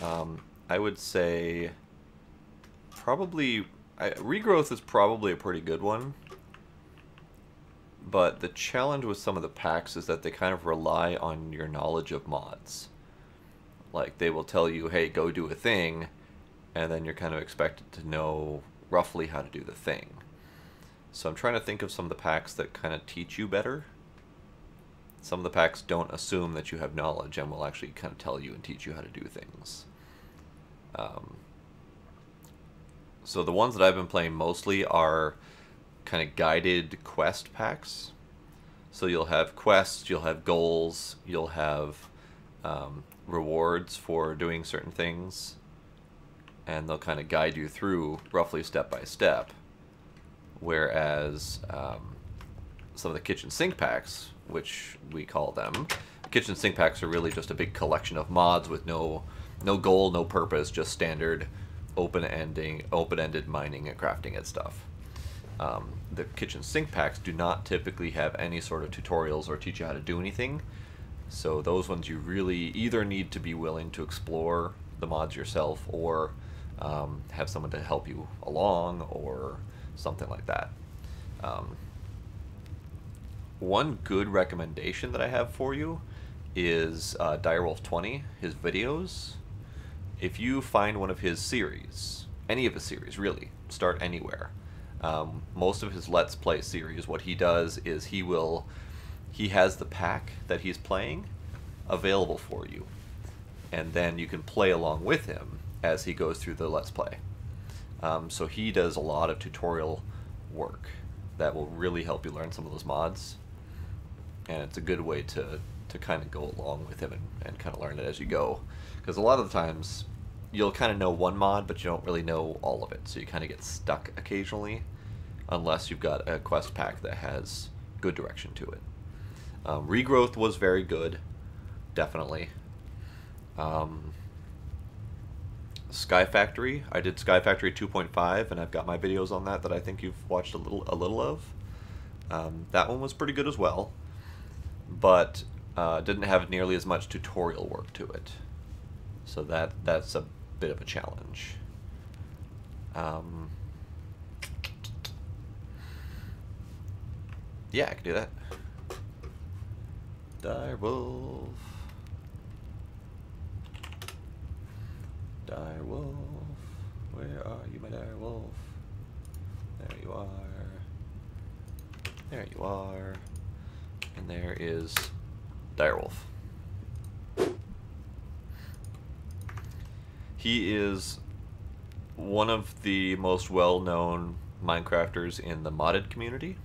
I would say probably Regrowth is probably a pretty good one. But the challenge with some of the packs is that they kind of rely on your knowledge of mods. Like, they will tell you, hey, go do a thing, and then you're kind of expected to know roughly how to do the thing. So I'm trying to think of some of the packs that kind of teach you better. Some of the packs don't assume that you have knowledge and will actually kind of tell you and teach you how to do things. So the ones that I've been playing mostly are kind of guided quest packs. So you'll have quests, you'll have goals, you'll have rewards for doing certain things, and they'll kind of guide you through roughly step by step. Whereas some of the kitchen sink packs, which we call them, kitchen sink packs are really just a big collection of mods with no goal, no purpose, just standard open-ended mining and crafting and stuff. The kitchen sink packs do not typically have any sort of tutorials or teach you how to do anything. So those ones you really either need to be willing to explore the mods yourself, or have someone to help you along, or something like that. One good recommendation that I have for you is Direwolf20, his videos. If you find one of his series, any of his series really, start anywhere. Most of his Let's Play series, what he does is he has the pack that he's playing available for you, and then you can play along with him as he goes through the Let's Play. So he does a lot of tutorial work that will really help you learn some of those mods, and it's a good way to kind of go along with him and kind of learn it as you go, because a lot of the times you'll kind of know one mod but you don't really know all of it, so you kind of get stuck occasionally unless you've got a quest pack that has good direction to it. Regrowth was very good, definitely. Sky Factory, I did Sky Factory 2.5, and I've got my videos on that I think you've watched a little of. That one was pretty good as well, but didn't have nearly as much tutorial work to it, so that's a bit of a challenge. Yeah, I can do that. Direwolf. Direwolf. Where are you, my Direwolf? There you are. There you are. And there is Direwolf. He is one of the most well-known Minecrafters in the modded community.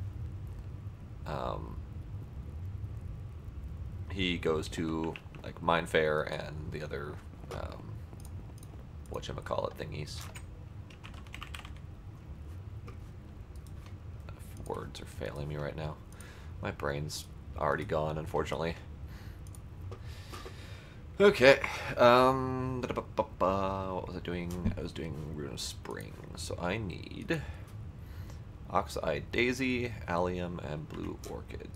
He goes to like Minefair and the other whatchamacallit thingies. Words are failing me right now. My brain's already gone, unfortunately. Okay. What was I doing? I was doing Rune of Spring. So I need Ox-Eyed Daisy, Allium, and Blue Orchid.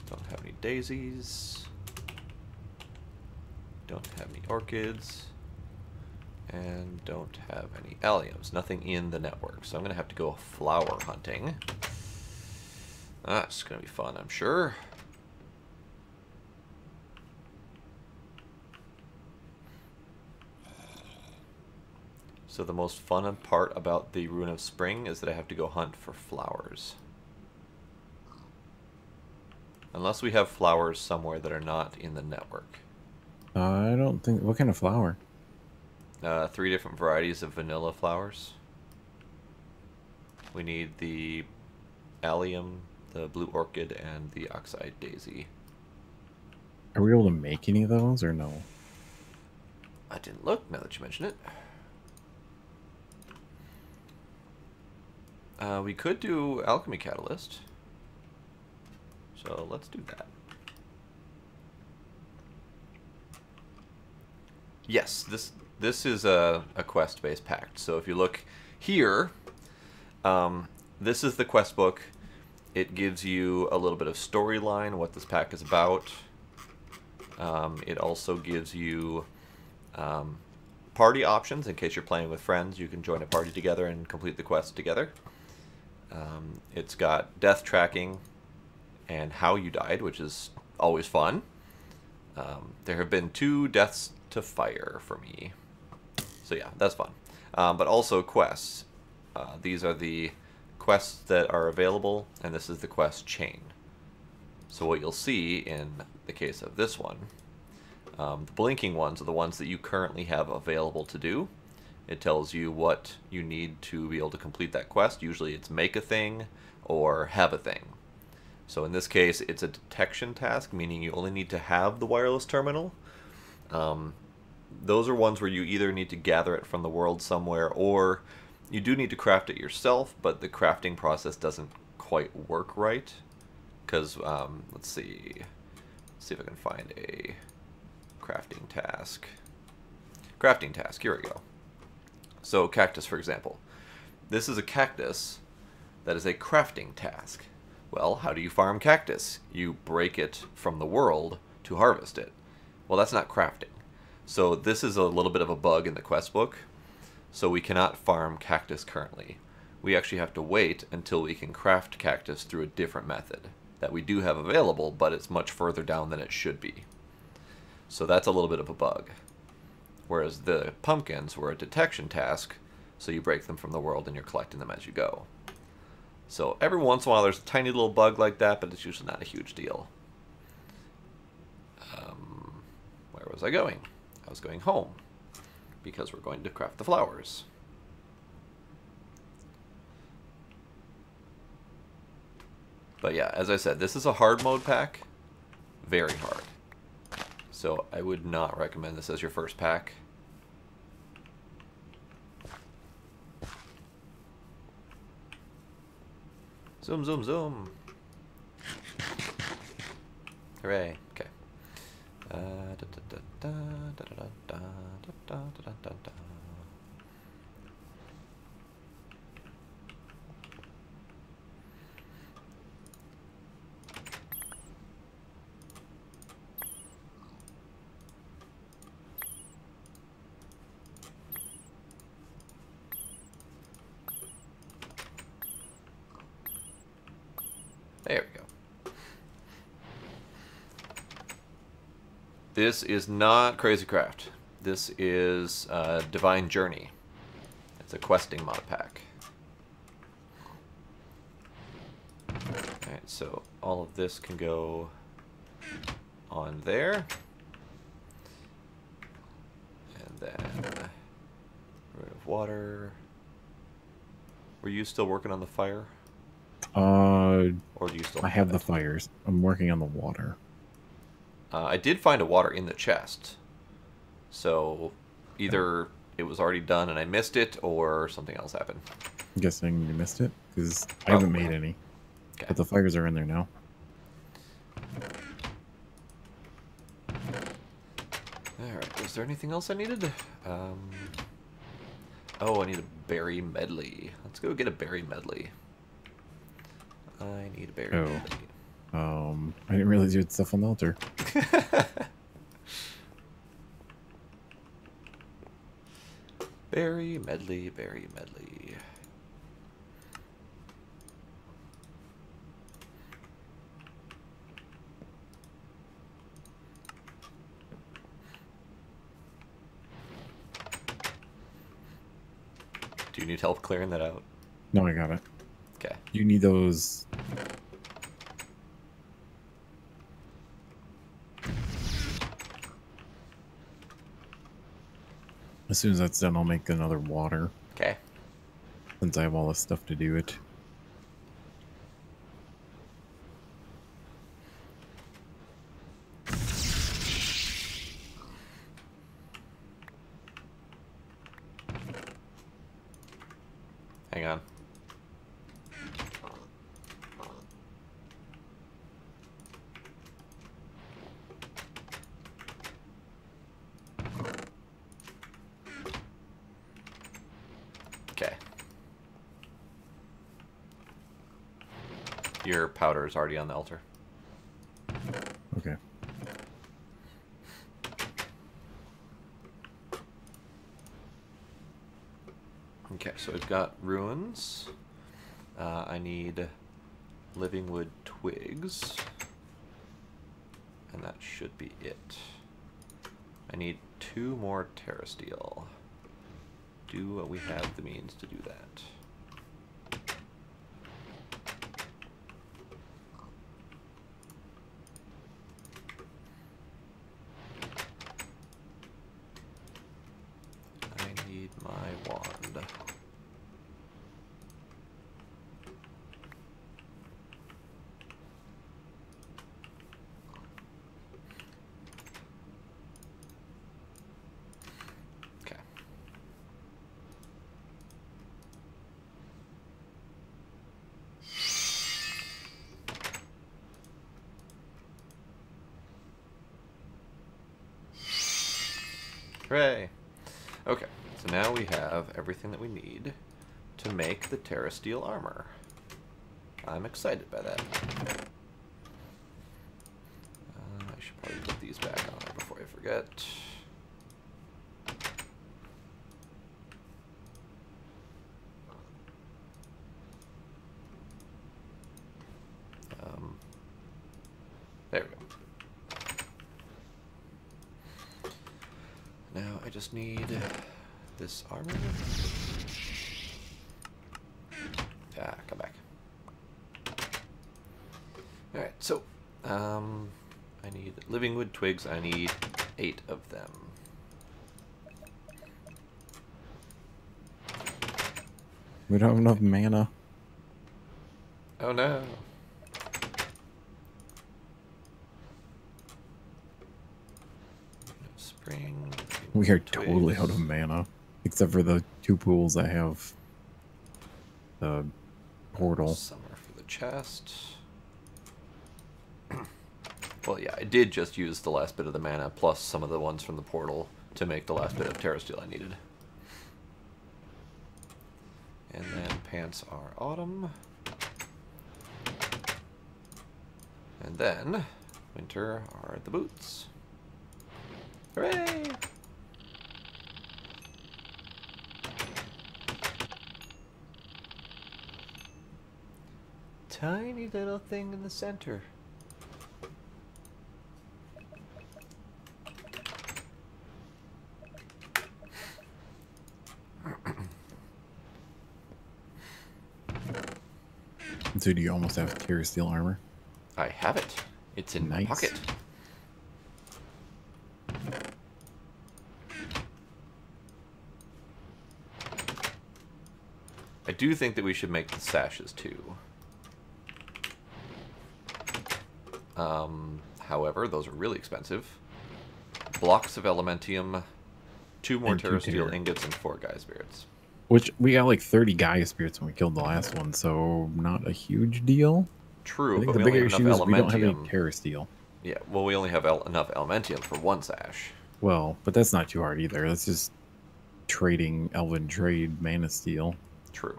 Don't have any daisies. Don't have any orchids. And don't have any alliums. Nothing in the network. So I'm going to have to go flower hunting. That's going to be fun, I'm sure. So the most fun part about the Rune of Spring is that I have to go hunt for flowers. Unless we have flowers somewhere that are not in the network. I don't think... What kind of flower? 3 different varieties of vanilla flowers. We need the allium, the blue orchid, and the Ox-Eyed Daisy. Are we able to make any of those, or no? I didn't look, now that you mention it. We could do Alchemy Catalyst. So let's do that. Yes, this is a quest-based pact. So if you look here, this is the quest book. It gives you a little bit of storyline, what this pack is about. It also gives you party options in case you're playing with friends. You can join a party together and complete the quest together. It's got death tracking and how you died, which is always fun. There have been 2 deaths to fire for me. So yeah, that's fun. But also quests. These are the quests that are available, and this is the quest chain. So what you'll see in the case of this one, the blinking ones are the ones that you currently have available to do. It tells you what you need to be able to complete that quest. Usually it's make a thing or have a thing. So in this case, it's a detection task, meaning you only need to have the wireless terminal. Those are ones where you either need to gather it from the world somewhere, or You do need to craft it yourself, but the crafting process doesn't quite work right. Because, let's see. Let's see if I can find a crafting task. Crafting task, here we go. So, cactus, for example. This is a cactus that is a crafting task. Well, how do you farm cactus? You break it from the world to harvest it. Well, that's not crafting. So this is a little bit of a bug in the quest book. So we cannot farm cactus currently. We actually have to wait until we can craft cactus through a different method that we do have available, but it's much further down than it should be. So that's a little bit of a bug. Whereas the pumpkins were a detection task, so you break them from the world and you're collecting them as you go. So every once in a while there's a tiny little bug like that, but it's usually not a huge deal. Where was I going? I was going home, because we're going to craft the flowers. But yeah, as I said, this is a hard mode pack. Very hard. So I would not recommend this as your first pack. Zoom, zoom, zoom. Hooray. Okay. There we go. This is not Crazy Craft. This is Divine Journey. It's a questing mod pack. Alright, so all of this can go on there. And then rid of water. Were you still working on the fire? Or do you still I have the fires. I'm working on the water. I did find a water in the chest. So either it was already done and I missed it, or something else happened. I'm guessing you missed it, because I haven't made any. Okay. But the fires are in there now. Alright, is there anything else I needed? Oh, I need a berry medley. Let's go get a berry medley. I need a berry medley. I didn't realize you had stuff on the altar. Berry medley, berry medley. Do you need help clearing that out? No, I got it. Okay. You need those. As soon as that's done, I'll make another water. Okay. Since I have all this stuff to do it. Hang on. Okay. Your powder is already on the altar. Okay. Okay, so we've got ruins. I need living wood twigs. And that should be it. I need 2 more terrasteel. Do we have the means to do that? I need my wand. Okay. Hooray! Okay, so now we have everything that we need to make the Terra Steel armor. I'm excited by that. I should probably put these back on there before I forget. There we go. Now I just need this armor. Ah, come back. Alright, so, I need living wood twigs. I need 8 of them. We don't have enough mana. Oh no. Spring. We are twigs. totally out of mana. Except for the 2 pools that have the portal. Summer for the chest. Well, yeah, I did just use the last bit of the mana plus some of the ones from the portal to make the last bit of Terra Steel I needed. And then pants are autumn. And then winter are the boots. Hooray! Tiny little thing in the center. So do you almost have Terra Steel armor? I have it. It's in my pocket. I do think that we should make the sashes too. However, those are really expensive. Blocks of Elementium, 2 more And 2 Terra Steel Terra. ingots, and 4 Gaia Spirits. Which, we got like 30 Gaia Spirits when we killed the last one, so not a huge deal. True, I think but the we only bigger have issue enough is we don't have any Elementium. Terra Steel. Yeah, well, we only have enough Elementium for 1 sash. Well, but that's not too hard either. That's just trading Elven Trade Mana Steel. True.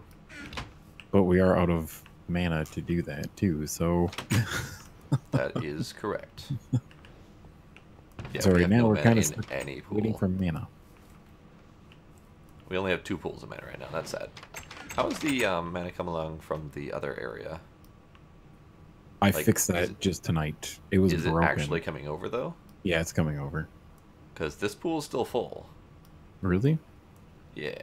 But we are out of mana to do that too, so... That is correct. Yeah, So we right have now no we're mana kind in of any pool. waiting for mana. We only have 2 pools of mana right now. That's sad. How is the mana come along from the other area? I Like, fixed that just tonight. It was Is it broken. actually coming over, though? Yeah, it's coming over. Because this pool is still full. Really? Yeah.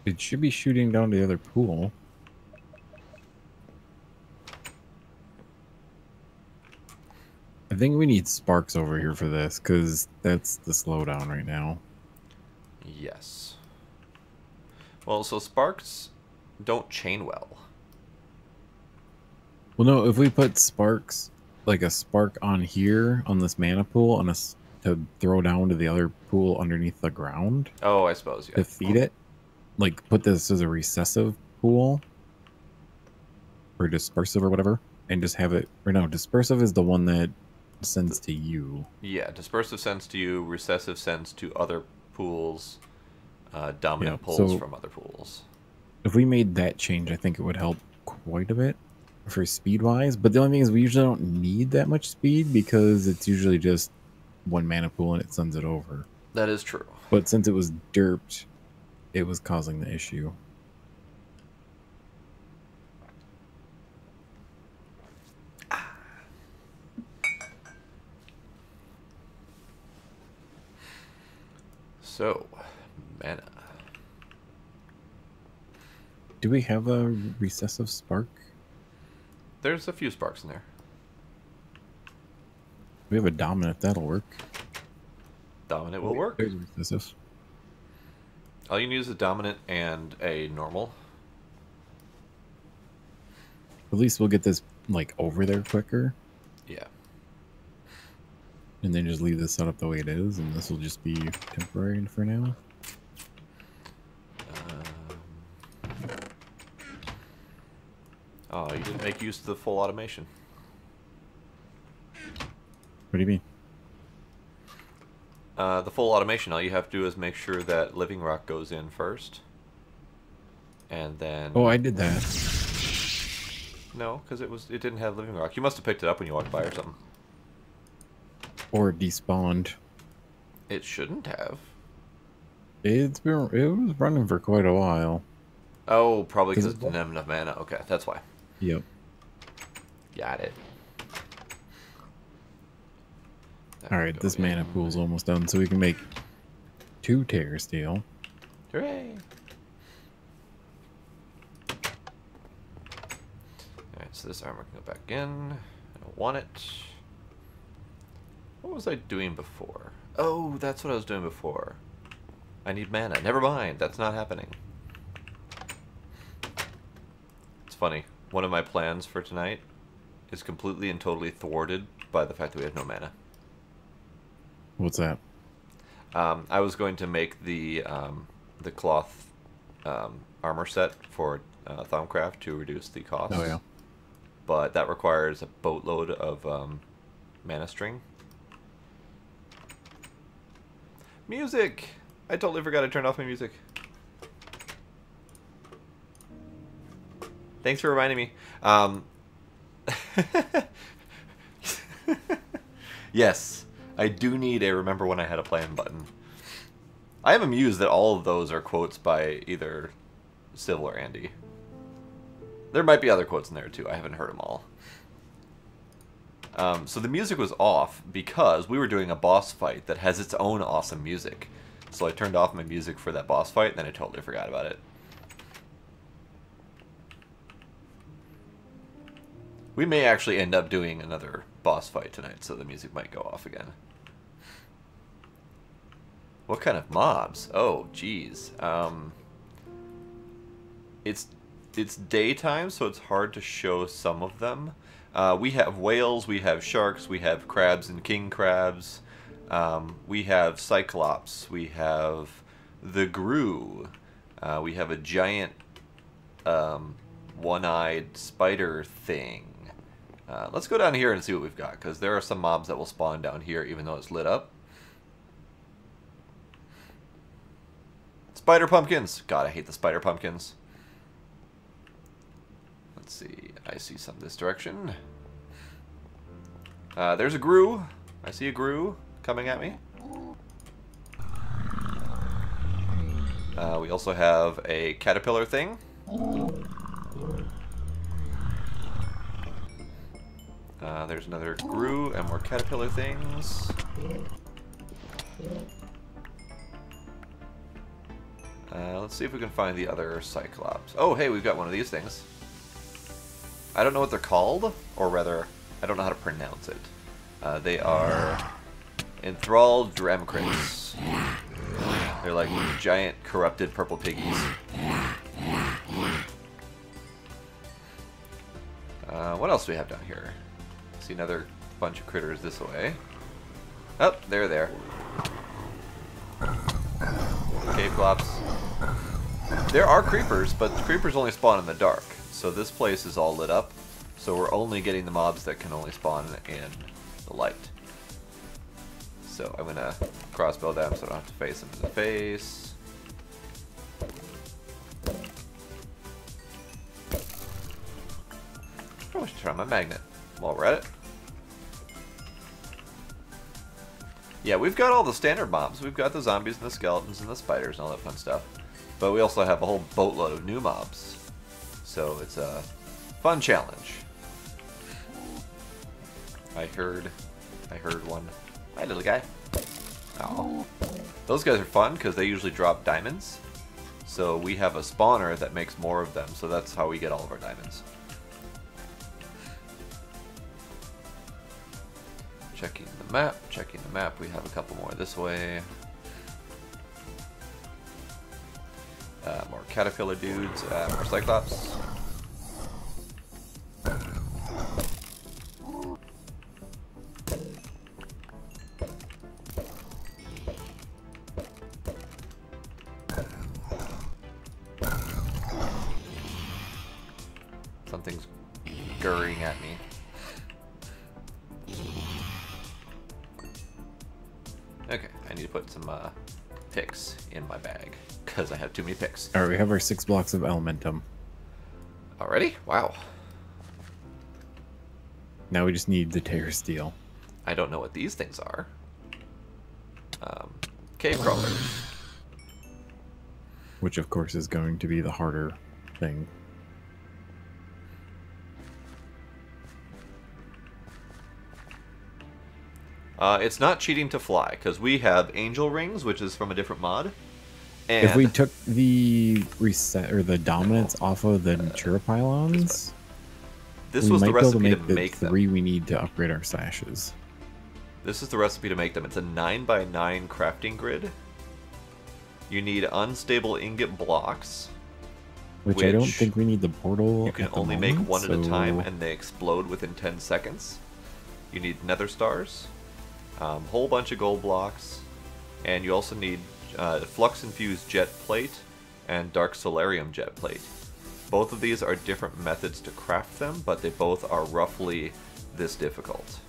It should be shooting down to the other pool. I think we need sparks over here for this, because that's the slowdown right now. Yes. Well, so sparks don't chain well. Well, no, if we put sparks, like a spark on here, on this mana pool, on us to throw down to the other pool underneath the ground Oh, I suppose, yeah. to feed it, like put this as a recessive pool, or dispersive or whatever, and just have it, or no, dispersive is the one that sends to you. Yeah, dispersive sends to you, recessive sends to other pools, dominant Yeah, pulls so- from other pools. If we made that change, I think it would help quite a bit for speed wise. But the only thing is, we usually don't need that much speed because it's usually just 1 mana pool and it sends it over. That is true. But since it was derped, it was causing the issue. So, mana. Do we have a recessive spark? There's a few sparks in there. We have a dominant, that'll work. Dominant will work. There's recessive. All you need is a dominant and a normal. At least we'll get this like over there quicker, Yeah. and then just leave this set up the way it is, and this will just be temporary for now. Oh, you didn't make use of the full automation. What do you mean? The full automation, all you have to do is make sure that Living Rock goes in first. And then... Oh, I did that. No, because it didn't have Living Rock. You must have picked it up when you walked by or something. Or it despawned. It shouldn't have. It was running for quite a while. Oh, probably because it didn't have enough mana. Okay, that's why. Yep. Got it. Alright, this mana pool's almost done, so we can make 2 Terror Steel. Hooray! Alright, so this armor can go back in. I don't want it. What was I doing before? Oh, that's what I was doing before. I need mana. Never mind, that's not happening. It's funny. One of my plans for tonight is completely and totally thwarted by the fact that we have no mana. What's that? I was going to make the cloth armor set for Thaumcraft to reduce the cost. Oh, yeah. But that requires a boatload of mana string. Music! I totally forgot I turned off my music. Thanks for reminding me. Yes, I do need a remember when I had a plan button. I am amused that all of those are quotes by either Civil or Andy. There might be other quotes in there too. I haven't heard them all. So the music was off because we were doing a boss fight that has its own awesome music. So I turned off my music for that boss fight, and then I totally forgot about it. We may actually end up doing another boss fight tonight, so the music might go off again. What kind of mobs? Oh, geez. It's daytime, so it's hard to show some of them. We have whales, we have sharks, we have crabs and king crabs. We have cyclops, we have the grue, we have a giant one-eyed spider thing. Let's go down here and see what we've got, because there are some mobs that will spawn down here even though it's lit up. Spider pumpkins! God, I hate the spider pumpkins. Let's see, I see some this direction. There's a grue. I see a grue coming at me. We also have a caterpillar thing. There's another grue and more caterpillar things. Let's see if we can find the other cyclops. Oh, hey, we've got one of these things. I don't know what they're called, or rather, I don't know how to pronounce it. They are enthralled Dramcrits. They're like giant corrupted purple piggies. What else do we have down here? See another bunch of critters this way. Oh, they're there. Cave clops. There are creepers, but the creepers only spawn in the dark. So this place is all lit up. So we're only getting the mobs that can only spawn in the light. So I'm gonna crossbow them so I don't have to face them in the face. Probably should turn on my magnet while we're at it. Yeah, we've got all the standard mobs. We've got the zombies and the skeletons and the spiders and all that fun stuff. But we also have a whole boatload of new mobs. So it's a fun challenge. I heard one. Hi, little guy. Oh, those guys are fun because they usually drop diamonds. So we have a spawner that makes more of them. So that's how we get all of our diamonds. Checking the map. Checking the map. We have a couple more this way. More caterpillar dudes. More cyclops. Something's gurring at me. Okay, I need to put some picks in my bag because I have too many picks. All right, we have our 6 blocks of elementum. Already? Wow. Now we just need the Terror Steel. I don't know what these things are. Cave crawlers. Which, of course, is going to be the harder thing. It's not cheating to fly, because we have angel rings, which is from a different mod. And If we took the reset or the dominance off of the Chirapylons, this we was might the be able to recipe make to the make them. 3 we need to upgrade our sashes. This is the recipe to make them. It's a 9x9 crafting grid. You need unstable ingot blocks. Which I don't think we need the portal. You can at the only make moment, one at a time, so- and they explode within 10 seconds. You need nether stars, whole bunch of gold blocks, and you also need flux infused jet plate and dark solarium jet plate. Both of these are different methods to craft them, but they both are roughly this difficult.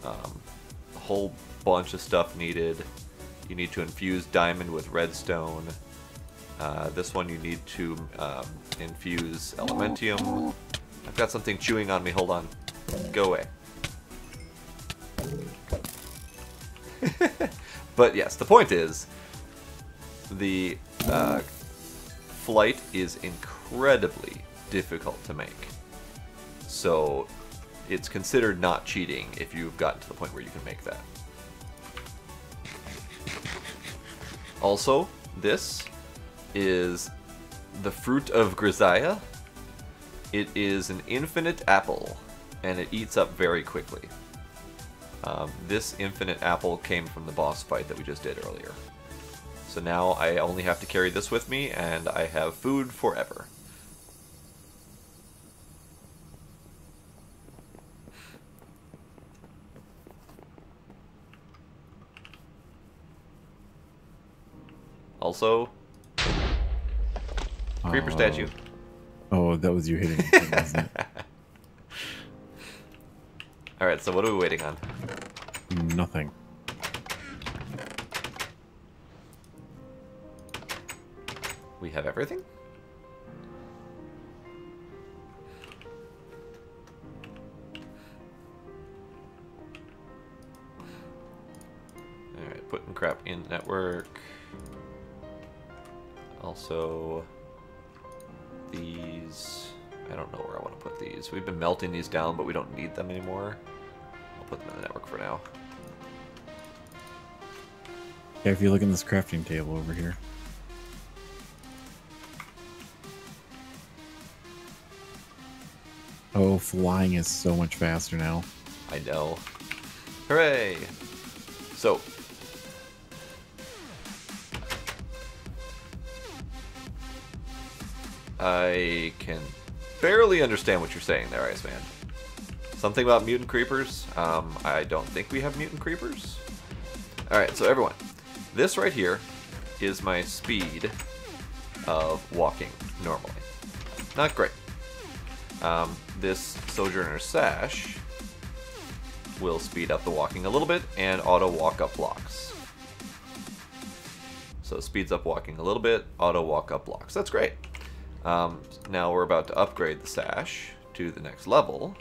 A whole bunch of stuff needed. You need to infuse diamond with redstone. This one you need to infuse elementium. I've got something chewing on me, hold on. Go away. But yes, the point is, the flight is incredibly difficult to make. So it's considered not cheating if you've gotten to the point where you can make that. Also, this is the fruit of Grisaia. It is an infinite apple, and it eats up very quickly. This infinite apple came from the boss fight that we just did earlier. So now I only have to carry this with me, and I have food forever. Also, creeper statue. Oh, that was you hitting it, wasn't it? Alright, so what are we waiting on? Nothing. We have everything? Alright, putting crap in network. Also, these... I don't know where I want to put these. We've been melting these down, but we don't need them anymore. I'll put them in the network for now. Yeah, if you look in this crafting table over here. Oh, flying is so much faster now. I know. Hooray! So, I can barely understand what you're saying there, Iceman. Something about mutant creepers? I don't think we have mutant creepers. Alright, so everyone, this right here is my speed of walking normally. Not great. This Sojourner Sash will speed up the walking a little bit and auto walk up blocks. So it speeds up walking a little bit, auto walk up blocks. That's great. Now we're about to upgrade the Sash to the next level,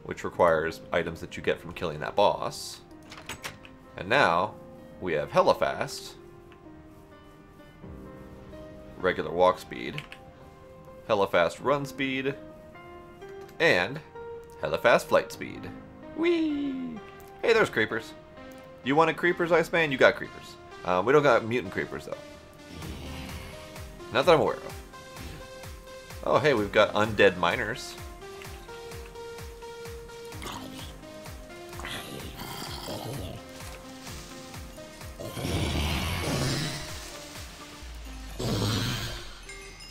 which requires items that you get from killing that boss. And now we have hella fast, regular walk speed, hella fast run speed, and hella fast flight speed. Whee! Hey, there's creepers. You wanted creepers, Iceman? You got creepers. We don't got mutant creepers, though. Not that I'm aware of. Oh, hey, we've got undead miners.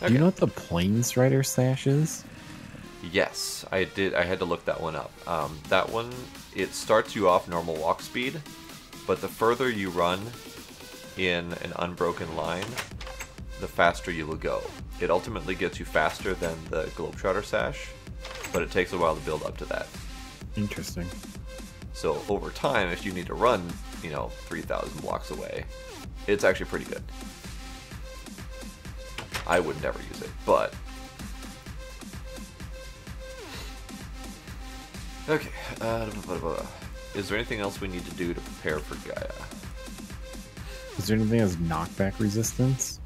Do you know what the Planestrider Sash is? Yes, I did. I had to look that one up. That one, it starts you off normal walk speed, but the further you run in an unbroken line, the faster you will go. It ultimately gets you faster than the Globetrotter Sash, but it takes a while to build up to that. Interesting. So over time, if you need to run, 3,000 blocks away, it's actually pretty good. I would never use it, but... Okay, is there anything else we need to do to prepare for Gaia? Is there anything that has knockback resistance?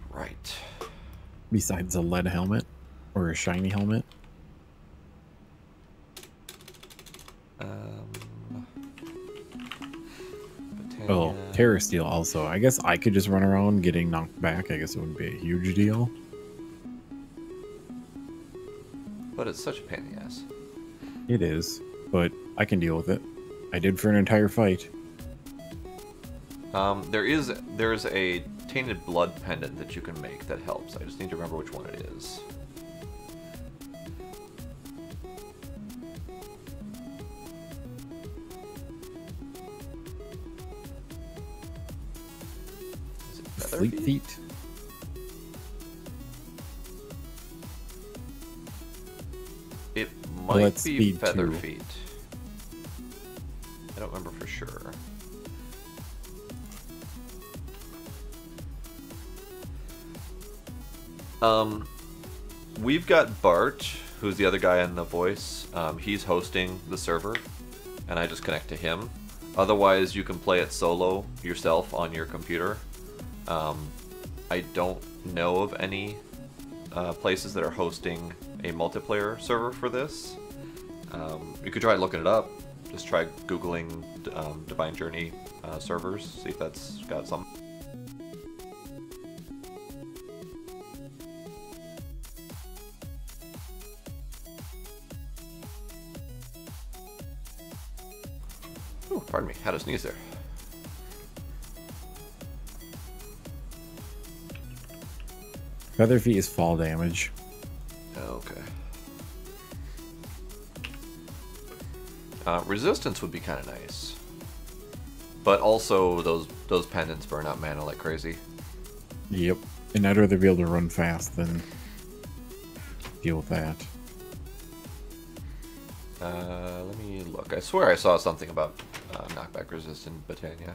Right. Besides a lead helmet? Or a shiny helmet? Oh, Terra Steel also. I guess I could just run around getting knocked back. I guess it wouldn't be a huge deal. But it's such a pain in the ass. It is, but I can deal with it. I did for an entire fight. There is a tainted blood pendant that you can make that helps. I just need to remember which one it is. Is it Fleet Feet? It might be Speed Feather 2. Feet. I don't remember for sure. We've got Bart, who's the other guy in the voice. He's hosting the server, and I just connect to him. Otherwise, you can play it solo yourself on your computer. I don't know of any places that are hosting a multiplayer server for this. You could try looking it up. Just try Googling Divine Journey servers, see if that's got some. Oh, pardon me, had a sneeze there. Feather Feet is fall damage. Okay. Resistance would be kind of nice, but also those pendants burn out mana like crazy. Yep, and I'd rather be able to run fast than deal with that. Let me look. I swear I saw something about knockback resistant Botania.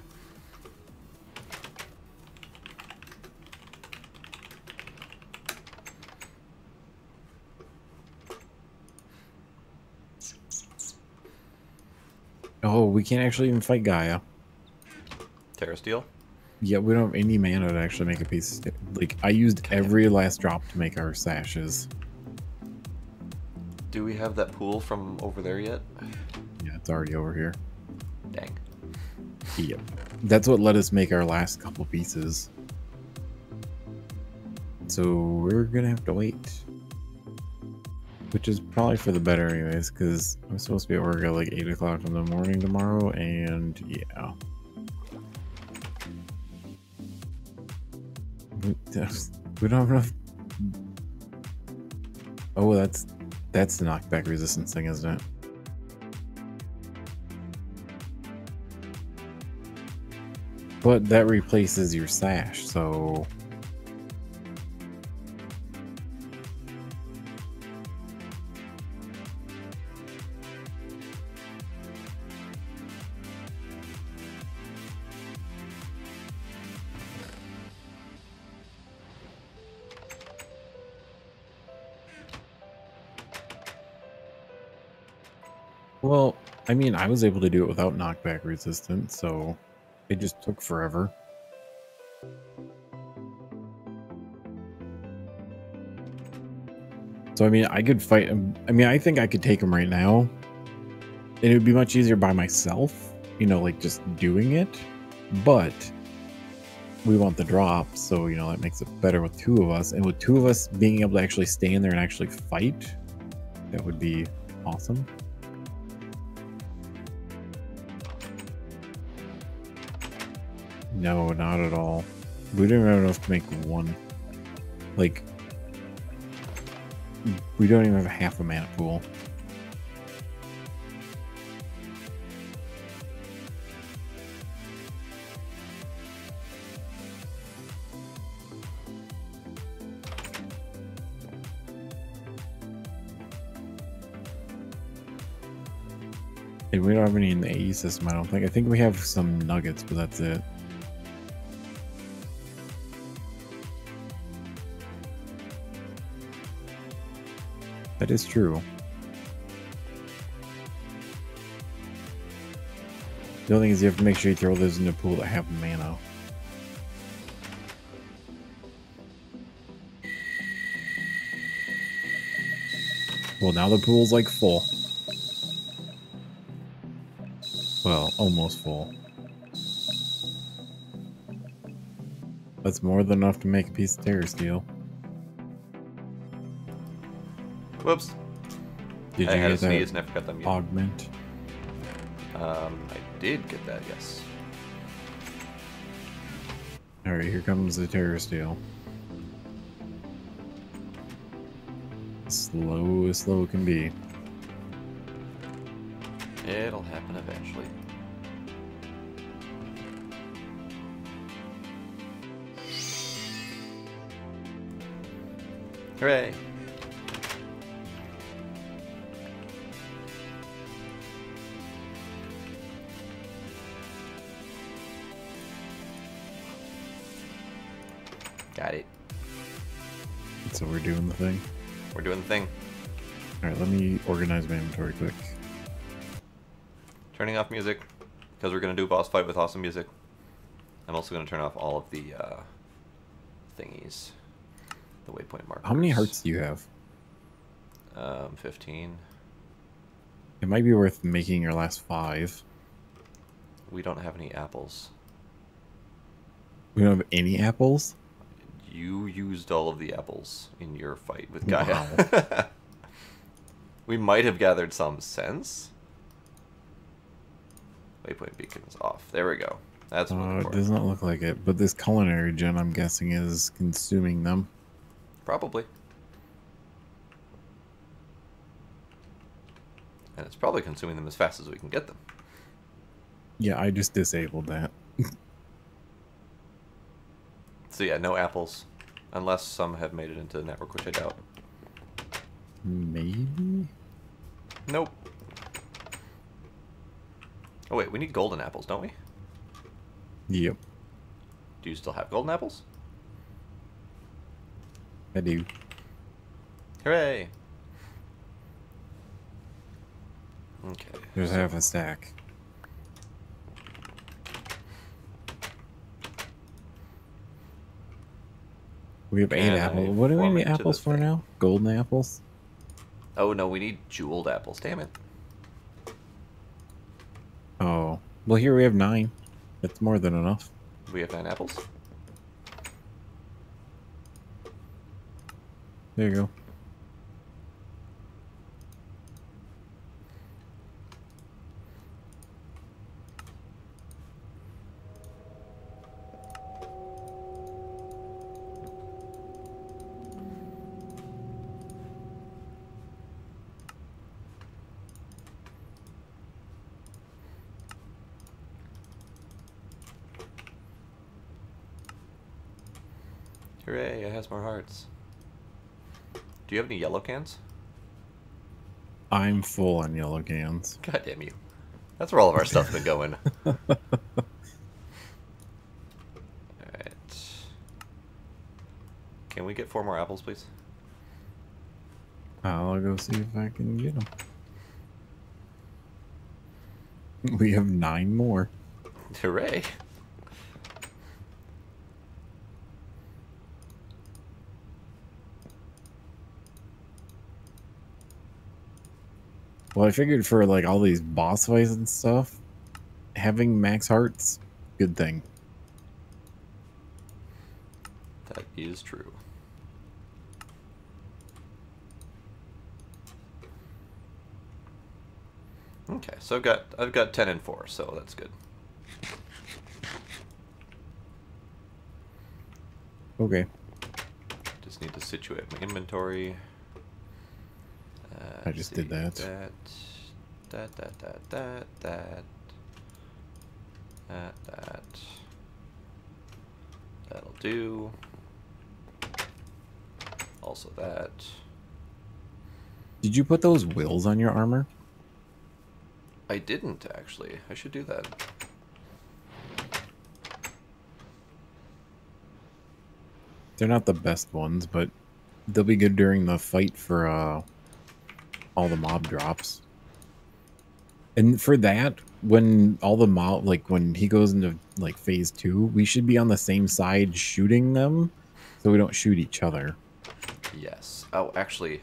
Oh, we can't actually even fight Gaia. Terra Steel? Yeah, we don't have any mana to actually make a piece. Like, I used every last drop to make our sashes. Do we have that pool from over there yet? Yeah, it's already over here. Dang. Yep. That's what let us make our last couple pieces. So we're gonna have to wait. Which is probably for the better anyways, because I'm supposed to be at work at like 8 o'clock in the morning tomorrow, and yeah. We don't have enough. Oh, that's the knockback resistance thing, isn't it? But that replaces your sash, so... Well, I mean, I was able to do it without knockback resistance, so it just took forever. So, I mean, I could fight him. I mean, I think I could take him right now. And it would be much easier by myself, like just doing it. But we want the drop, so, that makes it better with two of us. And with two of us being able to actually stand there and actually fight, that would be awesome. No, not at all. We don't have enough to make one. Like, we don't even have half a mana pool. And we don't have any in the AE system, I don't think. I think we have some nuggets, but that's it. That is true. The only thing is you have to make sure you throw those in a pool that have mana. Well, now the pool's like full. Well, almost full. That's more than enough to make a piece of Terra Steel. Whoops. Did I you had a get sneeze that and I forgot that mute. augment? I did get that, yes. Alright, here comes the Terra Steel. Slow as slow can be. It'll happen eventually. Hooray! Got it. So we're doing the thing. We're doing the thing. Alright, let me organize my inventory quick. Turning off music, because we're going to do a boss fight with awesome music. I'm also going to turn off all of the thingies. The waypoint markers. How many hearts do you have? 15. It might be worth making your last 5. We don't have any apples. We don't have any apples? You used all of the apples in your fight with Gaia. Wow. We might have gathered some sense. Waypoint beacon's off. There we go. That's what I'm looking It for. does not look like it, but this culinary gen, I'm guessing, is consuming them. Probably. And it's probably consuming them as fast as we can get them. Yeah, I just disabled that. So yeah, no apples. Unless some have made it into the network, which I doubt. Maybe? Nope. Oh wait, we need golden apples, don't we? Yep, Do you still have golden apples? I do. Hooray! Okay. There's half a stack. We have 8 Can I apples. What do we form need it to apples the for thing? now? Golden apples? Oh no, we need jeweled apples. Damn it. Oh. Well, here we have 9. That's more than enough. We have 9 apples? There you go. Hooray, it has more hearts. Do you have any yellow cans? I'm full on yellow cans. God damn you. That's where all of our stuff's been going. Alright. Can we get 4 more apples, please? I'll go see if I can get them. We have 9 more. Hooray. Well, I figured for like all these boss fights and stuff, having max hearts, good thing. That is true. Okay, so I've got 10 and 4, so that's good. Okay. Just need to situate my inventory. I just did that. That. That'll do. Also that. Did you put those wheels on your armor? I didn't, actually. I should do that. They're not the best ones, but they'll be good during the fight for all the mob drops. And for that, when all the mob, like when he goes into like phase 2, we should be on the same side shooting them, so we don't shoot each other. Yes. Oh, actually,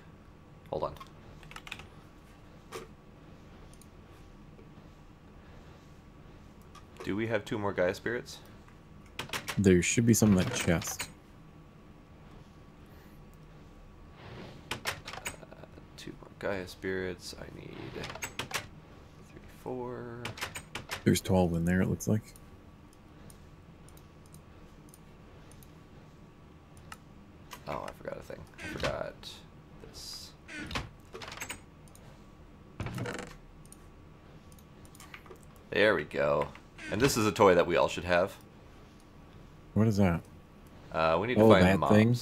hold on. Do we have 2 more Gaia spirits? There should be some in that chest. 2 more Gaia spirits. I need 3, 4. There's 12 in there, it looks like. Oh, I forgot a thing. I forgot this. There we go. And this is a toy that we all should have. What is that? We need to find the that mobs. thing?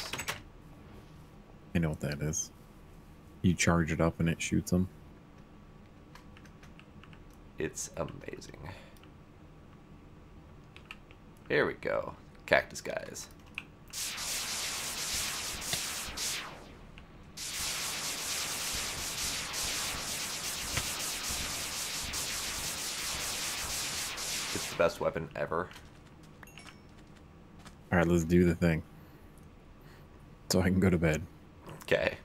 I know what that is. You charge it up and it shoots them. It's amazing. Here we go. Cactus guys. It's the best weapon ever. Alright, let's do the thing. So I can go to bed. Okay.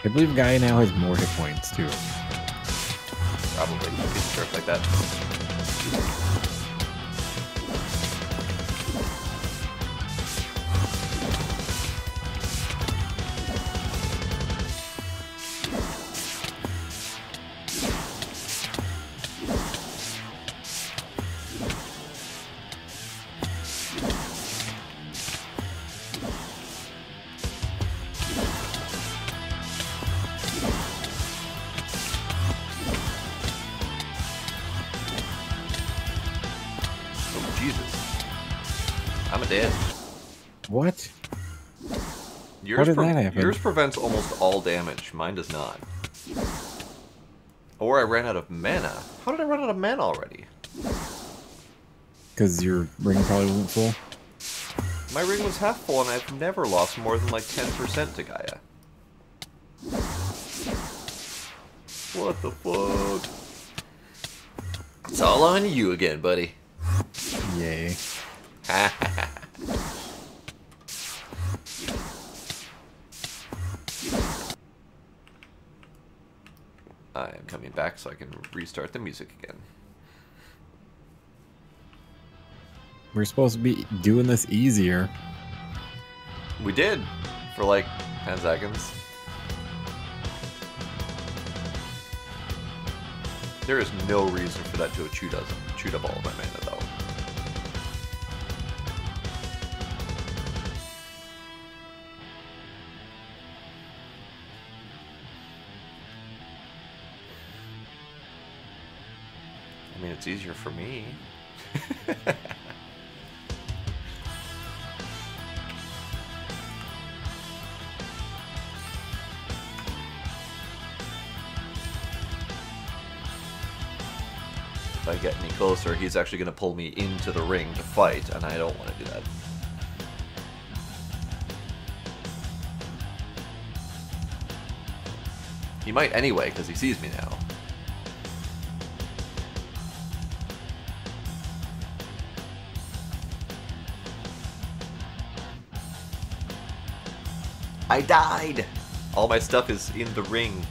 I believe Gaia now has more hit points too. Probably. It's jerk like that. I'm a dead. What? Yours How did that happen? Yours prevents almost all damage. Mine does not. Or I ran out of mana. How did I run out of mana already? Because your ring probably wasn't full? My ring was half full and I've never lost more than like 10% to Gaia. What the fuck? It's all on you again, buddy. Yay. I am coming back so I can restart the music again. We're supposed to be doing this easier. We did for like 10 seconds. There is no reason for that to have chewed up all of my mana though. I mean, it's easier for me. If I get any closer, he's actually going to pull me into the ring to fight, and I don't want to do that. He might anyway, because he sees me now. I died! All my stuff is in the ring,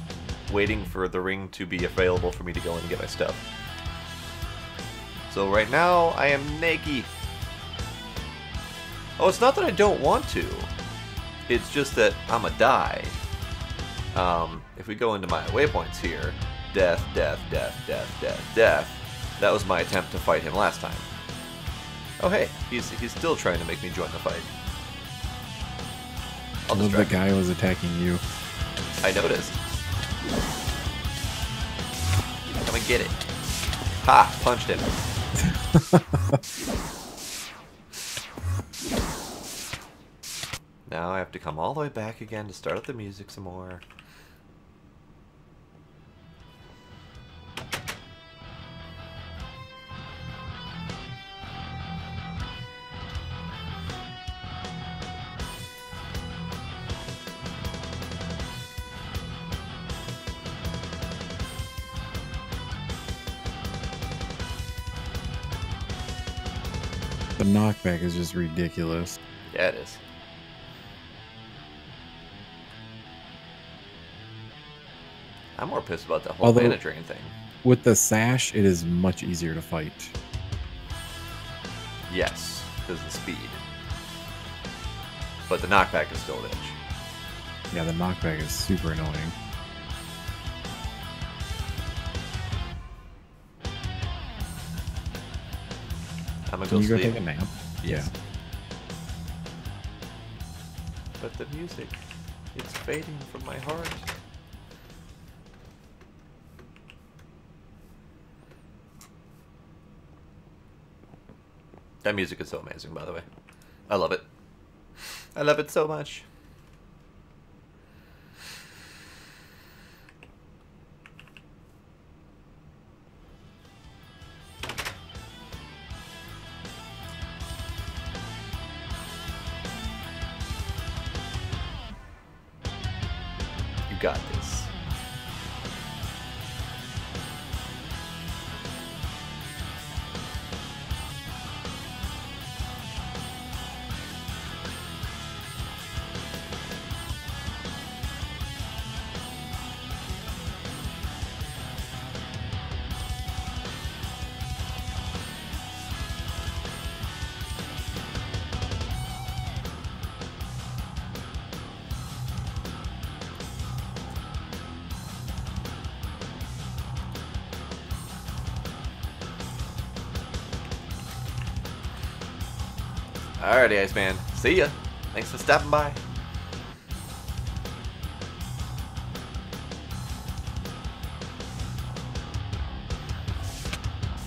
waiting for the ring to be available for me to go in and get my stuff. So right now, I am naked. Oh, it's not that I don't want to. It's just that I'm a die. If we go into my waypoints here, death, death, death, death, death, death. That was my attempt to fight him last time. Oh hey, he's still trying to make me join the fight. I love the guy was attacking you. I noticed. Come and get it. Ha! Punched him. Now I have to come all the way back again to start up the music some more. The knockback is just ridiculous. Yeah, it is. I'm more pissed about the whole mana drain thing. With the sash, it is much easier to fight. Yes, because of the speed. But the knockback is still a bitch. Yeah, the knockback is super annoying. I'm gonna Can go you sleep. go take a nap? Yes. Yeah. But the music, it's fading from my heart. That music is so amazing, by the way. I love it. I love it so much. You got this. Alrighty, Iceman. See ya. Thanks for stopping by.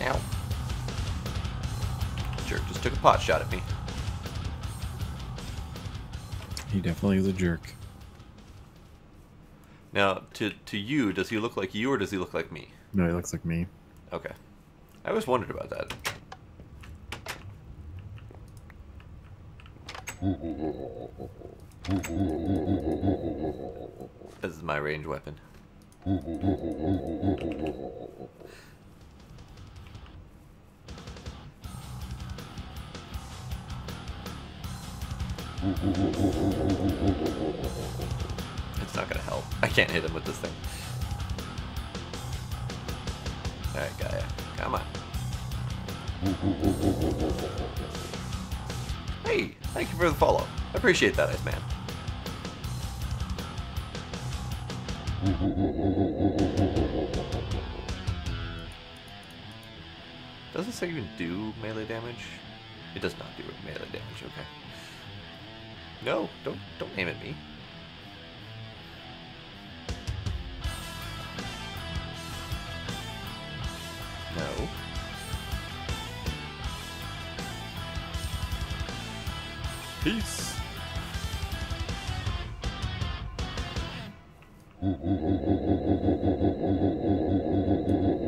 Ow. Jerk just took a pot shot at me. He definitely is a jerk. Now, to you, does he look like you or does he look like me? No, he looks like me. Okay. I always wondered about that. This is my range weapon. It's not gonna help. I can't hit him with this thing. Alright, Gaia. Come on. Hey, thank you for the follow. I appreciate that, Iceman. Does this even do melee damage? It does not do melee damage, okay. No, don't aim at me. No. Peace.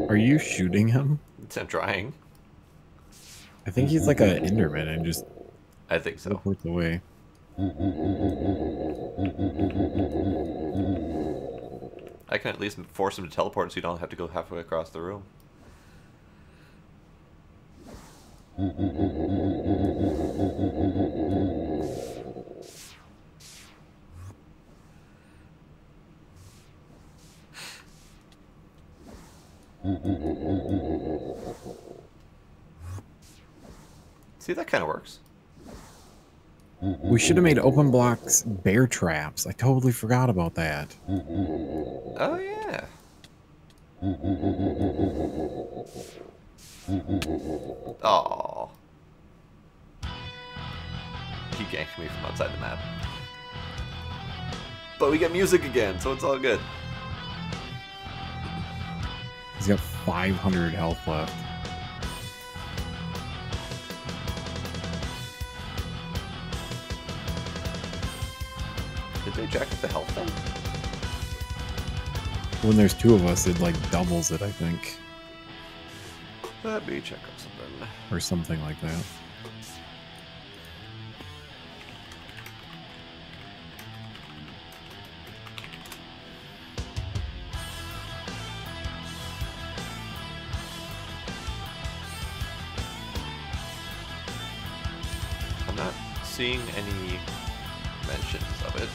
Are you shooting him? I'm trying. I think he's like a Enderman and just I think so. teleports away. I can at least force him to teleport so you don't have to go halfway across the room. See, that kind of works. We should have made open blocks bear traps. I totally forgot about that. Oh, yeah. Aww. He ganked me from outside the map. But we get music again, so it's all good. He's got 500 health left. Did they jack up the health then? When there's two of us, it like doubles it, I think. Let me check up something. Or something like that. I'm not seeing any mentions of it.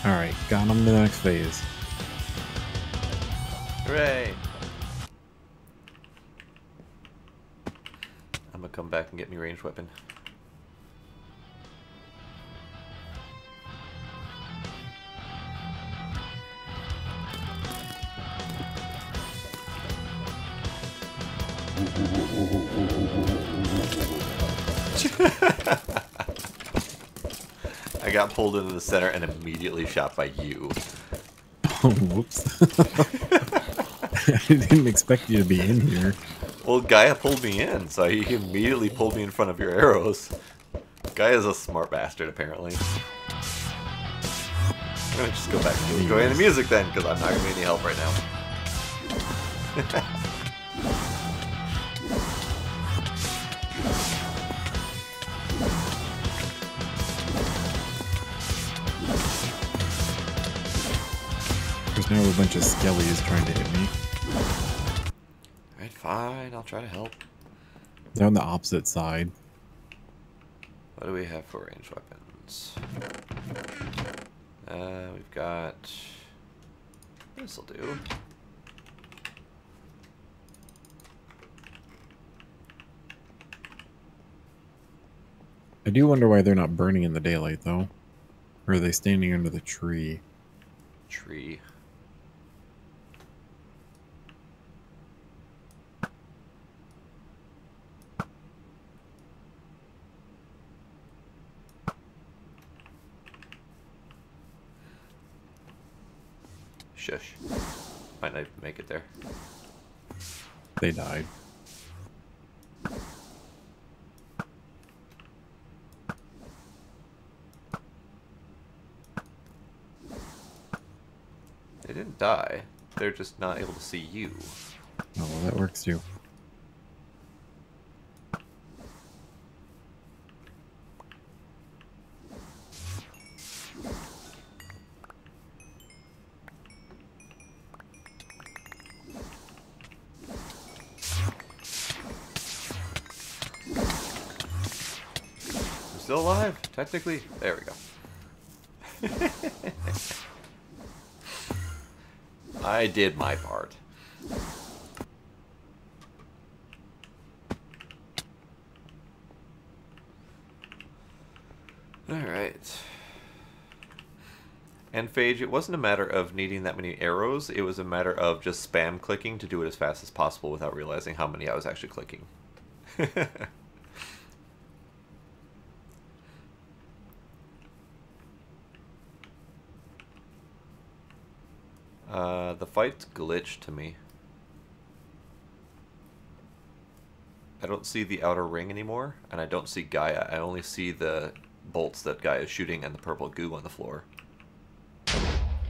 Alright, got him to the next phase. Hooray! I'm gonna come back and get me ranged weapon. I got pulled into the center and immediately shot by you. Oh, whoops. I didn't expect you to be in here. Well, Gaia pulled me in, so he immediately pulled me in front of your arrows. Gaia's a smart bastard, apparently. I'm gonna just go back to enjoying the music then, because I'm not gonna need any help right now. There's now a bunch of skellies trying to hit me. Alright, fine, I'll try to help. They're on the opposite side. What do we have for ranged weapons? We've got... This'll do. I do wonder why they're not burning in the daylight, though. Or are they standing under the tree? Tree. Shush. Might not even make it there. They died. They didn't die. They're just not able to see you. Oh, well, that works too. I'm still alive, technically. There we go. I did my part. Alright. And Phage, it wasn't a matter of needing that many arrows, it was a matter of just spam clicking to do it as fast as possible without realizing how many I was actually clicking. The fight's glitched to me. I don't see the outer ring anymore, and I don't see Gaia. I only see the bolts that Gaia is shooting and the purple goo on the floor.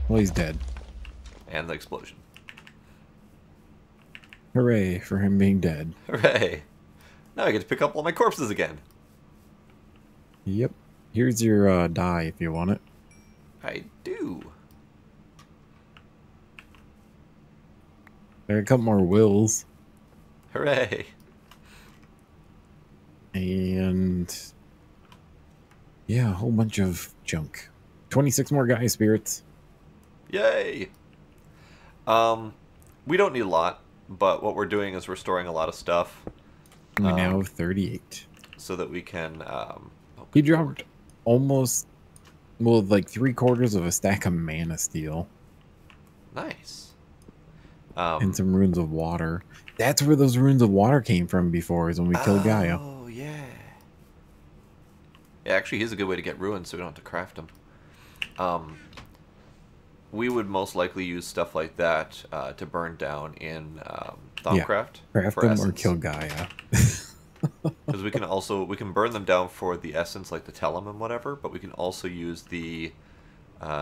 Well, he's dead. And the explosion. Hooray for him being dead. Hooray! Now I get to pick up all my corpses again. Yep. Here's your die if you want it. I do. There are a couple more wills. Hooray. And yeah, a whole bunch of junk. 26 more guy spirits. Yay. We don't need a lot, but what we're doing is we're storing a lot of stuff. We now have 38. So that we can, he dropped almost, well, like 3/4 of a stack of mana steel. Nice. And some runes of water. That's where those runes of water came from before, is when we killed Gaia. Oh, yeah. Yeah, actually, he's a good way to get ruins so we don't have to craft them. We would most likely use stuff like that to burn down in Thaumcraft. Yeah, craft them or kill Gaia. Because we can burn them down for the essence, like the Tellum and whatever, but we can also use the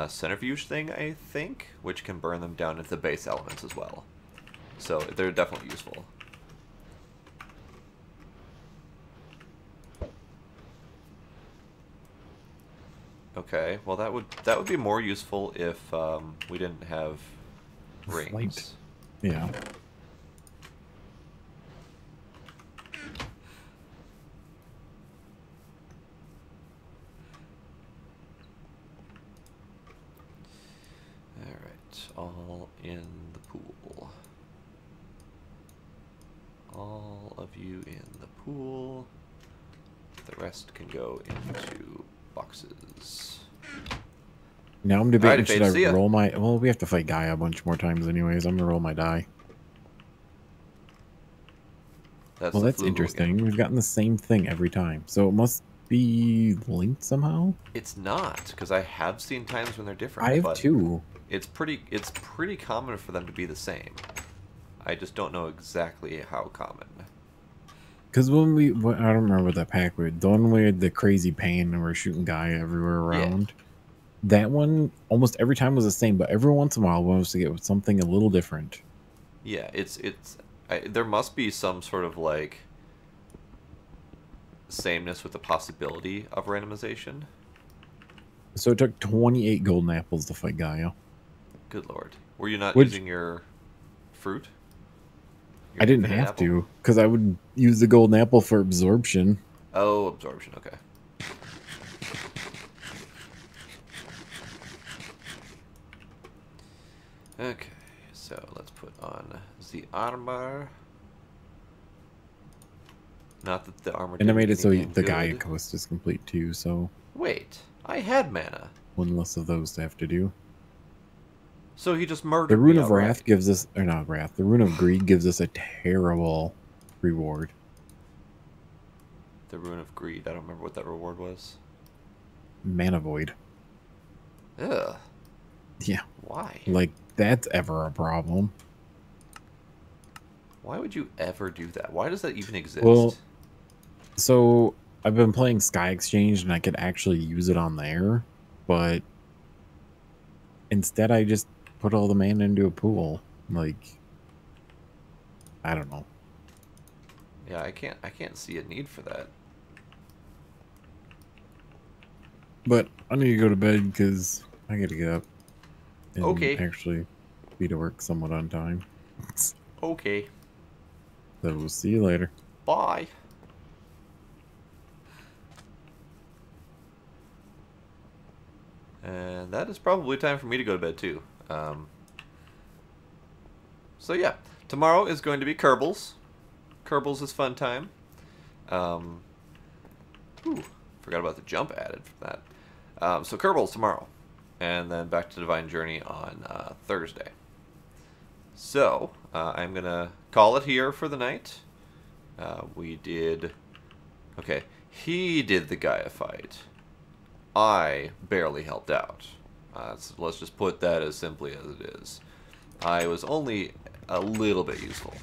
centrifuge thing, I think, which can burn them down into the base elements as well. So they're definitely useful. Okay, well that would be more useful if we didn't have rings. Flight. Yeah. Alright, all in the pool. All of you in the pool. The rest can go into boxes. Now I'm debating, Right, should I roll my... Well, we have to fight Gaia a bunch more times anyways. I'm going to roll my die. Well, that's interesting. We've gotten the same thing every time. So it must be linked somehow? It's not, because I have seen times when they're different. I have too. It's pretty common for them to be the same. I just don't know exactly how common. Because when I don't remember what that pack we had. The one we had the crazy pain and we're shooting Gaia everywhere around. Yeah. That one almost every time was the same, but every once in a while we wanted to get something a little different. Yeah, there must be some sort of like sameness with the possibility of randomization. So it took 28 golden apples to fight Gaia. Good lord. Were you not using your fruit? I didn't have to, because I would use the golden apple for absorption. Oh, absorption, okay. Okay, so let's put on the armor. Not that the armor. And I made it so the Gaia quest is complete too, so. Wait, I had mana. One less of those to have to do. So he just murdered me. The Rune of Wrath gives us, or not Wrath, the Rune of Greed gives us a terrible reward. The Rune of Greed, I don't remember what that reward was. Mana Void. Ugh. Yeah. Why? Like, that's ever a problem. Why would you ever do that? Why does that even exist? Well, so I've been playing Sky Exchange and I could actually use it on there, but instead I just put all the mana into a pool. Like, I don't know. Yeah, I can't see a need for that. But I need to go to bed because I gotta get up and actually be to work somewhat on time. Okay. So we'll see you later. Bye. And that is probably time for me to go to bed too. So yeah, tomorrow is going to be Kerbals. Kerbals is fun time. Forgot about the jump added for that. So Kerbals tomorrow. And then back to Divine Journey on Thursday. So, I'm going to call it here for the night. Okay, he did the Gaia fight. I barely helped out. So let's just put that as simply as it is. I was only a little bit useful.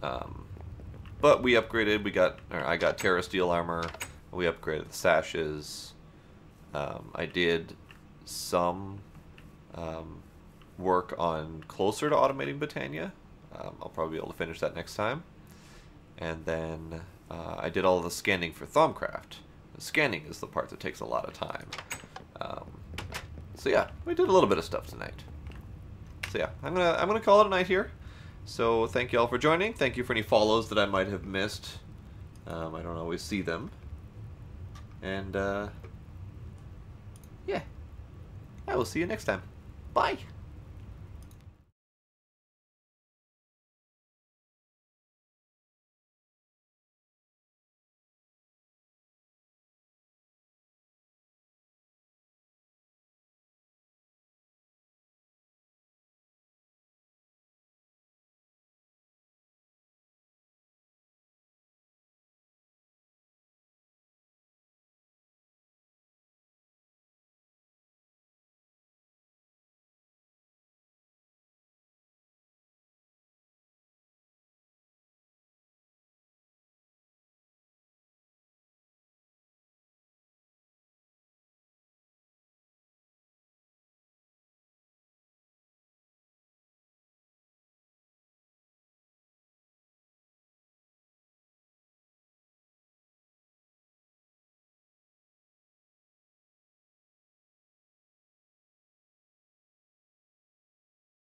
But we upgraded, I got Terra Steel armor, we upgraded the sashes. I did some work on closer to automating Botania. I'll probably be able to finish that next time. And then I did all the scanning for Thaumcraft. Scanning is the part that takes a lot of time. So yeah, we did a little bit of stuff tonight. So yeah, I'm gonna call it a night here. So thank you all for joining. Thank you for any follows that I might have missed. I don't always see them. And yeah, I will see you next time. Bye.